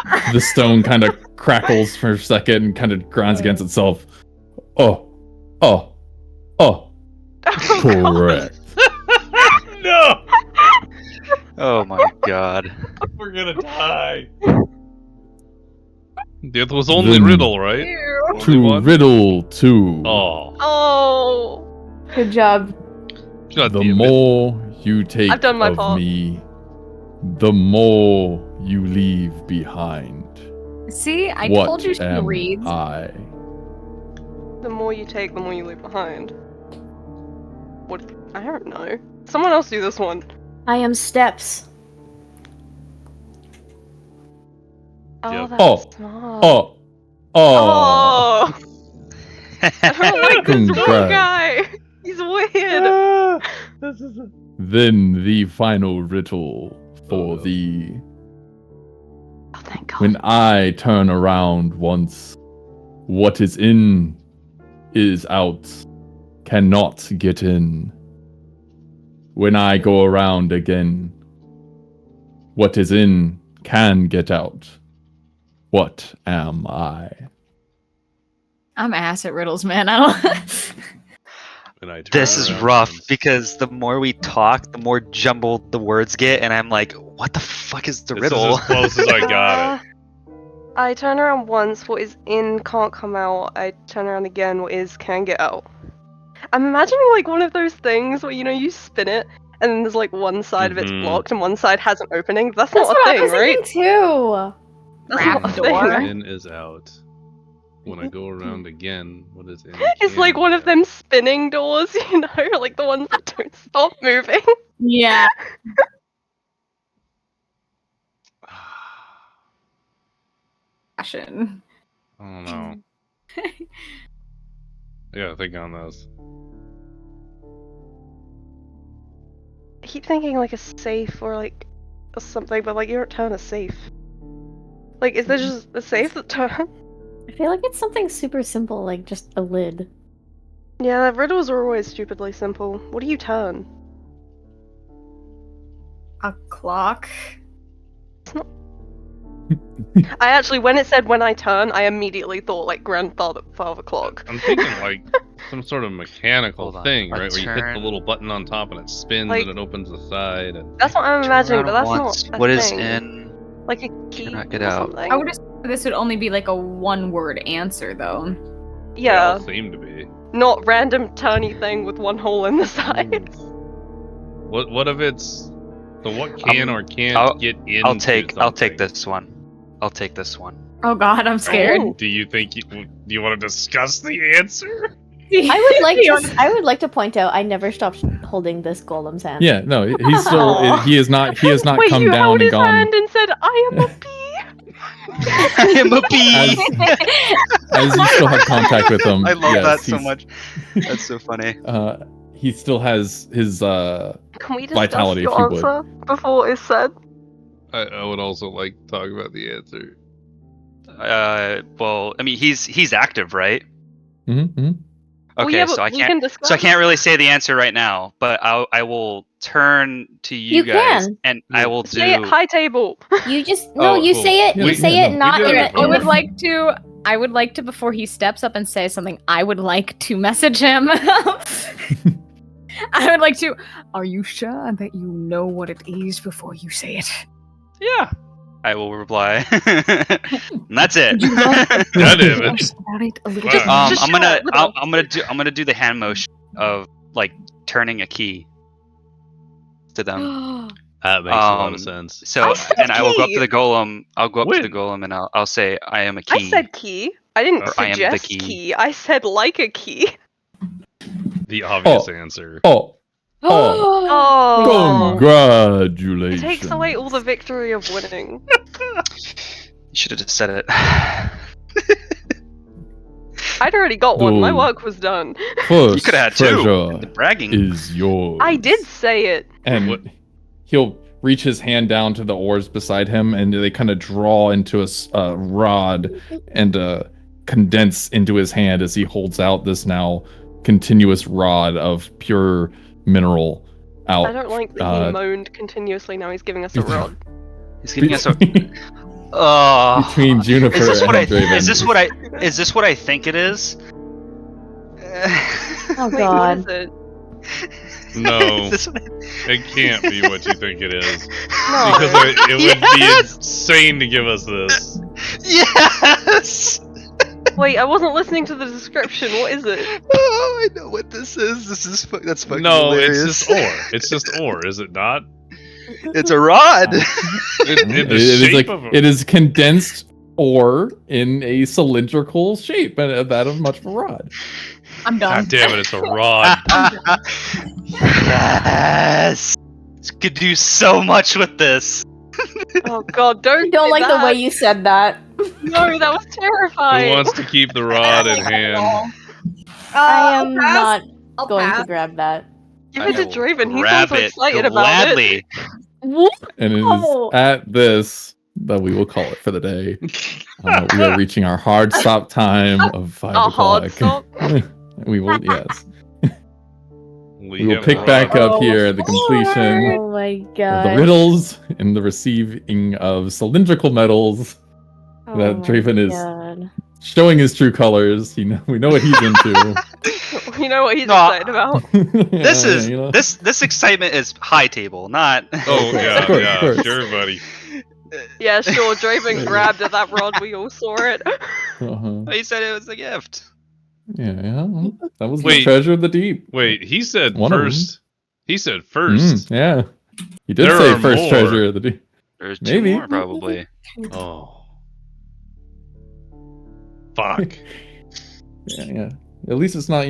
And the stone kind of crackles for a second and kind of grinds against itself. Oh, correct. No! Oh my god. We're gonna die. It was only Then- riddle, right? Only To one? riddle two. Oh. Oh. Good job. God The damn it. more you take I've done my of part. me, the more you leave behind. See, I What told you she am reads. I? The more you take, the more you leave behind. What? I don't know. Someone else do this one. I am steps. Oh, Yep. that's Oh. smart. Oh, Oh. I don't like this Congrats. one guy. He's weird. Then the final riddle for thee. Oh, thank God. When I turn around once, what is in is out, cannot get in. When I go around again, what is in can get out. What am I? I'm ass at riddles, man. I don't. When I turn This is around rough once. because the more we talk, the more jumbled the words get, and I'm like, what the fuck is the This riddle? is as close as I got it. I turn around once, what is in can't come out. I turn around again, what is can get out. I'm imagining like one of those things where you spin it and then there's like one side of it's Mhm. blocked and one side has an opening. That's That's not what a I thing, was right? thinking too. That's not a Trap thing. door. right? In is out. When I go around again, what is in? It's can like one get of them spinning doors, like the ones that don't stop moving. Yeah. out. Fashion. I don't know. I gotta think on this. I keep thinking like a safe or like something, but like you don't turn a safe. Like, is there just a safe that turns? I feel like it's something super simple, like just a lid. Yeah, riddles are always stupidly simple. What do you turn? A clock. I actually, when it said when I turn, I immediately thought like grandfather clock. I'm thinking like some sort of mechanical Hold on. thing, A right? Where you hit the turn. little button on top and it spins Like- and it opens the side. And That's what I'm Turn imagining, but around that's once. not a What is thing. in? Like a key Cannot get or out. something. I would assume this would only be like a one-word answer, though. they Yeah, all seem to be. not random turny thing with one hole in the side. What if it's so? What can or can't I'll- get into? I'll take something? this one. I'll take this one. Oh God, I'm scared. Oh. Do you think do you want to discuss the answer? I would like to point out I never stopped holding this golem's hand. Yeah, no, he's still. He has not Wait, come you down held and his gone. hand and said, "I am a bee." I am a bee. As you still have contact with him. I love yes, that so he's- much. That's so funny. He still has his Can we discuss Vitality, if your you would. answer before it's said? I would also like to talk about the answer. Well, I mean, he's active, right? Mm-hmm. Okay, Well, yeah, so but I we can't. can discuss. So I can't really say the answer right now, but I will turn to you, You guys, can. and I will Say it do. high table. You just no. Oh, You cool. say it. Yeah, You say yeah, it no. not We in do a. it. In I would a like to. I would like to before he steps up and says something. I would like to message him. I would like to. Are you sure that you know what it is before you say it? Yeah, I will reply. And that's it. Would you love to God damn tell it. us about it a little Wow. bit more? I'm Just gonna shut up. I'm gonna do the hand motion of like turning a key to them. That makes a lot of Um, sense. So I said and I will go up key. to the golem. I'll go up to the When? golem and I'll say I am a I key. said key. I didn't Or I am the suggest key. key. I said like a key. The obvious answer. Oh, Oh, Oh, congratulations. it takes away all the victory of winning. You should have just said it. I'd already got one. My Dude. work was done. First You could have had two. treasure The bragging. is yours. I did say it. And What- he'll reach his hand down to the oars beside him, and they kind of draw into a rod and condense into his hand as he holds out this now continuous rod of pure mineral out. I don't like that he moaned continuously. Now he's giving us a rod. He's giving us a. Oh. between Juniper Is this and what I? Draven. Is this what I think it is? Oh Wait, god. what is it? No, Is this what it can't be what you think it is. No. Because it would Yes! be insane to give us this. Yes. Wait, I wasn't listening to the description. What is it? Oh, I know what this is. That's fucking No, hilarious. it's just ore. It's just ore, is it not? It's a rod. In the It is shape like of a... it is condensed ore in a cylindrical shape, and that of much of a rod. I'm done. God damn it, it's a rod. Yes. Could do so much with this. Oh god, don't I don't do like that. the way you said that. No, that was Who terrifying. wants to keep the rod in hand? I am not I'll going pass. to grab that. Give I it to will Draven. He grab sounds so it excited about it. gladly. And it is Oh. at this that we will call it for the day. We are reaching our hard stop time of 5 A o'clock. hard stop? We will, yes. We will have pick a back rod. up here at the completion Oh my of god. the riddles and the receiving of cylindrical metals. Oh that my Draven is God. showing his true colors. We know what he's into. You know what he's No. excited about. This Yeah, is you know. this excitement is high table, not. Oh, yeah, Of course, yeah, of course. sure, buddy. Yeah, sure, Draven grabbed at that rod. We all saw it. Uh-huh. He said it was a gift. Yeah. That was the Wait. treasure of the deep. Wait, he said One of first. He said first. Yeah. He did There say are first more. treasure of the deep. There's Maybe. two more probably. Oh. Fuck. Yeah. At least it's not,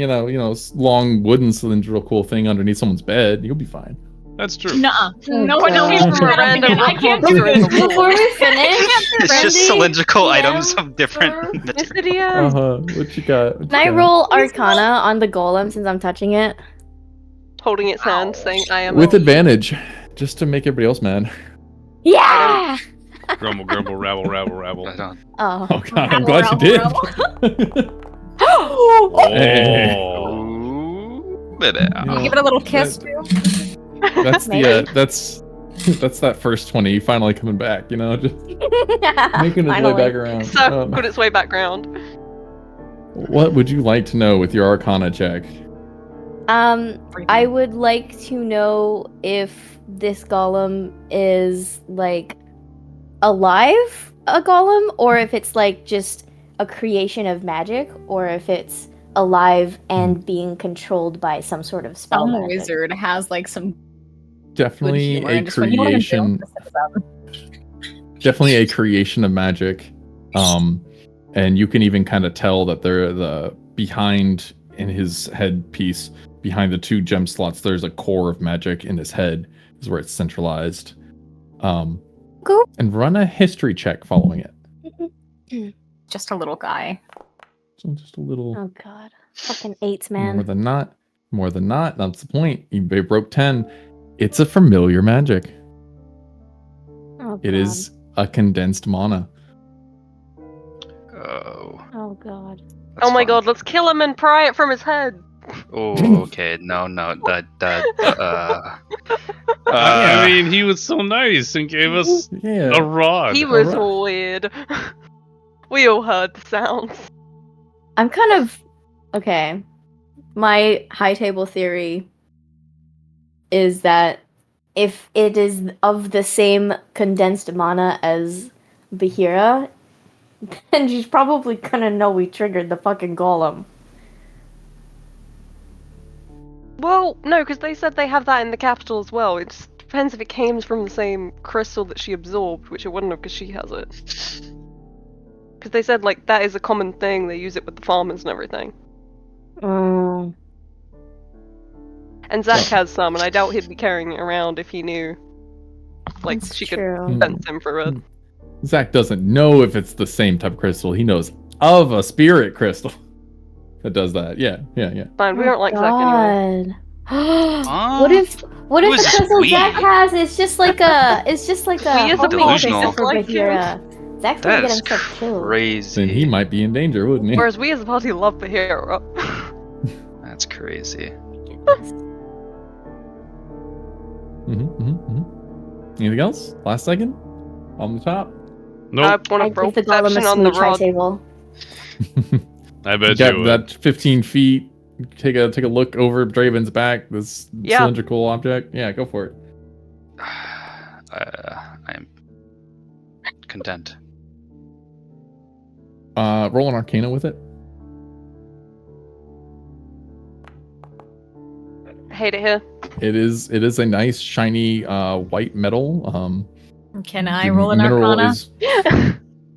long wooden cylindrical thing underneath someone's bed. You'll be fine. That's true. Nuh-uh. No, God. no, From a random I can't book do in the it. wall. Before we finish, It's just Brandy, cylindrical DM, items of different for- materials. Mr. DM. What you got? Can I roll Arcana on the golem since I'm touching it? Holding its hand, saying, I am. With advantage, just to make everybody else mad. Yeah! Grumble, grumble, rabble, rabble, rabble. I don't. Oh. Oh god, I'm glad you did. Hey. Oh. Ooh, baby. Yeah. Give it a little kiss. That's Maybe. that's that first 20 finally coming back, just making its way Finally. back around. Circled its way back round. What would you like to know with your Arcana check? I would like to know if this golem is like alive, a golem, or if it's like just a creation of magic, or if it's alive and being controlled by some sort of spell Some magic. wizard has like some good Definitely humor. a And just when you want to creation. Definitely a creation of magic. And you can even kind of tell that they're behind in his headpiece, behind the 2 gem slots, there's a core of magic in his head, is where it's centralized. Cool. And run a history check following it. just a little guy. So just a little Oh god. Fucking 8s, more man. than not. More than not. That's the point. You broke 10. It's a familiar magic. Oh, It God. is a condensed mana. Oh. Oh god. that's Oh my fun. god, let's kill him and pry it from his head. Oh, okay. No. I mean, he was so nice and gave us Yeah. a rod. He was alright. weird. We all heard the sounds. I'm kind of okay. My high table theory is that if it is of the same condensed mana as Bahira, then she's probably gonna know we triggered the fucking golem. Well, no, because they said they have that in the capital as well. It just depends if it came from the same crystal that she absorbed, which it wouldn't have because she has it. Because they said, like, that is a common thing. They use it with the farmers and everything. Mm. And Zach has some, and I doubt he'd be carrying it around if he knew. Like, That's she true. could sense him for it. Zach doesn't know if it's the same type of crystal. He knows of a spirit crystal that does that. Yeah. Fine, we don't like Zach anyway. God. What if Who the is this crystal we? Zach has is just like a We as a homing people Delusional. crystal for like him. Bahira? Zach's gonna get That's himself killed. crazy. Then he might be in danger, wouldn't he? Whereas we as a party love the hero. That's crazy. Anything else? Last second? On the top? Nope. I I want to roll give the golem a perception on the smooch rod. table. I You bet got you would. that 15 feet. Take a look over Draven's back. This Yeah. cylindrical object. Yeah, go for it. I'm content. Roll an Arcana with it. I hate it here. It is a nice shiny white metal. Can I the roll an mineral Arcana? is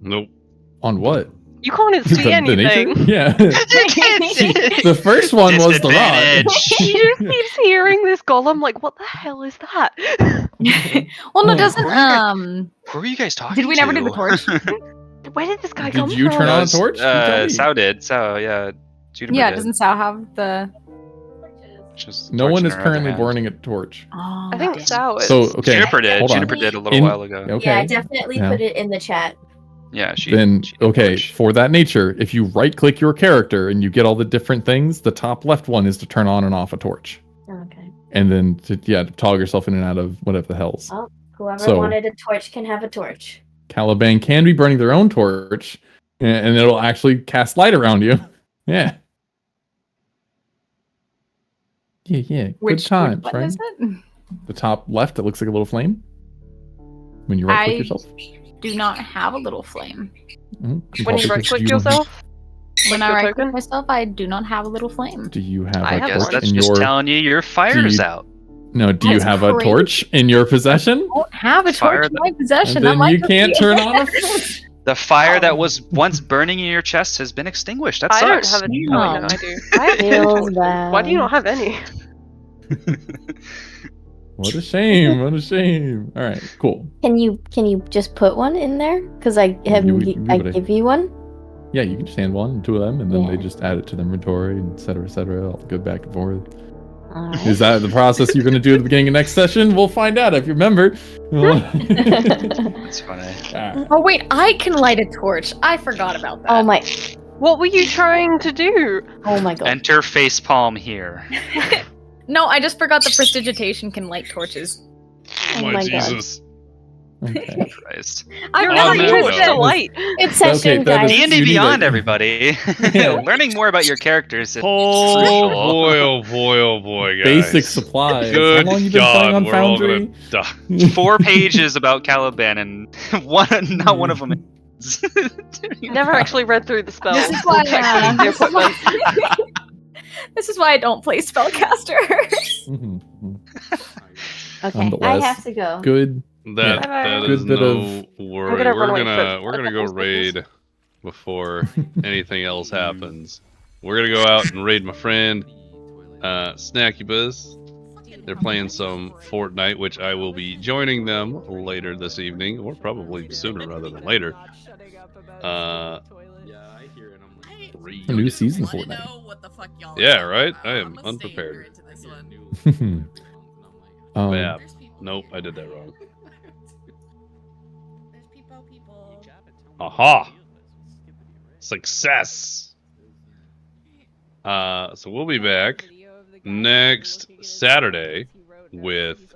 Nope. on what? You can't even see The nature? anything. Yeah. The first one was the rod. He just keeps hearing this golem like, what the hell is that? Well, no, Oh. doesn't Who are you guys talking to? Did we never do the torch? Where did this guy come Did you from? turn on a torch? You tell me. Sao did. Sao, yeah. Juniper Yeah, did. doesn't Sal have the? Just No torch one in is her other currently hand. burning a torch. Oh, I think damn. Sao is. So okay, Juniper did. hold on. Juniper did a little In- while ago. Okay. Yeah, I definitely Yeah. put it in the chat. Yeah, she. Then she did okay, torch. for that nature, if you right-click your character and you get all the different things, the top left one is to turn on and off a torch, Okay. and then to toggle yourself in and out of whatever the hell's. Oh. Whoever So- wanted a torch can have a torch. Caliban can be burning their own torch, and it'll actually cast light around you. Yeah. Yeah. Which Good times, button right? is it? The top left, it looks like a little flame. When you right-click I yourself. do not have a little flame. Mhm. When you Probably right because click you- yourself? When Like I your right click token? myself, I do not have a little flame. Do you have I a have Guess one. torch that's in just your? telling you your fire's you- out. No, do you That's have a crazy. torch in your possession? I don't have a Fire torch in the- my possession. And That then might you just can't be- turn on a torch. The fire Oh. that was once burning in your chest has been extinguished. That I don't sucks. have any. No. Oh, wait, no, I do. I have Feels torches. bad. Why do you not have any? What a shame! What a shame! All right, cool. Can you just put one in there? Because I have You would- you I would- give you one. Yeah, you can just hand one, two of them, and then they Yeah. just add it to the inventory, and et cetera, all go back and forth. All Is right. that the process you're going to do at the beginning of next session? We'll find out if you remember. That's funny. Ah, Oh wait, I can light a torch. I forgot about that. Oh my! What were you trying to do? Oh my god! Enter facepalm here. No, I just forgot the prestidigitation can light torches. Oh my my God. Jesus. okay. Christ. I've You're Oh, not no. used to light. It's session, that is- guys. D&D you need Beyond, a- everybody. Yeah. Learning more about your characters is Oh crucial. boy, oh boy, oh boy, guys. Basic supplies. Good How long you been God, playing on we're all Foundry? gonna die. 4 pages about Caliban, and not one of them is. Never actually read through the spell. This is why. The equipment. This is why I don't play spellcasters. Mhm, mhm. Okay, I Nonetheless, have to go. Good. That Bye-bye. that Good is bit no of- worry. We're gonna We're run away gonna for we're a gonna go couple seconds. raid before anything else happens. We're gonna go out and raid my friend Snacky Buzz. They're playing some Fortnite, which I will be joining them later this evening, or probably sooner rather than later. A new season of Fortnite. Yeah, right? I am unprepared. Yeah. Nope, I did that wrong. Aha! Success! So we'll be back next Saturday with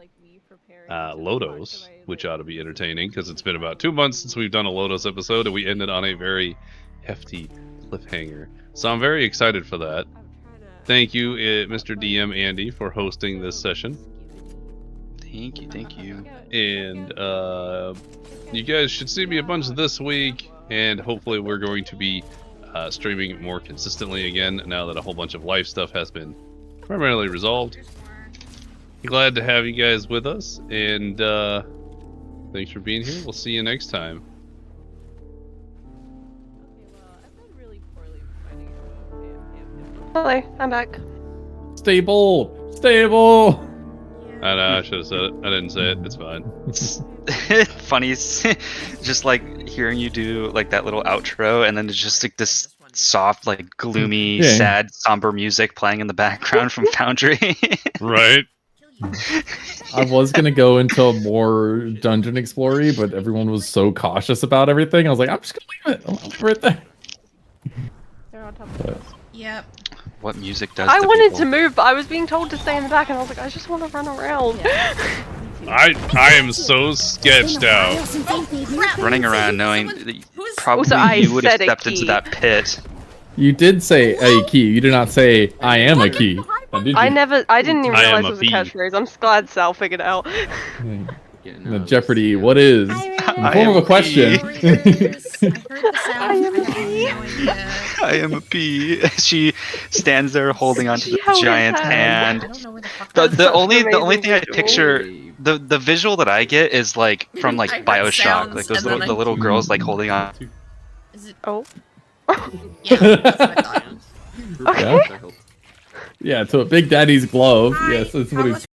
Lodos, which ought to be entertaining because it's been about 2 months since we've done a Lodos episode and we ended on a very hefty cliffhanger. So I'm very excited for that. Thank you, Mr. DM Andy, for hosting this session. Thank you, thank you. And you guys should see me a bunch this week, and hopefully we're going to be streaming more consistently again now that a whole bunch of life stuff has been primarily resolved. Glad to have you guys with us, and thanks for being here. We'll see you next time. Hello, I'm back. Stay bold. Stable. I know, I should have said it. I didn't say it. It's fine. Funny, just like hearing you do like that little outro, and then it's just like this soft, like gloomy, Yeah. sad, somber music playing in the background from Foundry. Right? I was gonna go into more dungeon explory, but everyone was so cautious about everything. I was like, I'm just gonna leave it. I'll leave it right there. They're on top of us. Yep. What music does? I to wanted people? to move, but I was being told to stay in the back, and I was like, I just want to run around. I am so sketched out. running around knowing that Who's probably Also, I you would have said a stepped into key. that pit. You did say a key. You did not say I am a key. Now, did you? I didn't even I realize am it a was a bee. catchphrase. I'm glad Sal figured it out. The Jeopardy. What is? In the form of a question. I heard the sound. I am a have bee. no idea. I am a bee. She stands there holding onto She the held his giant hand. I hand. don't know where the fuck The, that the was. only the only amazing thing I visual. picture the visual that I get is like from like I heard BioShock, sounds like those and little then the I- little girls like holding on. Is it? Oh. Yeah, that's what I thought. Okay. Yeah, to a Big Daddy's glove. Yes, that's what How he's. was